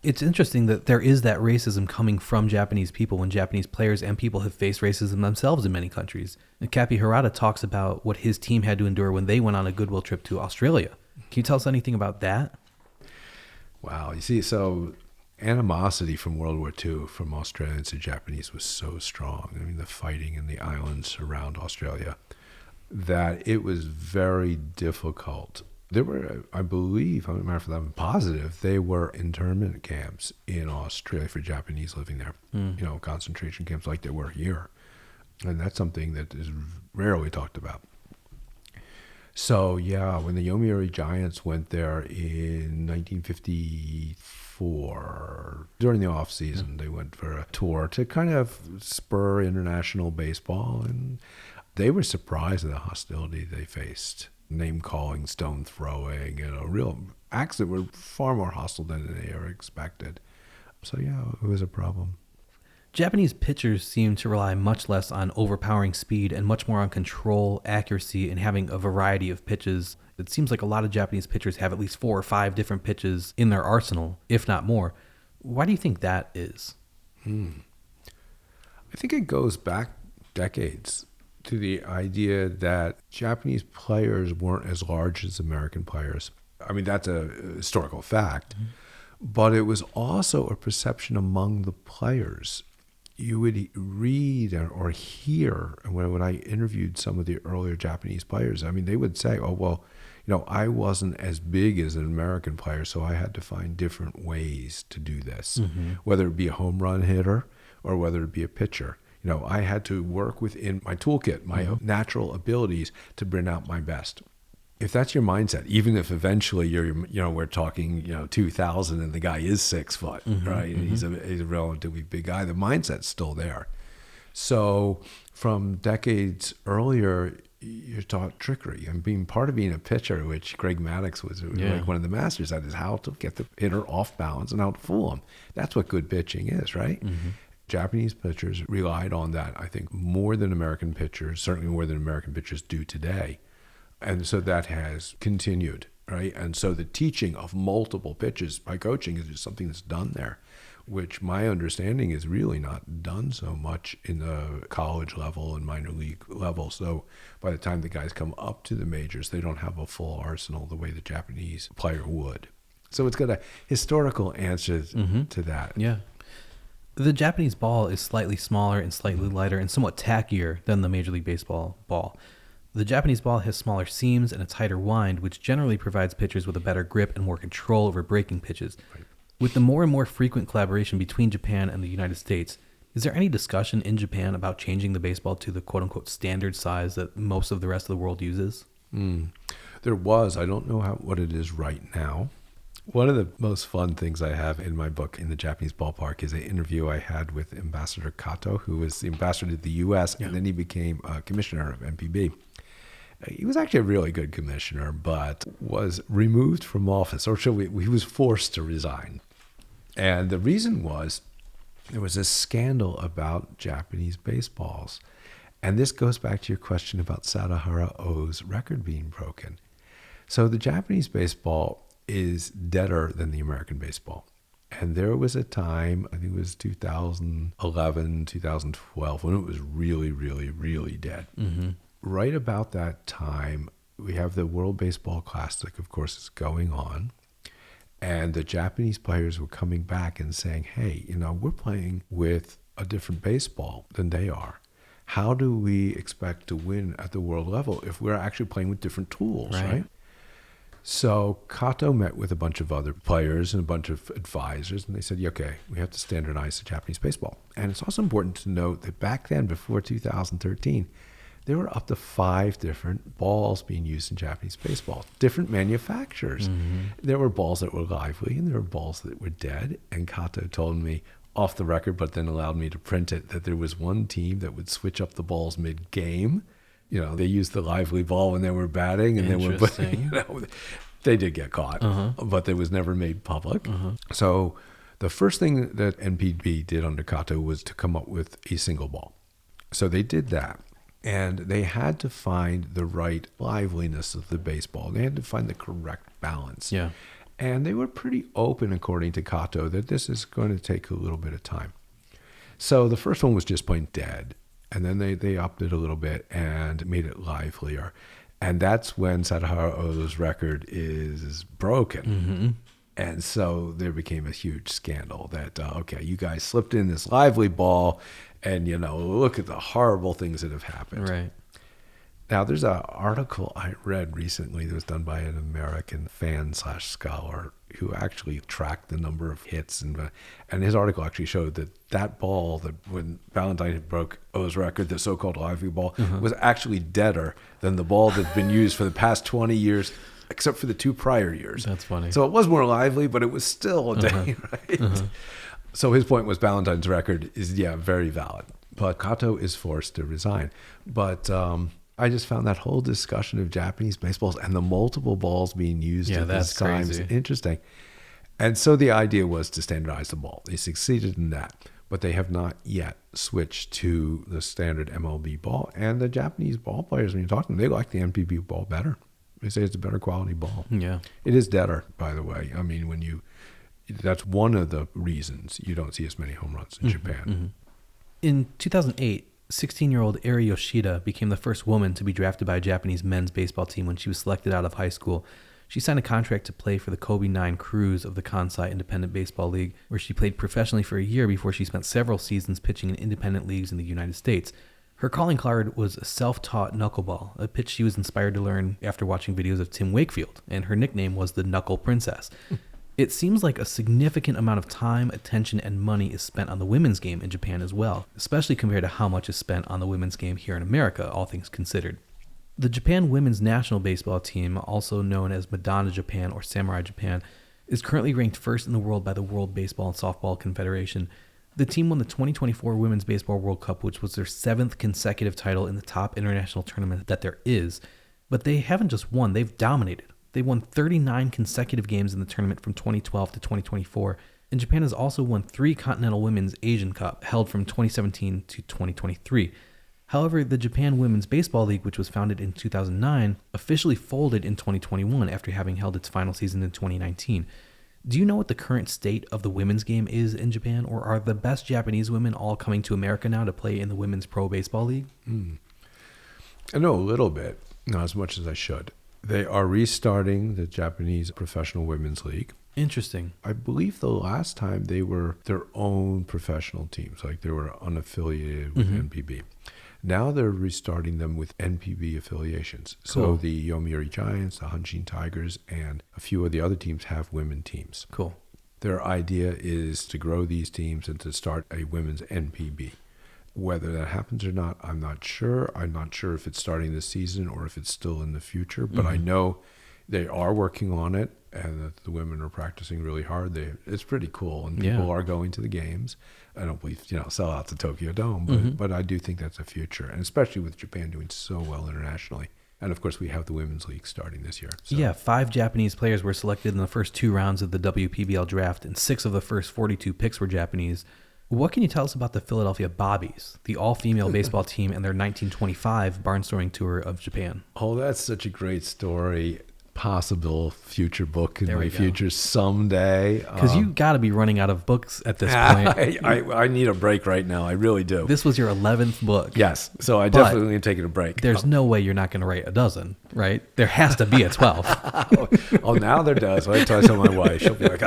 It's interesting that there is that racism coming from Japanese people when Japanese players and people have faced racism themselves in many countries. And Kapi Harada talks about what his team had to endure when they went on a goodwill trip to Australia. Can you tell us anything about that? Wow. You see, so animosity from World War II from Australians to Japanese was so strong. I mean, the fighting in the islands around Australia, that it was very difficult. There were, I believe, I'm positive, they were internment camps in Australia for Japanese living there, concentration camps like there were here. And that's something that is rarely talked about. So, yeah, when the Yomiuri Giants went there in 1954, during the off season, they went for a tour to kind of spur international baseball, and they were surprised at the hostility they faced. Name calling, stone throwing, real acts that were far more hostile than they ever expected. So, yeah, it was a problem. Japanese pitchers seem to rely much less on overpowering speed and much more on control, accuracy, and having a variety of pitches. It seems like a lot of Japanese pitchers have at least 4 or 5 different pitches in their arsenal, if not more. Why do you think that is? I think it goes back decades to the idea that Japanese players weren't as large as American players. I mean, that's a historical fact. But it was also a perception among the players. You would read or hear, when I interviewed some of the earlier Japanese players, I mean, they would say, oh, well, I wasn't as big as an American player, so I had to find different ways to do this, whether it be a home run hitter or whether it be a pitcher. I had to work within my toolkit, my natural abilities to bring out my best. If that's your mindset, even if eventually we're talking, 2000 and the guy is 6 foot, right? And he's a relatively big guy, the mindset's still there. So from decades earlier, you're taught trickery and being part of being a pitcher, which Greg Maddux was like one of the masters at, is how to get the hitter off balance and how to fool him. That's what good pitching is, right? Japanese pitchers relied on that, I think, more than American pitchers, certainly more than American pitchers do today. And so that has continued, right? And so the teaching of multiple pitches by coaching is just something that's done there, which my understanding is really not done so much in the college level and minor league level. So by the time the guys come up to the majors, they don't have a full arsenal the way the Japanese player would. So it's got a historical answer to that. Yeah. The Japanese ball is slightly smaller and slightly lighter and somewhat tackier than the Major League Baseball ball. The Japanese ball has smaller seams and a tighter wind, which generally provides pitchers with a better grip and more control over breaking pitches. Right. With the more and more frequent collaboration between Japan and the United States, is there any discussion in Japan about changing the baseball to the quote-unquote standard size that most of the rest of the world uses? There was. I don't know what it is right now. One of the most fun things I have in my book, In the Japanese Ballpark, is an interview I had with Ambassador Kato, who was the ambassador to the U.S., and then he became commissioner of MPB. He was actually a really good commissioner, but was removed from office, or he was forced to resign. And the reason was there was a scandal about Japanese baseballs. And this goes back to your question about Sadahara O's record being broken. So the Japanese baseball is deader than the American baseball. And there was a time, I think it was 2011, 2012, when it was really, really, really dead. Mm-hmm. Right about that time, we have the World Baseball Classic, of course, is going on. And the Japanese players were coming back and saying, hey, we're playing with a different baseball than they are. How do we expect to win at the world level if we're actually playing with different tools, right? So Kato met with a bunch of other players and a bunch of advisors, and they said, okay, we have to standardize the Japanese baseball. And it's also important to note that back then, before 2013, there were up to 5 different balls being used in Japanese baseball, different manufacturers. Mm-hmm. There were balls that were lively and there were balls that were dead. And Kato told me off the record, but then allowed me to print it, that there was one team that would switch up the balls mid-game. They used the lively ball when they were batting, and they did get caught, but it was never made public. So the first thing that NPB did under Kato was to come up with a single ball. So they did that. And they had to find the right liveliness of the baseball. They had to find the correct balance. Yeah. And they were pretty open, according to Kato, that this is going to take a little bit of time. So the first one was just plain dead. And then they upped it a little bit and made it livelier. And that's when Sadahara O's record is broken. Mm-hmm. And so there became a huge scandal that, okay, you guys slipped in this lively ball, and, look at the horrible things that have happened. Right. Now, there's an article I read recently that was done by an American fan/scholar who actually tracked the number of hits. And his article actually showed that ball, that when Valentine broke O's record, the so-called lively ball, was actually deader than the ball that's been used for the past 20 years, except for the 2 prior years. That's funny. So it was more lively, but it was still a day, right? So his point was Valentine's record is, very valid. But Kato is forced to resign. But I just found that whole discussion of Japanese baseballs and the multiple balls being used at this time is interesting. And so the idea was to standardize the ball. They succeeded in that. But they have not yet switched to the standard MLB ball. And the Japanese ball players, when you talk to them, they like the NPB ball better. They say it's a better quality ball. Yeah. It is deader, by the way. I mean, that's one of the reasons you don't see as many home runs in Japan. Mm-hmm. In 2008, 16-year-old Eri Yoshida became the first woman to be drafted by a Japanese men's baseball team when she was selected out of high school. She signed a contract to play for the Kobe 9 Crews of the Kansai Independent Baseball League, where she played professionally for a year before she spent several seasons pitching in independent leagues in the United States. Her calling card was a self-taught knuckleball, a pitch she was inspired to learn after watching videos of Tim Wakefield, and her nickname was the Knuckle Princess. It seems like a significant amount of time, attention, and money is spent on the women's game in Japan as well, especially compared to how much is spent on the women's game here in America, all things considered. The Japan women's national baseball team, also known as Madonna Japan or Samurai Japan, is currently ranked first in the world by the World Baseball and Softball Confederation. The team won the 2024 Women's Baseball World Cup, which was their 7th consecutive title in the top international tournament that there is. But they haven't just won, they've dominated. They won 39 consecutive games in the tournament from 2012 to 2024, and Japan has also won 3 Continental Women's Asian Cup, held from 2017 to 2023. However, the Japan Women's Baseball League, which was founded in 2009, officially folded in 2021 after having held its final season in 2019. Do you know what the current state of the women's game is in Japan, or are the best Japanese women all coming to America now to play in the Women's Pro Baseball League? I know a little bit, not as much as I should. They are restarting the Japanese Professional Women's League. Interesting. I believe the last time they were their own professional teams, like they were unaffiliated with NPB. Now they're restarting them with NPB affiliations. Cool. So the Yomiuri Giants, the Hanshin Tigers, and a few of the other teams have women teams. Cool. Their idea is to grow these teams and to start a women's NPB. Whether that happens or not, I'm not sure. I'm not sure if it's starting this season or if it's still in the future, but I know they are working on it and that the women are practicing really hard. It's pretty cool, and people are going to the games. I don't believe, sell out the Tokyo Dome, but I do think that's a future, and especially with Japan doing so well internationally. And of course, we have the Women's League starting this year. So. Yeah, 5 Japanese players were selected in the first 2 rounds of the WPBL draft, and 6 of the first 42 picks were Japanese. What can you tell us about the Philadelphia Bobbies, the all-female baseball team, and their 1925 barnstorming tour of Japan? Oh, that's such a great story. Possible future book in my go. future someday. Because you got to be running out of books at this point. I need a break right now. I really do. This was your 11th book. Yes. So I definitely am taking a break. There's no way you're not going to write a dozen, right? There has to be a 12. Oh, now there does. I tell my wife. She'll be like,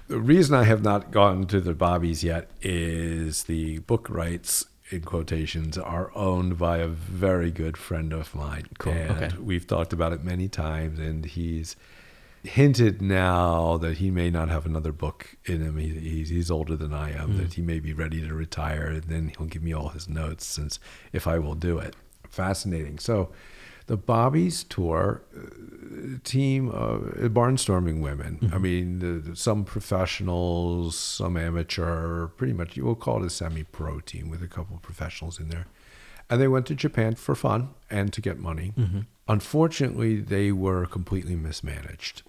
The reason I have not gone to the Bobbies yet is the book rights, in quotations, are owned by a very good friend of mine. Cool. And Okay. we've talked about it many times, and he's hinted now that he may not have another book in him. He's older than I am, that he may be ready to retire, and then he'll give me all his notes since if I will do it. Fascinating. So the Bobbies tour, team of barnstorming women. I mean, some professionals, some amateur, pretty much, we'll call it a semi-pro team with a couple of professionals in there. And they went to Japan for fun and to get money. Unfortunately, they were completely mismanaged.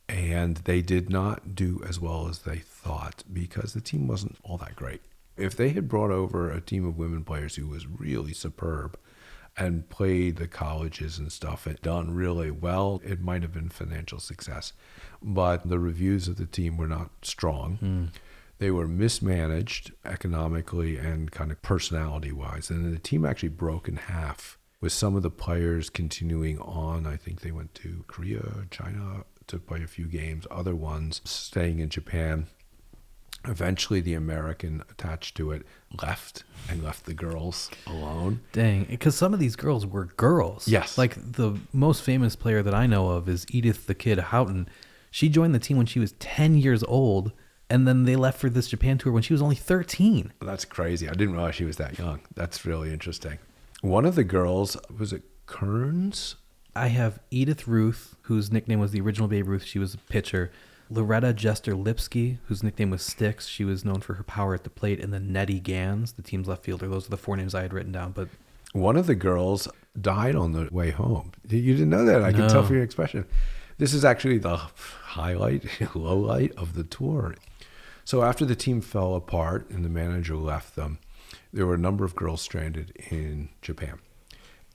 And they did not do as well as they thought because the team wasn't all that great. If they had brought over a team of women players who was really superb and played the colleges and stuff and done really well, it might have been financial success. But the reviews of the team were not strong. They were mismanaged economically and kind of personality-wise. And the team actually broke in half with some of the players continuing on. I think they went to Korea, China to play a few games, other ones staying in Japan. Eventually, the American attached to it left the girls alone. Dang, because some of these girls were girls. Yes. Like the most famous player that I know of is Edith the Kid Houghton. She joined the team when she was 10 years old, and then they left for this Japan tour when she was only 13. That's crazy. I didn't realize she was that young. That's really interesting. One of the girls, was it Kearns? I have Edith Ruth, whose nickname was the original Babe Ruth. She was a pitcher. Loretta Jester Lipsky, whose nickname was Sticks. She was known for her power at the plate. And then Nettie Gans, the team's left fielder. Those are the 4 names I had written down. But one of the girls died on the way home. You didn't know that. I can tell from your expression. This is actually the highlight, low light of the tour. So after the team fell apart and the manager left them, there were a number of girls stranded in Japan.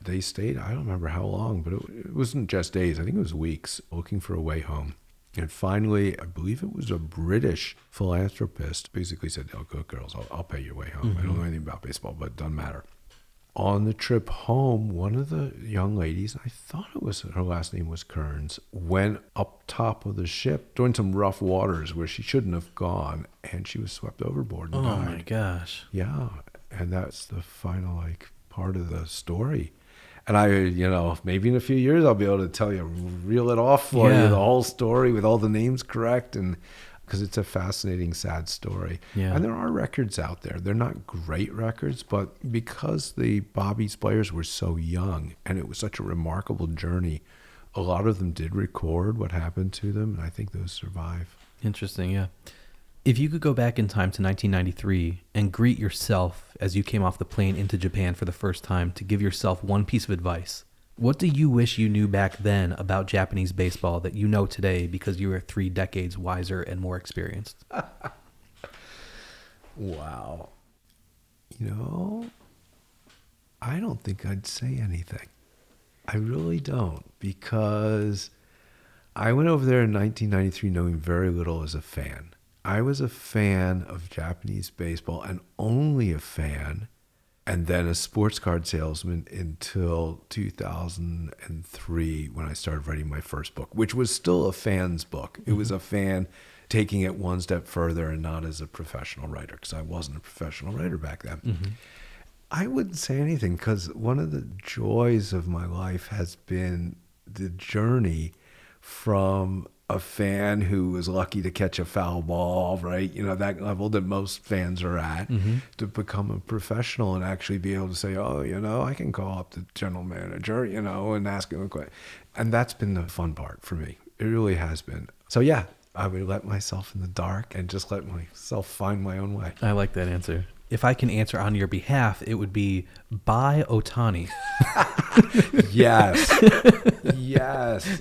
They stayed, I don't remember how long, but it wasn't just days. I think it was weeks, looking for a way home. And finally, I believe it was a British philanthropist, basically said, "Oh, go girls, I'll pay your way home." I don't know anything about baseball, but it doesn't matter. On the trip home, one of the young ladies, I thought it was, her last name was Kearns, went up top of the ship during some rough waters where she shouldn't have gone, and she was swept overboard and died. oh my gosh. Yeah, and that's the final part of the story. And I, maybe in a few years I'll be able to tell you, reel it off for you, the whole story with all the names correct, and because it's a fascinating, sad story. Yeah. And there are records out there. They're not great records, but because the Bobbies players were so young and it was such a remarkable journey, a lot of them did record what happened to them, and I think those survive. Interesting, yeah. If you could go back in time to 1993 and greet yourself as you came off the plane into Japan for the first time to give yourself one piece of advice, what do you wish you knew back then about Japanese baseball that you know today because you are 3 decades wiser and more experienced? Wow. I don't think I'd say anything. I really don't, because I went over there in 1993 knowing very little as a fan. I was a fan of Japanese baseball and only a fan, and then a sports card salesman until 2003 when I started writing my first book, which was still a fan's book. It was a fan taking it one step further and not as a professional writer, because I wasn't a professional writer back then. I wouldn't say anything because one of the joys of my life has been the journey from a fan who was lucky to catch a foul ball, right? That level that most fans are at, to become a professional and actually be able to say, oh, I can call up the general manager, and ask him a question. And that's been the fun part for me. It really has been. So yeah, I would let myself in the dark and just let myself find my own way. I like that answer. If I can answer on your behalf, it would be buy Ohtani. Yes. Yes.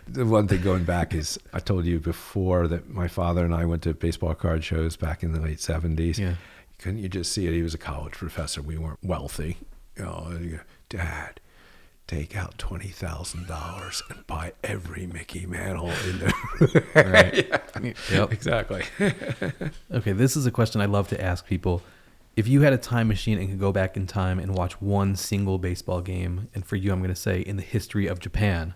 The one thing going back is I told you before that my father and I went to baseball card shows back in the late 70s. Yeah. Couldn't you just see it? He was a college professor. We weren't wealthy. Dad, take out $20,000 and buy every Mickey Mantle in there. Right. Yeah. Yep. Exactly. Okay, this is a question I love to ask people. If you had a time machine and could go back in time and watch one single baseball game, and for you, I'm going to say in the history of Japan,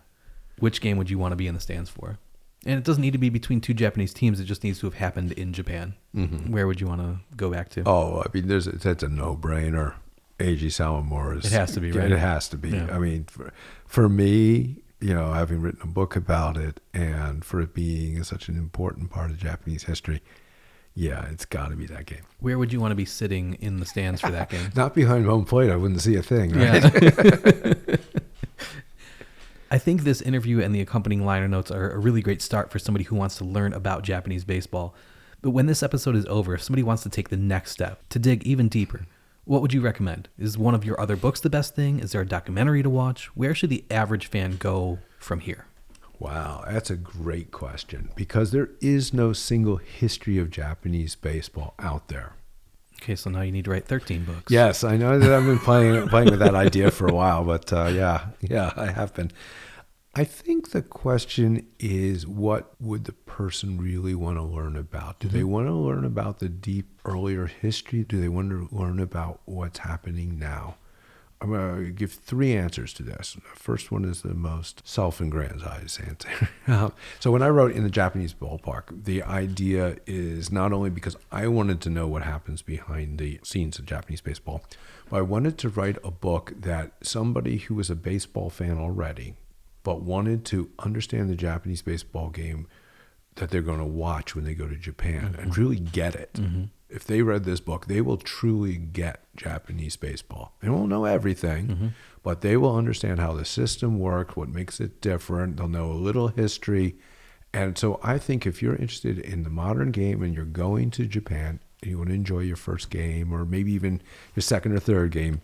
which game would you want to be in the stands for? And it doesn't need to be between two Japanese teams. It just needs to have happened in Japan. Mm-hmm. Where would you want to go back to? Oh, I mean, that's a no-brainer. Eiji Sawamura's. It has to be, right? It has to be. Yeah. I mean, for me, having written a book about it and for it being such an important part of Japanese history, yeah, it's got to be that game. Where would you want to be sitting in the stands for that game? Not behind home plate. I wouldn't see a thing, right? Yeah. I think this interview and the accompanying liner notes are a really great start for somebody who wants to learn about Japanese baseball. But when this episode is over, if somebody wants to take the next step, to dig even deeper, what would you recommend? Is one of your other books the best thing? Is there a documentary to watch? Where should the average fan go from here? Wow, that's a great question because there is no single history of Japanese baseball out there. Okay, so now you need to write 13 books. Yes, I know that I've been playing with that idea for a while, but yeah, I have been. I think the question is, what would the person really want to learn about? Do they want to learn about the deep earlier history? Do they want to learn about what's happening now? I'm going to give three answers to this. The first one is the most self-aggrandized answer. So when I wrote In the Japanese Ballpark, the idea is not only because I wanted to know what happens behind the scenes of Japanese baseball, but I wanted to write a book that somebody who was a baseball fan already, but wanted to understand the Japanese baseball game that they're going to watch when they go to Japan and really get it. Mm-hmm. If they read this book, they will truly get Japanese baseball. They won't know everything, but they will understand how the system works, what makes it different. They'll know a little history. And so I think if you're interested in the modern game and you're going to Japan and you want to enjoy your first game or maybe even your second or third game,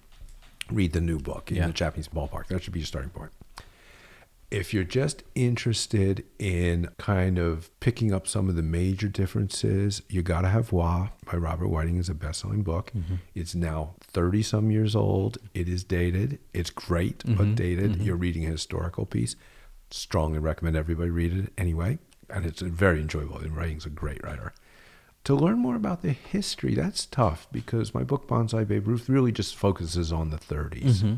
read the new book in the Japanese Ballpark. That should be your starting point. If you're just interested in kind of picking up some of the major differences, You Gotta Have Wa by Robert Whiting is a best-selling book. Mm-hmm. It's now 30-some years old. It is dated. It's great, but dated. Mm-hmm. You're reading a historical piece. Strongly recommend everybody read it anyway. And it's very enjoyable. And Whiting's a great writer. To learn more about the history, that's tough because my book, Bonsai Babe Ruth, really just focuses on the 30s. Mm-hmm.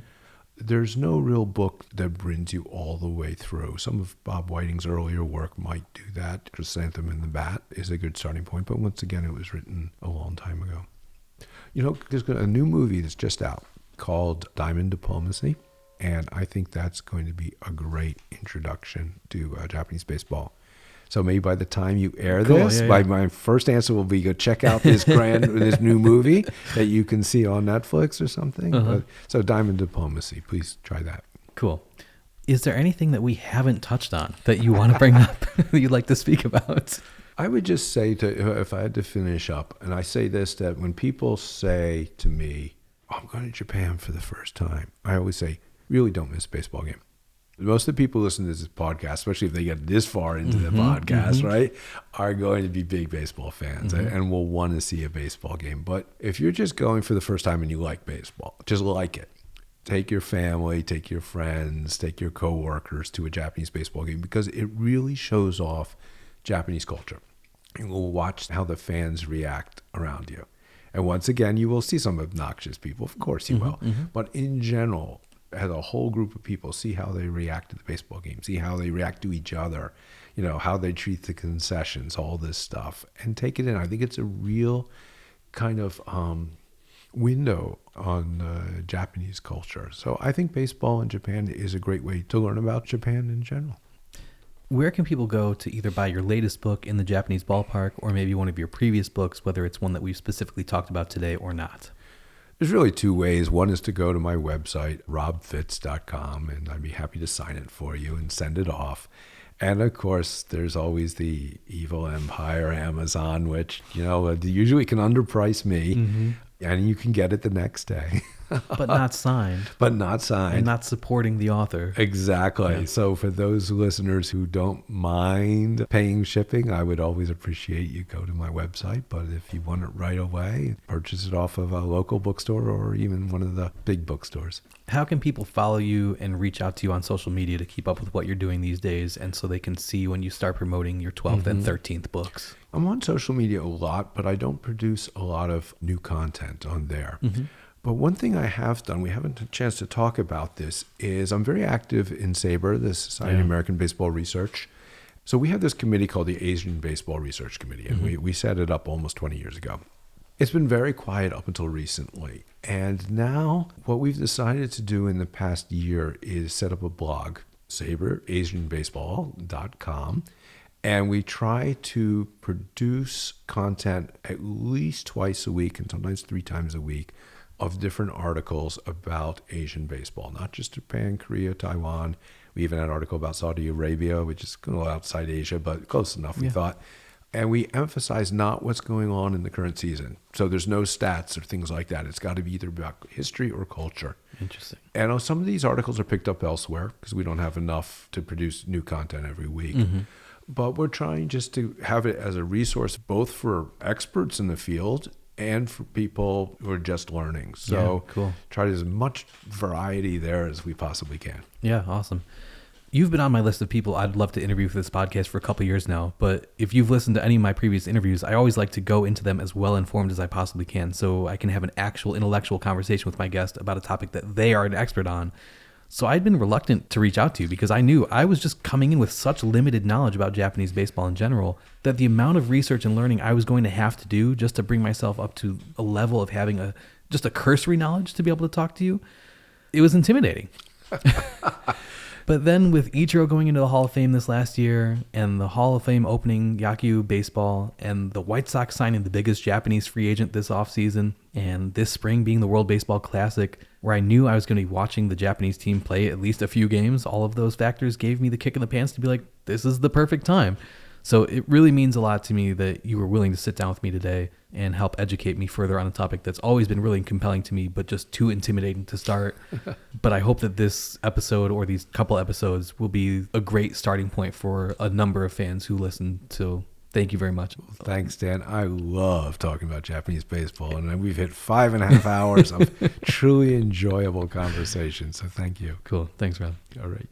There's no real book that brings you all the way through. Some of Bob Whiting's earlier work might do that. Chrysanthemum and the Bat is a good starting point, but once again, it was written a long time ago. There's a new movie that's just out called Diamond Diplomacy, and I think that's going to be a great introduction to Japanese baseball. So maybe by the time you air this, my first answer will be go check out this this new movie that you can see on Netflix or something. So Diamond Diplomacy, please try that. Cool. Is there anything that we haven't touched on that you want to bring up that you'd like to speak about? I would just say, if I had to finish up, and I say this, that when people say to me, I'm going to Japan for the first time, I always say, really don't miss a baseball game. Most of the people listening to this podcast, especially if they get this far into the podcast, right, are going to be big baseball fans and will want to see a baseball game. But if you're just going for the first time and you like baseball, just like it. Take your family, take your friends, take your coworkers to a Japanese baseball game because it really shows off Japanese culture. You will watch how the fans react around you. And once again, you will see some obnoxious people. Of course you will. But in general, as a whole group of people, see how they react to the baseball game, see how they react to each other, how they treat the concessions, all this stuff, and take it in. I think it's a real kind of window on Japanese culture. So I think baseball in Japan is a great way to learn about Japan in general. Where can people go to either buy your latest book, In the Japanese Ballpark, or maybe one of your previous books, whether it's one that we've specifically talked about today or not? There's really two ways. One is to go to my website, robfitz.com, and I'd be happy to sign it for you and send it off. And of course, there's always the evil empire, Amazon, which, usually can underprice me and you can get it the next day. But not signed. But not signed. And not supporting the author. Exactly. Yeah. So for those listeners who don't mind paying shipping, I would always appreciate you go to my website. But if you want it right away, purchase it off of a local bookstore or even one of the big bookstores. How can people follow you and reach out to you on social media to keep up with what you're doing these days and so they can see when you start promoting your 12th and 13th books? I'm on social media a lot, but I don't produce a lot of new content on there. But one thing I have done, we haven't had a chance to talk about this, is I'm very active in SABR, the Society of American Baseball Research. So we have this committee called the Asian Baseball Research Committee, and we set it up almost 20 years ago. It's been very quiet up until recently. And now what we've decided to do in the past year is set up a blog, SABRAsianBaseball.com. And we try to produce content at least twice a week and sometimes 3 times a week of different articles about Asian baseball, not just Japan, Korea, Taiwan. We even had an article about Saudi Arabia, which is a little outside Asia, but close enough, we thought. And we emphasize not what's going on in the current season. So there's no stats or things like that. It's got to be either about history or culture. Interesting. And some of these articles are picked up elsewhere because we don't have enough to produce new content every week. But we're trying just to have it as a resource, both for experts in the field and for people who are just learning. So cool. Try as much variety there as we possibly can. Yeah, awesome. You've been on my list of people I'd love to interview for this podcast for a couple of years now, but if you've listened to any of my previous interviews, I always like to go into them as well informed as I possibly can so I can have an actual intellectual conversation with my guest about a topic that they are an expert on. So I'd been reluctant to reach out to you because I knew I was just coming in with such limited knowledge about Japanese baseball in general that the amount of research and learning I was going to have to do just to bring myself up to a level of having just a cursory knowledge to be able to talk to you, it was intimidating. But then with Ichiro going into the Hall of Fame this last year and the Hall of Fame opening Yaku baseball and the White Sox signing the biggest Japanese free agent this offseason and this spring being the World Baseball Classic where I knew I was going to be watching the Japanese team play at least a few games, all of those factors gave me the kick in the pants to be like, this is the perfect time. So it really means a lot to me that you were willing to sit down with me today and help educate me further on a topic that's always been really compelling to me, but just too intimidating to start. But I hope that this episode or these couple episodes will be a great starting point for a number of fans who listen. So thank you very much. Thanks, Dan. I love talking about Japanese baseball, and we've hit 5.5 hours of truly enjoyable conversation. So thank you. Cool. Thanks, Rob. All right.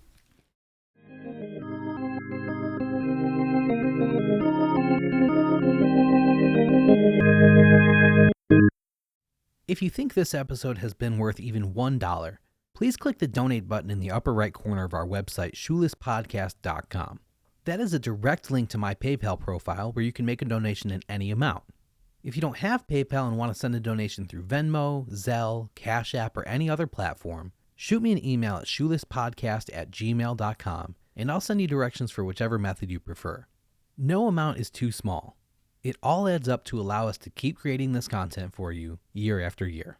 If you think this episode has been worth even $1, please click the donate button in the upper right corner of our website, shoelesspodcast.com. That is a direct link to my PayPal profile where you can make a donation in any amount. If you don't have PayPal and want to send a donation through Venmo, Zelle, Cash App, or any other platform, shoot me an email at shoelesspodcast@gmail.com and I'll send you directions for whichever method you prefer. No amount is too small. It all adds up to allow us to keep creating this content for you year after year.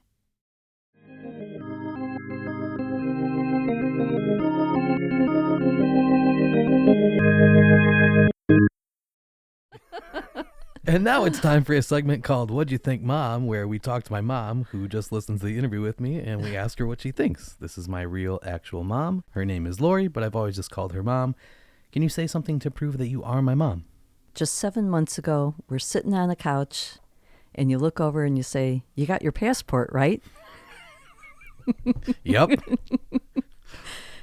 And now it's time for a segment called What'd You Think, Mom?, where we talk to my mom, who just listens to the interview with me, and we ask her what she thinks. This is my real, actual mom. Her name is Lori, but I've always just called her Mom. Can you say something to prove that you are my mom? Just 7 months ago, we're sitting on a couch, and you look over and you say, "You got your passport, right?" Yep.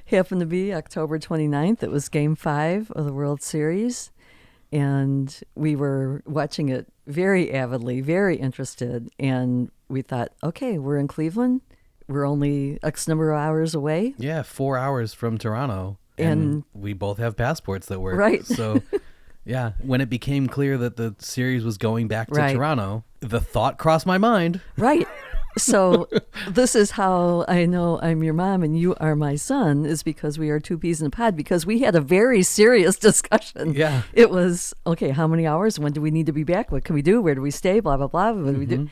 Happened to be October 29th. It was Game 5 of the World Series, and we were watching it very avidly, very interested, and we thought, okay, we're in Cleveland. We're only X number of hours away. Yeah, 4 hours from Toronto, and we both have passports that work. Right. So... yeah, when it became clear that the series was going back to Toronto, the thought crossed my mind. Right. So this is how I know I'm your mom and you are my son, is because we are two peas in a pod, because we had a very serious discussion. Yeah. It was, okay, how many hours? When do we need to be back? What can we do? Where do we stay? Blah, blah, blah. What do we do?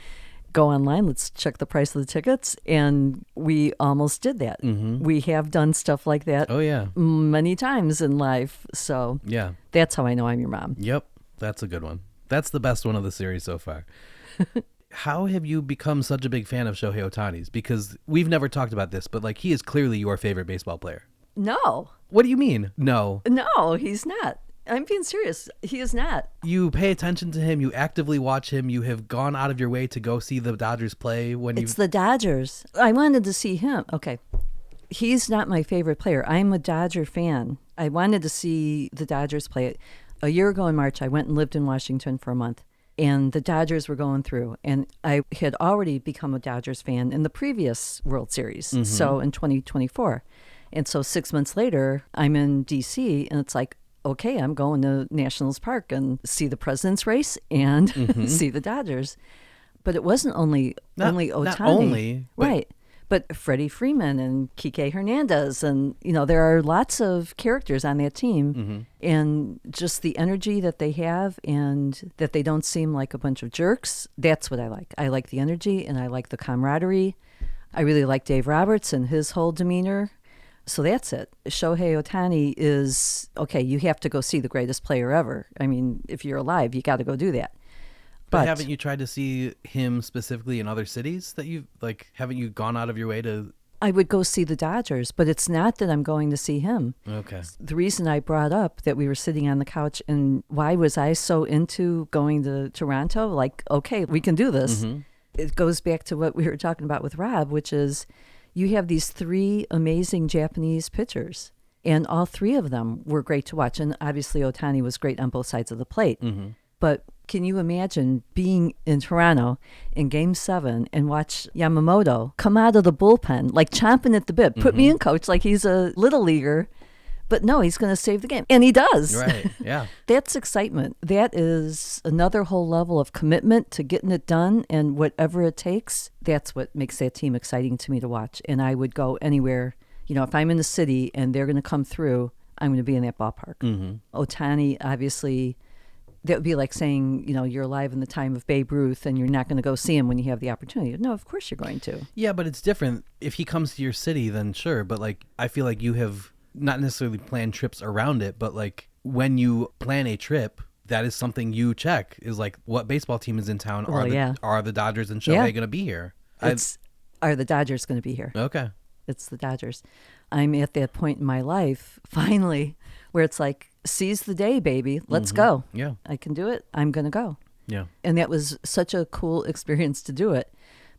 go online, let's check the price of the tickets. And we almost did that. Mm-hmm. We have done stuff like that Oh, yeah. many times in life. So Yeah. that's how I know I'm your mom. Yep. That's a good one. That's the best one of the series so far. How have you become such a big fan of Shohei Ohtani's? Because we've never talked about this, but like he is clearly your favorite baseball player. No. What do you mean? No. No, he's not. I'm being serious. He is not. You pay attention to him. You actively watch him. You have gone out of your way to go see the Dodgers play when It's the Dodgers. I wanted to see him. Okay. He's not my favorite player. I'm a Dodger fan. I wanted to see the Dodgers play. A year ago in March, I went and lived in Washington for a month. And the Dodgers were going through. And I had already become a Dodgers fan in the previous World Series. Mm-hmm. So in 2024. And so 6 months later, I'm in D.C. and it's like, okay, I'm going to Nationals Park and see the president's race and see the Dodgers. But it wasn't only Ohtani. Not only. But Right. But Freddie Freeman and Kike Hernandez, and, there are lots of characters on that team. And just the energy that they have and that they don't seem like a bunch of jerks, that's what I like. I like the energy and I like the camaraderie. I really like Dave Roberts and his whole demeanor. So that's it. Shohei Ohtani is, okay, you have to go see the greatest player ever. I mean, if you're alive, you got to go do that. But haven't you tried to see him specifically in other cities that you've, like, haven't you gone out of your way to? I would go see the Dodgers, but it's not that I'm going to see him. Okay. The reason I brought up that we were sitting on the couch and why was I so into going to Toronto? Like, okay, we can do this. It goes back to what we were talking about with Rob, which is you have these three amazing Japanese pitchers, and all three of them were great to watch. And obviously Ohtani was great on both sides of the plate. But can you imagine being in Toronto in Game 7 and watch Yamamoto come out of the bullpen, like chomping at the bit, put me in, coach, like he's a little leaguer. But no, he's going to save the game. And he does. Right, yeah. That's excitement. That is another whole level of commitment to getting it done, and whatever it takes, that's what makes that team exciting to me to watch. And I would go anywhere. If I'm in the city and they're going to come through, I'm going to be in that ballpark. Ohtani, obviously, that would be like saying, you're alive in the time of Babe Ruth and you're not going to go see him when you have the opportunity. No, of course you're going to. Yeah, but it's different. If he comes to your city, then sure. But like, I feel like you have not necessarily planned trips around it, but like when you plan a trip, that is something you check is like, what baseball team is in town? Are the Dodgers and Shohei going to be here? Are the Dodgers going to be here? Okay. It's the Dodgers. I'm at that point in my life, finally, where it's like, seize the day, baby. Let's go. Yeah. I can do it. I'm going to go. Yeah. And that was such a cool experience to do it,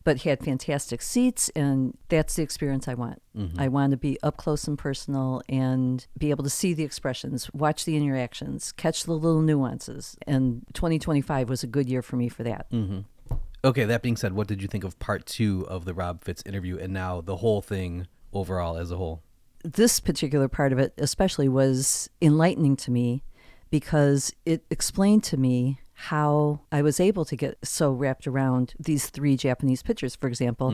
but had fantastic seats, and that's the experience I want. I want to be up close and personal and be able to see the expressions, watch the interactions, catch the little nuances. And 2025 was a good year for me for that. Okay, that being said, what did you think of part 2 of the Rob Fitz interview and now the whole thing overall as a whole? This particular part of it especially was enlightening to me because it explained to me how I was able to get so wrapped around these three Japanese pitchers, for example.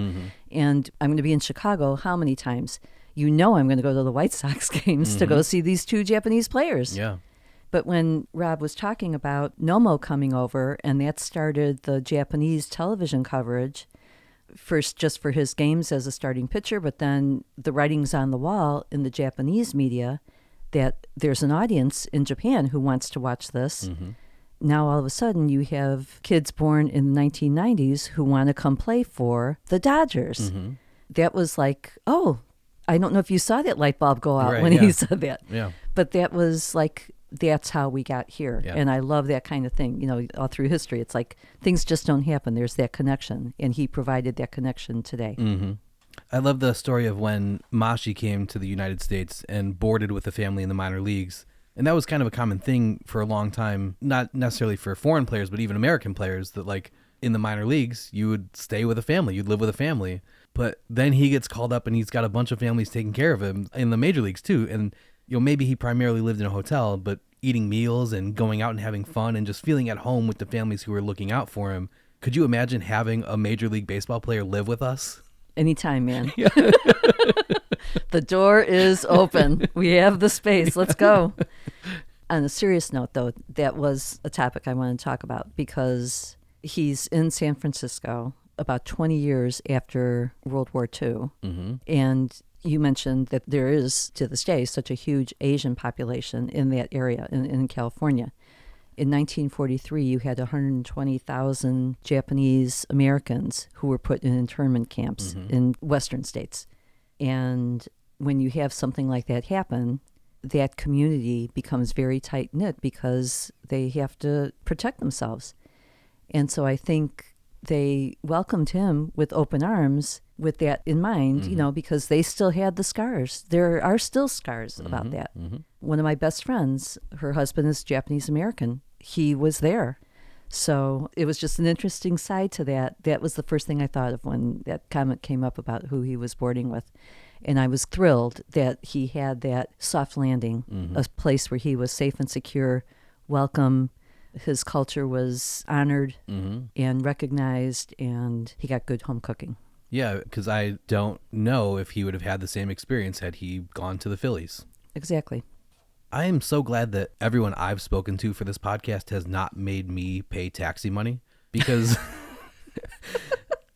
And I'm going to be in Chicago how many times? I'm going to go to the White Sox games to go see these two Japanese players. Yeah. But when Rob was talking about Nomo coming over, and that started the Japanese television coverage, first just for his games as a starting pitcher, but then the writings on the wall in the Japanese media that there's an audience in Japan who wants to watch this. Now all of a sudden you have kids born in the 1990s who want to come play for the Dodgers. That was like, oh, I don't know if you saw that light bulb go out when he said that. Yeah. But that was like, that's how we got here. Yeah. And I love that kind of thing. All through history, it's like things just don't happen. There's that connection. And he provided that connection today. I love the story of when Mashi came to the United States and boarded with a family in the minor leagues. And that was kind of a common thing for a long time, not necessarily for foreign players, but even American players, that like in the minor leagues, you would stay with a family, you'd live with a family. But then he gets called up and he's got a bunch of families taking care of him in the major leagues too. And maybe he primarily lived in a hotel, but eating meals and going out and having fun and just feeling at home with the families who were looking out for him. Could you imagine having a Major League Baseball player live with us? Anytime, man. The door is open. We have the space. Let's go. On a serious note, though, that was a topic I wanted to talk about because he's in San Francisco about 20 years after World War II. Mm-hmm. And you mentioned that there is, to this day, such a huge Asian population in that area, in California. In 1943, you had 120,000 Japanese Americans who were put in internment camps in Western states. And when you have something like that happen, that community becomes very tight-knit because they have to protect themselves. And so I think they welcomed him with open arms with that in mind, you know, because they still had the scars. There are still scars about that. One of my best friends, her husband is Japanese American. He was there. So it was just an interesting side to that. That was the first thing I thought of when that comment came up about who he was boarding with. And I was thrilled that he had that soft landing, a place where he was safe and secure, welcome. His culture was honored and recognized, and he got good home cooking. Yeah, because I don't know if he would have had the same experience had he gone to the Phillies. Exactly. I am so glad that everyone I've spoken to for this podcast has not made me pay taxi money, because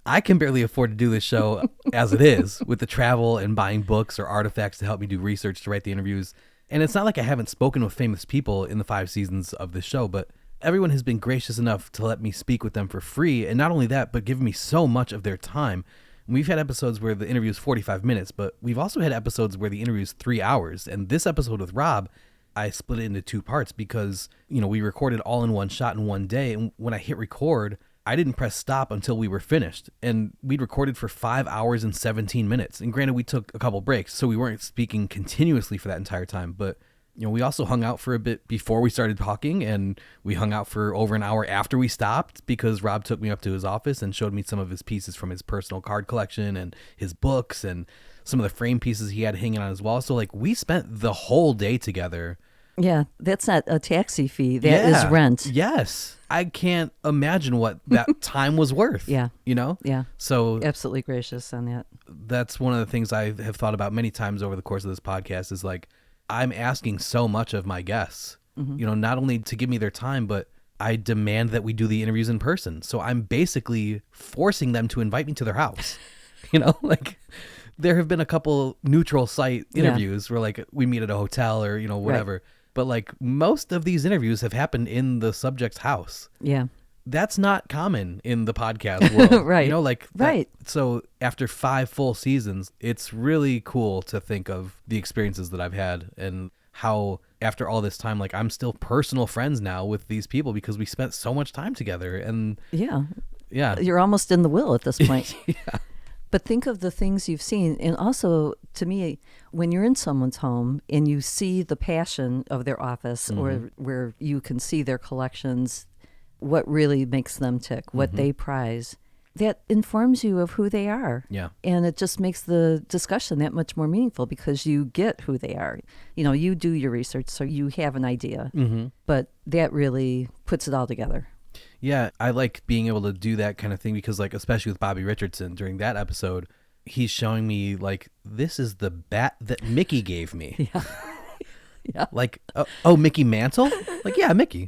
I can barely afford to do this show as it is, with the travel and buying books or artifacts to help me do research to write the interviews. And it's not like I haven't spoken with famous people in the 5 seasons of this show, but everyone has been gracious enough to let me speak with them for free. And not only that, but give me so much of their time. We've had episodes where the interview is 45 minutes, but we've also had episodes where the interview is 3 hours. And this episode with Rob, I split it into 2 parts because, you know, we recorded all in one shot in one day. And when I hit record, I didn't press stop until we were finished. And we'd recorded for 5 hours and 17 minutes. And granted, we took a couple breaks, so we weren't speaking continuously for that entire time. But, you know, we also hung out for a bit before we started talking, and we hung out for over an hour after we stopped because Rob took me up to his office and showed me some of his pieces from his personal card collection and his books and some of the frame pieces he had hanging on his wall. So, like, we spent the whole day together. Yeah, that's not a taxi fee. That is rent. Yes. I can't imagine what that time was worth. Yeah. You know? Yeah. So absolutely gracious on that. That's one of the things I have thought about many times over the course of this podcast is like, I'm asking so much of my guests, you know, not only to give me their time, but I demand that we do the interviews in person. So I'm basically forcing them to invite me to their house. You know, like there have been a couple neutral site interviews where like we meet at a hotel or, you know, whatever. Right. But like most of these interviews have happened in the subject's house. Yeah. That's not common in the podcast world. Right. You know, like that, right. So after 5 full seasons, it's really cool to think of the experiences that I've had and how after all this time, like I'm still personal friends now with these people because we spent so much time together. And yeah. You're almost in the will at this point. Yeah. But think of the things you've seen. And also, to me, when you're in someone's home and you see the passion of their office or where you can see their collections, what really makes them tick, what they prize, that informs you of who they are. Yeah. And it just makes the discussion that much more meaningful because you get who they are. You know, you do your research, so you have an idea. But that really puts it all together. Yeah, I like being able to do that kind of thing because, like, especially with Bobby Richardson during that episode, he's showing me, like, this is the bat that Mickey gave me. Yeah. Yeah. Like, oh, Mickey Mantle? Like, yeah, Mickey.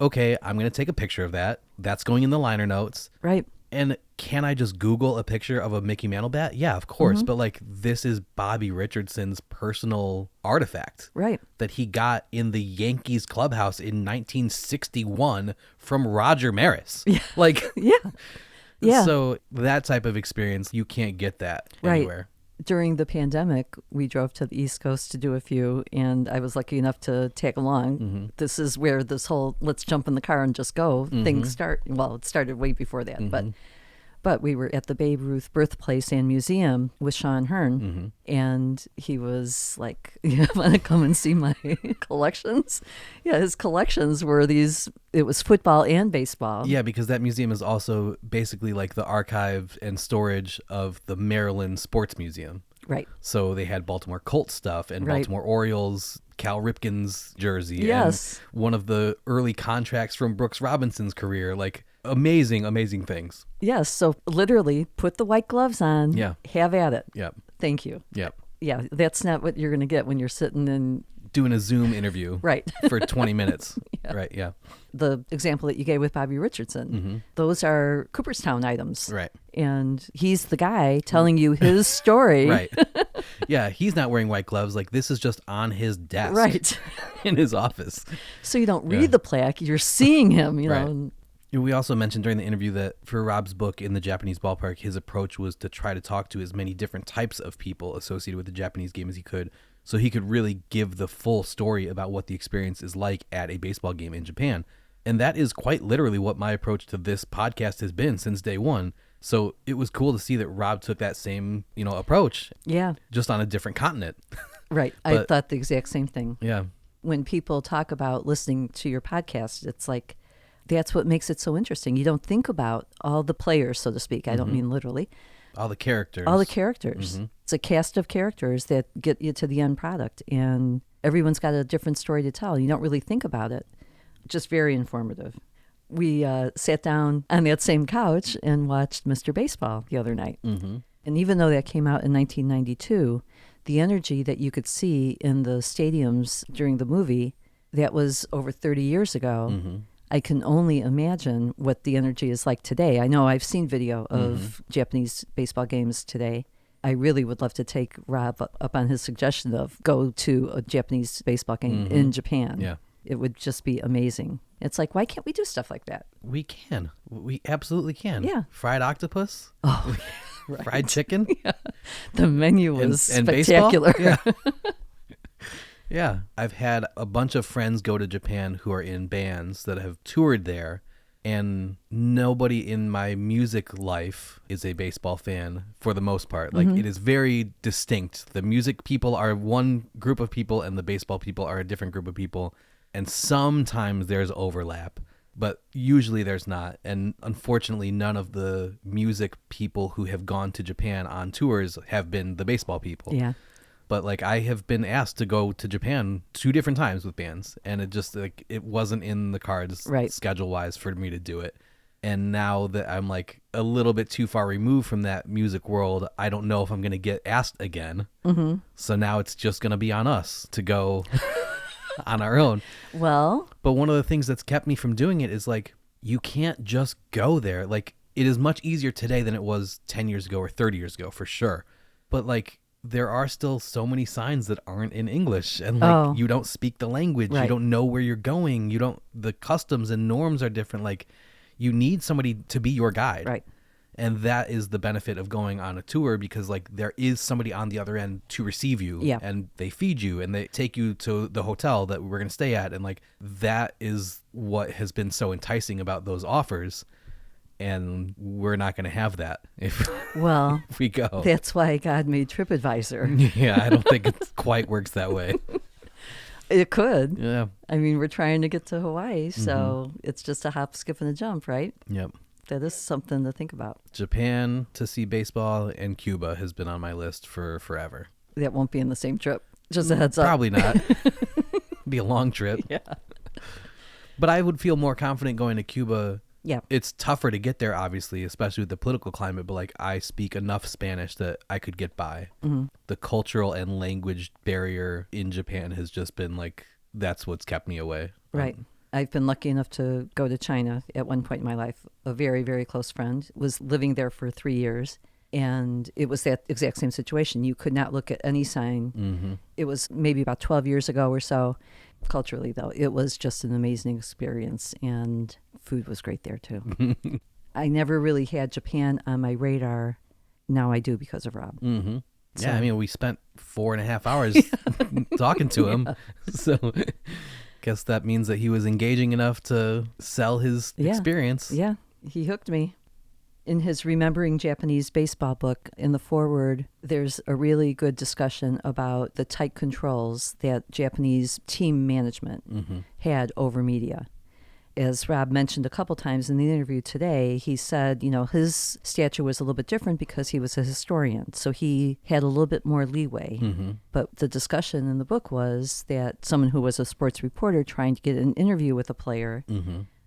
Okay, I'm going to take a picture of that. That's going in the liner notes. Right. And can I just Google a picture of a Mickey Mantle bat? Yeah, of course. But like, this is Bobby Richardson's personal artifact. Right. That he got in the Yankees clubhouse in 1961 from Roger Maris. Yeah. Like, yeah. So that type of experience, you can't get that anywhere. During the pandemic, we drove to the East Coast to do a few, and I was lucky enough to tag along. This is where this whole let's jump in the car and just go thing start. Well, it started way before that, but we were at the Babe Ruth birthplace and museum with Sean Hearn, and he was like, "You want to come and see my collections?" Yeah, his collections were these. It was football and baseball. Yeah, because that museum is also basically like the archive and storage of the Maryland Sports Museum. Right. So they had Baltimore Colts stuff and Baltimore Orioles, Cal Ripken's jersey. Yes. And one of the early contracts from Brooks Robinson's career. Like, amazing, amazing things. Yes. So literally put the white gloves on. Yeah. Have at it. Yep. Thank you. Yep. Yeah. That's not what you're going to get when you're sitting in doing a Zoom interview Right. for 20 minutes. Yeah. Right, yeah. The example that you gave with Bobby Richardson, those are Cooperstown items. Right. And he's the guy telling you his story. Right. Yeah, he's not wearing white gloves. Like, this is just on his desk. Right. In his office. So you don't read the plaque, you're seeing him, you Right. know. We also mentioned during the interview that for Rob's book, In the Japanese Ballpark, his approach was to try to talk to as many different types of people associated with the Japanese game as he could, so he could really give the full story about what the experience is like at a baseball game in Japan. And that is quite literally what my approach to this podcast has been since day one. So it was cool to see that Rob took that same, approach. Yeah. Just on a different continent. Right. I But- thought the exact same thing. Yeah. When people talk about listening to your podcast, it's like, that's what makes it so interesting. You don't think about all the players, so to speak. I don't mean literally. All the characters. All the characters. It's a cast of characters that get you to the end product. And everyone's got a different story to tell. You don't really think about it. Just very informative. We sat down on that same couch and watched Mr. Baseball the other night. And even though that came out in 1992, the energy that you could see in the stadiums during the movie, that was over 30 years ago. I can only imagine what the energy is like today. I know I've seen video of Japanese baseball games today. I really would love to take Rob up on his suggestion of go to a Japanese baseball game in Japan. Yeah. It would just be amazing. It's like, why can't we do stuff like that? We can. We absolutely can. Yeah. Fried octopus. Oh, right. Fried chicken. The menu was and baseball? spectacular. Yeah. Yeah. I've had a bunch of friends go to Japan who are in bands that have toured there, and nobody in my music life is a baseball fan for the most part. Like, it is very distinct. The music people are one group of people and the baseball people are a different group of people. And sometimes there's overlap, but usually there's not. And unfortunately, none of the music people who have gone to Japan on tours have been the baseball people. Yeah. But like, I have been asked to go to Japan 2 different times with bands, and it just like, it wasn't in the cards Right. schedule wise for me to do it. And now that I'm like a little bit too far removed from that music world, I don't know if I'm going to get asked again. So now it's just going to be on us to go on our own. Well, But one of the things that's kept me from doing it is like, you can't just go there. Like, it is much easier today than it was 10 years ago or 30 years ago, for sure. But like, there are still so many signs that aren't in English, and like, you don't speak the language. Right. You don't know where you're going. The customs and norms are different. Like, you need somebody to be your guide. right. And that is the benefit of going on a tour, because like, there is somebody on the other end to receive you. Yeah. And they feed you and they take you to the hotel that we're going to stay at. And like, that is what has been so enticing about those offers. And we're not going to have that if, Well, if we go. that's why God made TripAdvisor. Yeah, I don't think it quite works that way. It could. Yeah. I mean, we're trying to get to Hawaii, so it's just a hop, skip, and a jump, right? Yep. That is something to think about. Japan to see baseball, and Cuba has been on my list for forever. That won't be in the same trip. Just a heads up. Probably not. Be a long trip. Yeah. But I would feel more confident going to Cuba. Yeah. It's tougher to get there, obviously, especially with the political climate, but like, I speak enough Spanish that I could get by. The cultural and language barrier in Japan has just been like, that's what's kept me away. Right. I've been lucky enough to go to China at one point in my life. A very, very close friend was living there for 3 years. And it was that exact same situation. You could not look at any sign. It was maybe about 12 years ago or so. Culturally, though, it was just an amazing experience. And food was great there, too. I never really had Japan on my radar. Now I do because of Rob. Mm-hmm. So- Yeah, I mean, we spent 4.5 hours talking to him. So guess that means that he was engaging enough to sell his experience. Yeah, he hooked me. In his Remembering Japanese Baseball book, in the foreword, there's a really good discussion about the tight controls that Japanese team management had over media. As Rob mentioned a couple times in the interview today, he said, his stature was a little bit different because he was a historian. So he had a little bit more leeway. But the discussion in the book was that someone who was a sports reporter trying to get an interview with a player,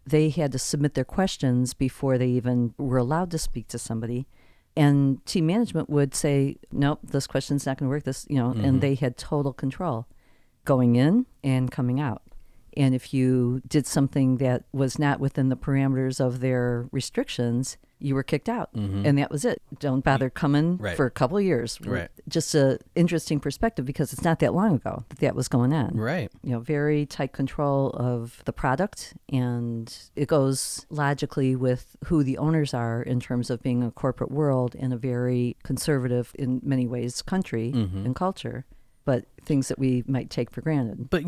they had to submit their questions before they even were allowed to speak to somebody. And team management would say, nope, this question's not going to work, and they had total control. going in and coming out. And if you did something that was not within the parameters of their restrictions, you were kicked out. And that was it. Don't bother coming for a couple of years. Right. Just an interesting perspective because it's not that long ago that was going on. Right. Very tight control of the product. And it goes logically with who the owners are in terms of being a corporate world in a very conservative, in many ways, country and culture. But things that we might take for granted. But,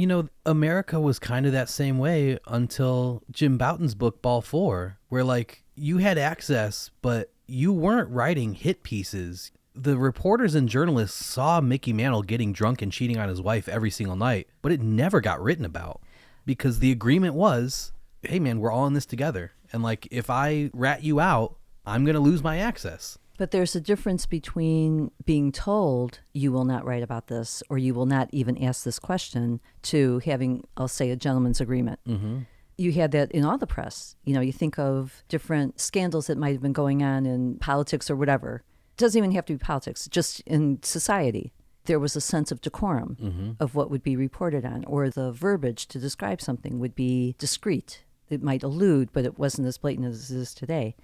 America was kind of that same way until Jim Bouton's book, Ball 4, where, you had access, but you weren't writing hit pieces. The reporters and journalists saw Mickey Mantle getting drunk and cheating on his wife every single night, but it never got written about because the agreement was, hey, man, we're all in this together. And, if I rat you out, I'm going to lose my access. But there's a difference between being told you will not write about this or you will not even ask this question to having, I'll say, a gentleman's agreement. You had that in all the press. You think of different scandals that might have been going on in politics or whatever. It doesn't even have to be politics, just in society. There was a sense of decorum of what would be reported on, or the verbiage to describe something would be discreet. It might allude, but it wasn't as blatant as it is today.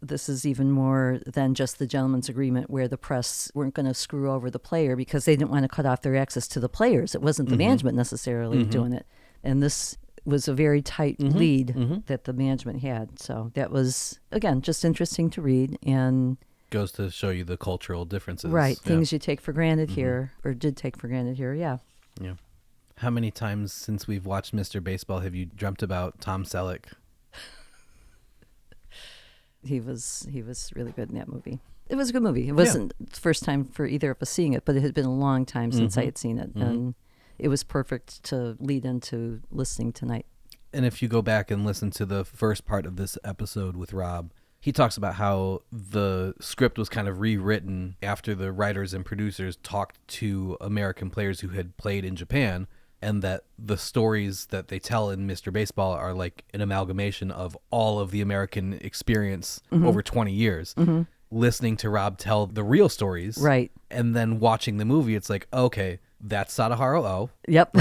This is even more than just the gentleman's agreement where the press weren't going to screw over the player because they didn't want to cut off their access to the players. It wasn't the management necessarily doing it. And this was a very tight lead that the management had. So that was, again, just interesting to read and goes to show you the cultural differences. Right. Things you take for granted here or did take for granted here. Yeah. Yeah. How many times since we've watched Mr. Baseball have you dreamt about Tom Selleck? He was really good in that movie. It was a good movie. It wasn't the first time for either of us seeing it, but it had been a long time since I had seen it. And it was perfect to lead into listening tonight. And if you go back and listen to the first part of this episode with Rob, he talks about how the script was kind of rewritten after the writers and producers talked to American players who had played in Japan, and that the stories that they tell in Mr. Baseball are like an amalgamation of all of the American experience over 20 years. Listening to Rob tell the real stories. Right. And then watching the movie, it's like, okay, that's Sadaharu Oh. Yep.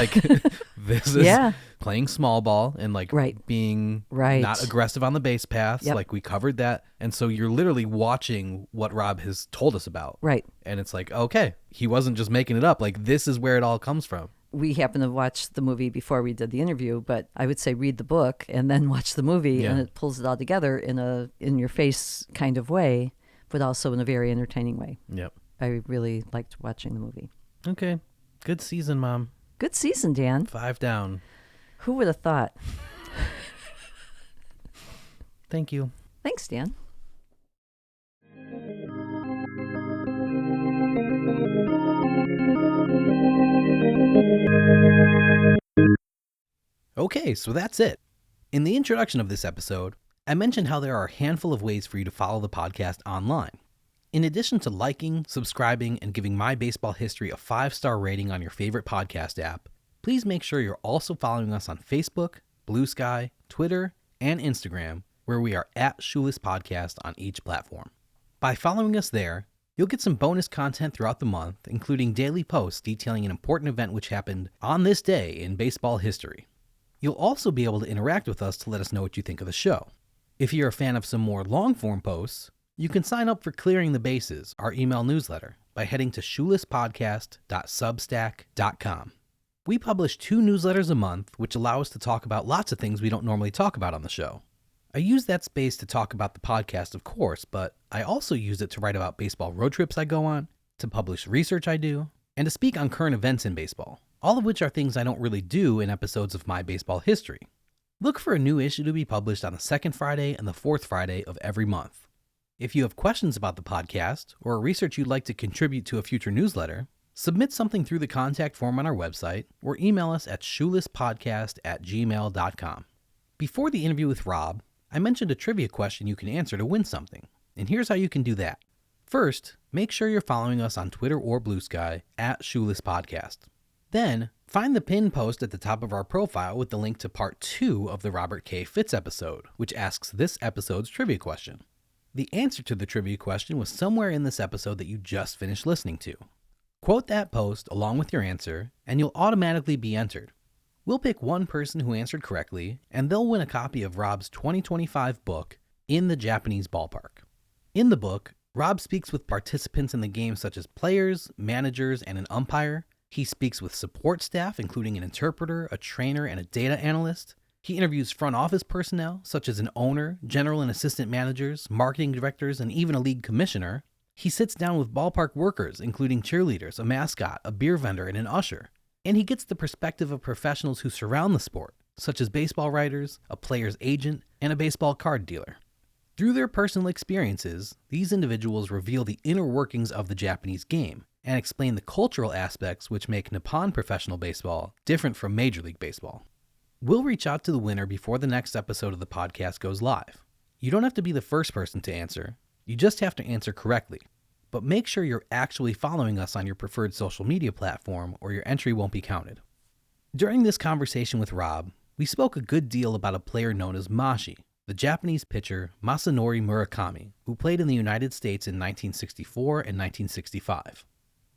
This is playing small ball and being not aggressive on the base paths. Yep. We covered that. And so you're literally watching what Rob has told us about. Right. And it's like, okay, he wasn't just making it up. This is where it all comes from. We happened to watch the movie before we did the interview, but I would say read the book and then watch the movie, and it pulls it all together in a in-your-face kind of way, but also in a very entertaining way. Yep. I really liked watching the movie. Okay. Good season, Mom. Good season, Dan. 5 down. Who would have thought? Thank you. Thanks, Dan. Okay, so that's it. In the introduction of this episode, I mentioned how there are a handful of ways for you to follow the podcast online. In addition to liking, subscribing, and giving My Baseball History a 5-star rating on your favorite podcast app, please make sure you're also following us on Facebook, Blue Sky, Twitter, and Instagram, where we are at Shoeless Podcast on each platform. By following us there, you'll get some bonus content throughout the month, including daily posts detailing an important event which happened on this day in baseball history. You'll also be able to interact with us to let us know what you think of the show. If you're a fan of some more long-form posts, you can sign up for Clearing the Bases, our email newsletter, by heading to shoelesspodcast.substack.com. We publish 2 newsletters a month, which allow us to talk about lots of things we don't normally talk about on the show. I use that space to talk about the podcast, of course, but I also use it to write about baseball road trips I go on, to publish research I do, and to speak on current events in baseball, all of which are things I don't really do in episodes of My Baseball History. Look for a new issue to be published on the 2nd Friday and the 4th Friday of every month. If you have questions about the podcast or research you'd like to contribute to a future newsletter, submit something through the contact form on our website or email us at shoelesspodcast@gmail.com. Before the interview with Rob, I mentioned a trivia question you can answer to win something, and here's how you can do that. First, make sure you're following us on Twitter or Blue Sky at Shoeless Podcast. Then, find the pinned post at the top of our profile with the link to part 2 of the Robert K. Fitz episode, which asks this episode's trivia question. The answer to the trivia question was somewhere in this episode that you just finished listening to. Quote that post along with your answer, and you'll automatically be entered. We'll pick one person who answered correctly, and they'll win a copy of Rob's 2025 book, In the Japanese Ballpark. In the book, Rob speaks with participants in the game such as players, managers, and an umpire. He speaks with support staff, including an interpreter, a trainer, and a data analyst. He interviews front office personnel, such as an owner, general and assistant managers, marketing directors, and even a league commissioner. He sits down with ballpark workers, including cheerleaders, a mascot, a beer vendor, and an usher. And he gets the perspective of professionals who surround the sport, such as baseball writers, a player's agent, and a baseball card dealer. Through their personal experiences, these individuals reveal the inner workings of the Japanese game and explain the cultural aspects which make Nippon professional baseball different from Major League Baseball. We'll reach out to the winner before the next episode of the podcast goes live. You don't have to be the first person to answer, you just have to answer correctly. But make sure you're actually following us on your preferred social media platform or your entry won't be counted. During this conversation with Rob, we spoke a good deal about a player known as Mashi, the Japanese pitcher Masanori Murakami, who played in the United States in 1964 and 1965.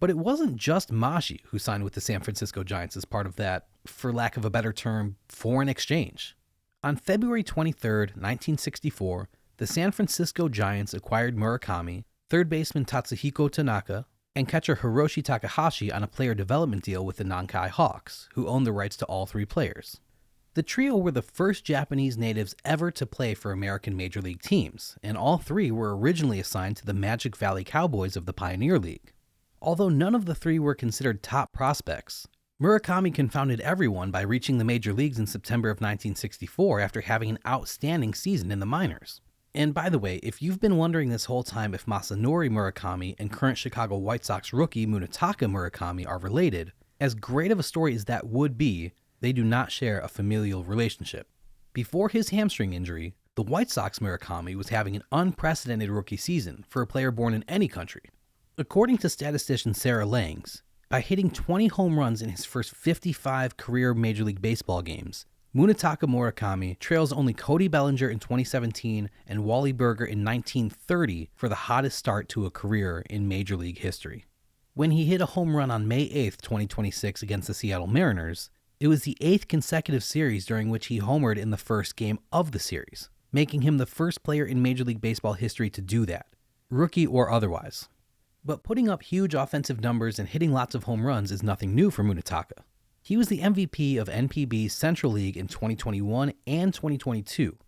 But it wasn't just Mashi who signed with the San Francisco Giants as part of that, for lack of a better term, foreign exchange. On February 23, 1964, the San Francisco Giants acquired Murakami, third baseman Tatsuhiko Tanaka, and catcher Hiroshi Takahashi on a player development deal with the Nankai Hawks, who owned the rights to all three players. The trio were the first Japanese natives ever to play for American Major League teams, and all three were originally assigned to the Magic Valley Cowboys of the Pioneer League. Although none of the three were considered top prospects, Murakami confounded everyone by reaching the major leagues in September of 1964 after having an outstanding season in the minors. And by the way, if you've been wondering this whole time if Masanori Murakami and current Chicago White Sox rookie Munetaka Murakami are related, as great of a story as that would be, they do not share a familial relationship. Before his hamstring injury, the White Sox Murakami was having an unprecedented rookie season for a player born in any country. According to statistician Sarah Langs, by hitting 20 home runs in his first 55 career Major League Baseball games, Munetaka Murakami trails only Cody Bellinger in 2017 and Wally Berger in 1930 for the hottest start to a career in Major League history. When he hit a home run on May 8, 2026 against the Seattle Mariners, it was the 8th consecutive series during which he homered in the first game of the series, making him the first player in Major League Baseball history to do that, rookie or otherwise. But putting up huge offensive numbers and hitting lots of home runs is nothing new for Munetaka. He was the MVP of NPB's Central League in 2021 and 2022.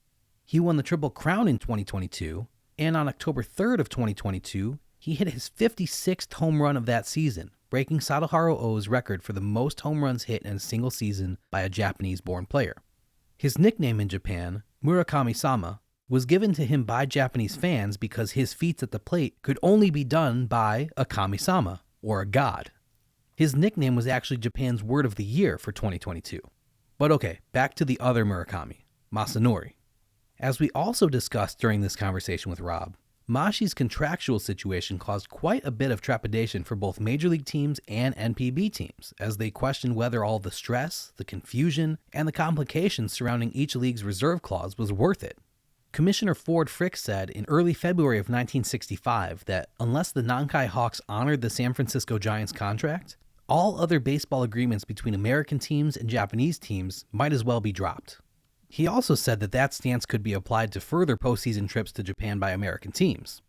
He won the Triple Crown in 2022, and on October 3rd of 2022, he hit his 56th home run of that season, breaking Sadaharu Oh's record for the most home runs hit in a single season by a Japanese-born player. His nickname in Japan, Murakami-sama, was given to him by Japanese fans because his feats at the plate could only be done by a kami-sama, or a god. His nickname was actually Japan's word of the year for 2022. But okay, back to the other Murakami, Masanori. As we also discussed during this conversation with Rob, Mashi's contractual situation caused quite a bit of trepidation for both Major League teams and NPB teams, as they questioned whether all the stress, the confusion, and the complications surrounding each league's reserve clause was worth it. Commissioner Ford Frick said in early February of 1965 that unless the Nankai Hawks honored the San Francisco Giants contract, all other baseball agreements between American teams and Japanese teams might as well be dropped. He also said that that stance could be applied to further postseason trips to Japan by American teams.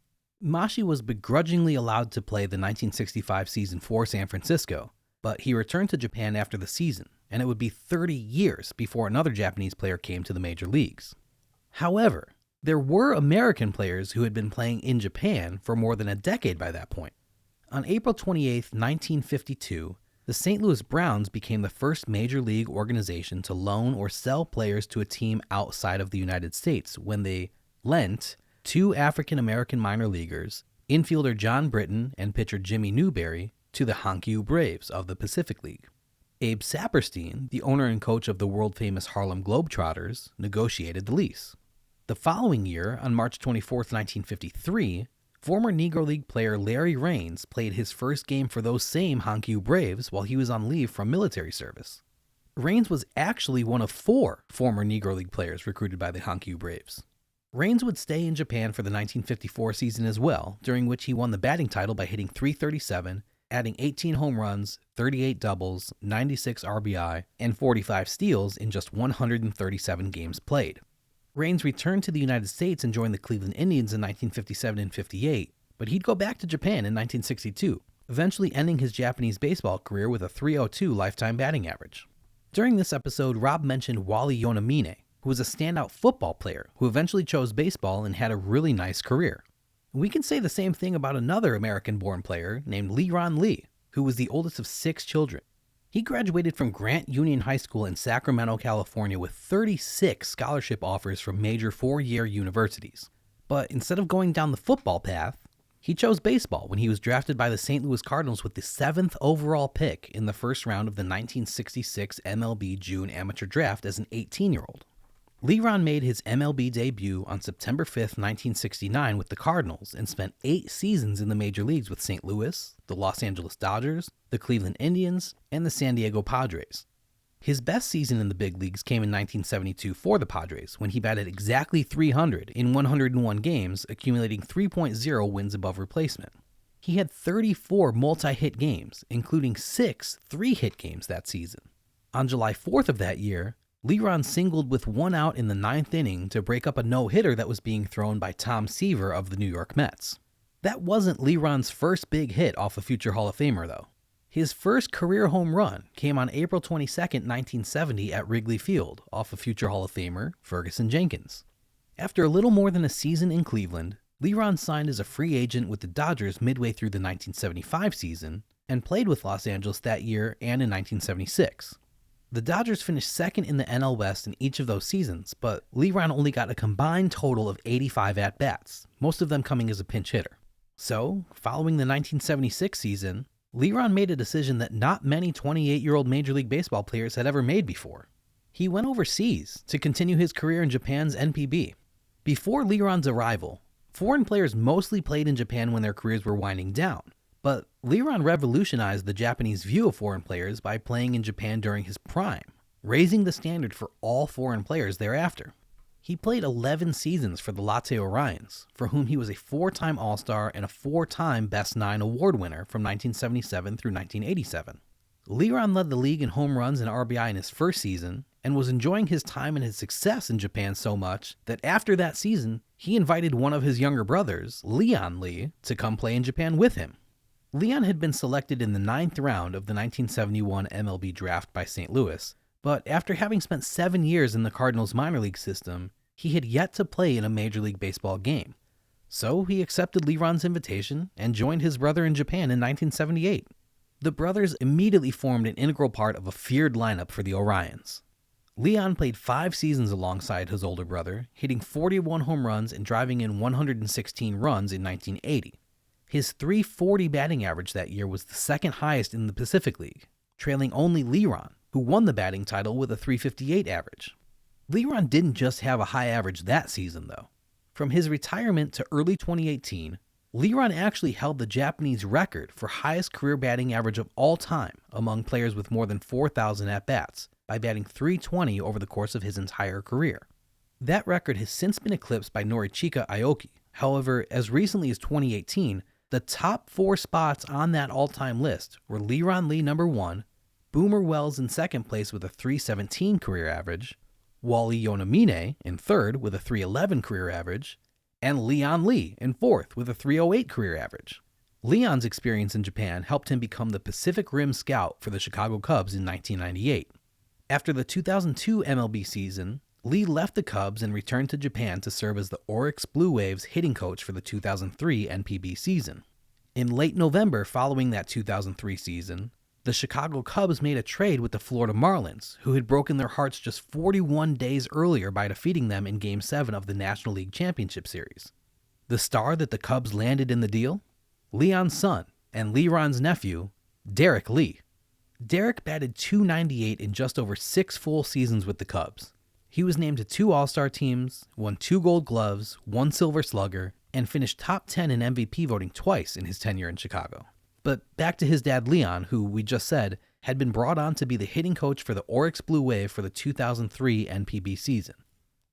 Mashi was begrudgingly allowed to play the 1965 season for San Francisco, but he returned to Japan after the season, and it would be 30 years before another Japanese player came to the major leagues. However, there were American players who had been playing in Japan for more than a decade by that point. On April 28, 1952, the St. Louis Browns became the first major league organization to loan or sell players to a team outside of the United States when they lent two African-American minor leaguers, infielder John Britton and pitcher Jimmy Newberry, to the Hankyu Braves of the Pacific League. Abe Saperstein, the owner and coach of the world-famous Harlem Globetrotters, negotiated the lease. The following year, on March 24, 1953, former Negro League player Larry Raines played his first game for those same Hankyu Braves while he was on leave from military service. Raines was actually one of 4 former Negro League players recruited by the Hankyu Braves. Raines would stay in Japan for the 1954 season as well, during which he won the batting title by hitting .337 adding 18 home runs, 38 doubles, 96 RBI, and 45 steals in just 137 games played. Raines returned to the United States and joined the Cleveland Indians in 1957 and 58, but he'd go back to Japan in 1962, eventually ending his Japanese baseball career with a .302 lifetime batting average. During this episode, Rob mentioned Wally Yonamine, who was a standout football player who eventually chose baseball and had a really nice career. We can say the same thing about another American-born player named Leron Lee, who was the oldest of 6 children. He graduated from Grant Union High School in Sacramento, California with 36 scholarship offers from major 4-year universities. But instead of going down the football path, he chose baseball when he was drafted by the St. Louis Cardinals with the 7th overall pick in the first round of the 1966 MLB June amateur draft as an 18-year-old. Leron made his MLB debut on September 5, 1969 with the Cardinals and spent 8 seasons in the major leagues with St. Louis, the Los Angeles Dodgers, the Cleveland Indians, and the San Diego Padres. His best season in the big leagues came in 1972 for the Padres when he batted exactly .300 in 101 games, accumulating 3.0 wins above replacement. He had 34 multi-hit games, including 6 3-hit games that season. On July 4th of that year, Leron singled with 1 out in the 9th inning to break up a no-hitter that was being thrown by Tom Seaver of the New York Mets. That wasn't Leron's first big hit off a future Hall of Famer, though. His first career home run came on April 22, 1970 at Wrigley Field off a future Hall of Famer, Ferguson Jenkins. After a little more than a season in Cleveland, Leron signed as a free agent with the Dodgers midway through the 1975 season and played with Los Angeles that year and in 1976. The Dodgers finished second in the NL West in each of those seasons, but Leron only got a combined total of 85 at-bats, most of them coming as a pinch hitter. So, following the 1976 season, Leron made a decision that not many 28-year-old Major League Baseball players had ever made before. He went overseas to continue his career in Japan's NPB. Before Leron's arrival, foreign players mostly played in Japan when their careers were winding down. But Leron revolutionized the Japanese view of foreign players by playing in Japan during his prime, raising the standard for all foreign players thereafter. He played 11 seasons for the Lotte Orions, for whom he was a 4-time All-Star and a 4-time Best 9 award winner from 1977 through 1987. Leron led the league in home runs and RBI in his first season, and was enjoying his time and his success in Japan so much that after that season, he invited one of his younger brothers, Leon Lee, to come play in Japan with him. Leon had been selected in the 9th round of the 1971 MLB draft by St. Louis, but after having spent 7 years in the Cardinals minor league system, he had yet to play in a Major League Baseball game. So he accepted Leron's invitation and joined his brother in Japan in 1978. The brothers immediately formed an integral part of a feared lineup for the Orions. Leon played 5 seasons alongside his older brother, hitting 41 home runs and driving in 116 runs in 1980. His .340 batting average that year was the second highest in the Pacific League, trailing only Leron, who won the batting title with a .358 average. Leron didn't just have a high average that season, though. From his retirement to early 2018, Leron actually held the Japanese record for highest career batting average of all time among players with more than 4,000 at-bats by batting .320 over the course of his entire career. That record has since been eclipsed by Norichika Aoki. However, as recently as 2018, the top 4 spots on that all-time list were Leron Lee number 1, Boomer Wells in second place with a .317 career average, Wally Yonamine in third with a .311 career average, and Leon Lee in fourth with a .308 career average. Leon's experience in Japan helped him become the Pacific Rim scout for the Chicago Cubs in 1998. After the 2002 MLB season, Lee left the Cubs and returned to Japan to serve as the Oryx Blue Waves hitting coach for the 2003 NPB season. In late November following that 2003 season, the Chicago Cubs made a trade with the Florida Marlins, who had broken their hearts just 41 days earlier by defeating them in Game 7 of the National League Championship Series. The star that the Cubs landed in the deal? Leon's son and Leron's nephew, Derek Lee. Derek batted .298 in just over 6 full seasons with the Cubs. He was named to 2 All-Star teams, won 2 Gold Gloves, 1 Silver Slugger, and finished top 10 in MVP voting twice in his tenure in Chicago. But back to his dad Leon, who we just said had been brought on to be the hitting coach for the Oryx Blue Wave for the 2003 NPB season.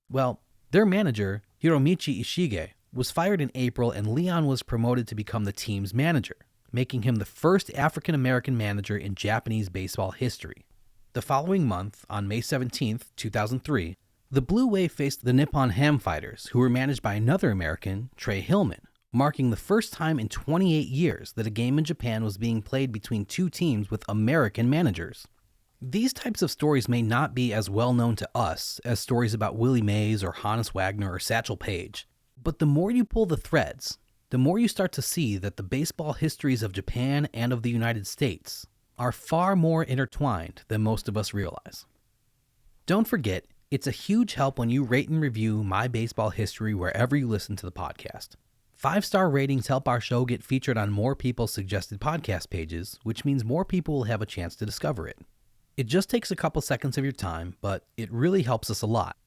Well, their manager, Hiromichi Ishige, was fired in April and Leon was promoted to become the team's manager, making him the first African-American manager in Japanese baseball history. The following month, on May 17, 2003, the Blue Wave faced the Nippon Ham Fighters, who were managed by another American, Trey Hillman, marking the first time in 28 years that a game in Japan was being played between two teams with American managers. These types of stories may not be as well known to us as stories about Willie Mays or Hannes Wagner or Satchel Paige, but the more you pull the threads, the more you start to see that the baseball histories of Japan and of the United States are far more intertwined than most of us realize. Don't forget, it's a huge help when you rate and review My Baseball History wherever you listen to the podcast. 5-star ratings help our show get featured on more people's suggested podcast pages, which means more people will have a chance to discover it. It just takes a couple seconds of your time, but it really helps us a lot.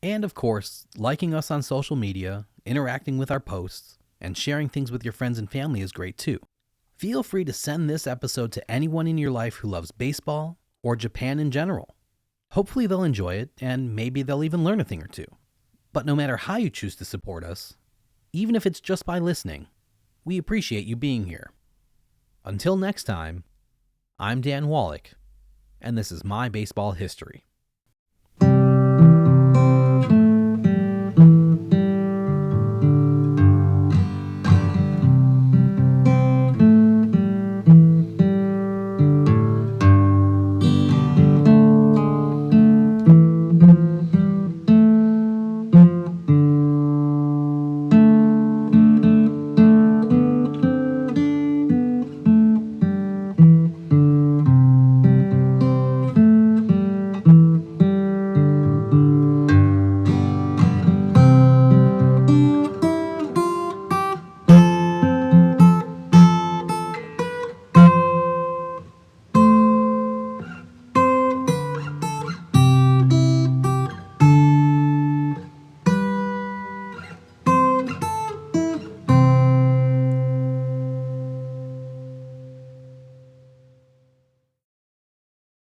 And of course, liking us on social media, interacting with our posts, and sharing things with your friends and family is great too. Feel free to send this episode to anyone in your life who loves baseball or Japan in general. Hopefully they'll enjoy it, and maybe they'll even learn a thing or two. But no matter how you choose to support us, even if it's just by listening, we appreciate you being here. Until next time, I'm Dan Wallach, and this is My Baseball History.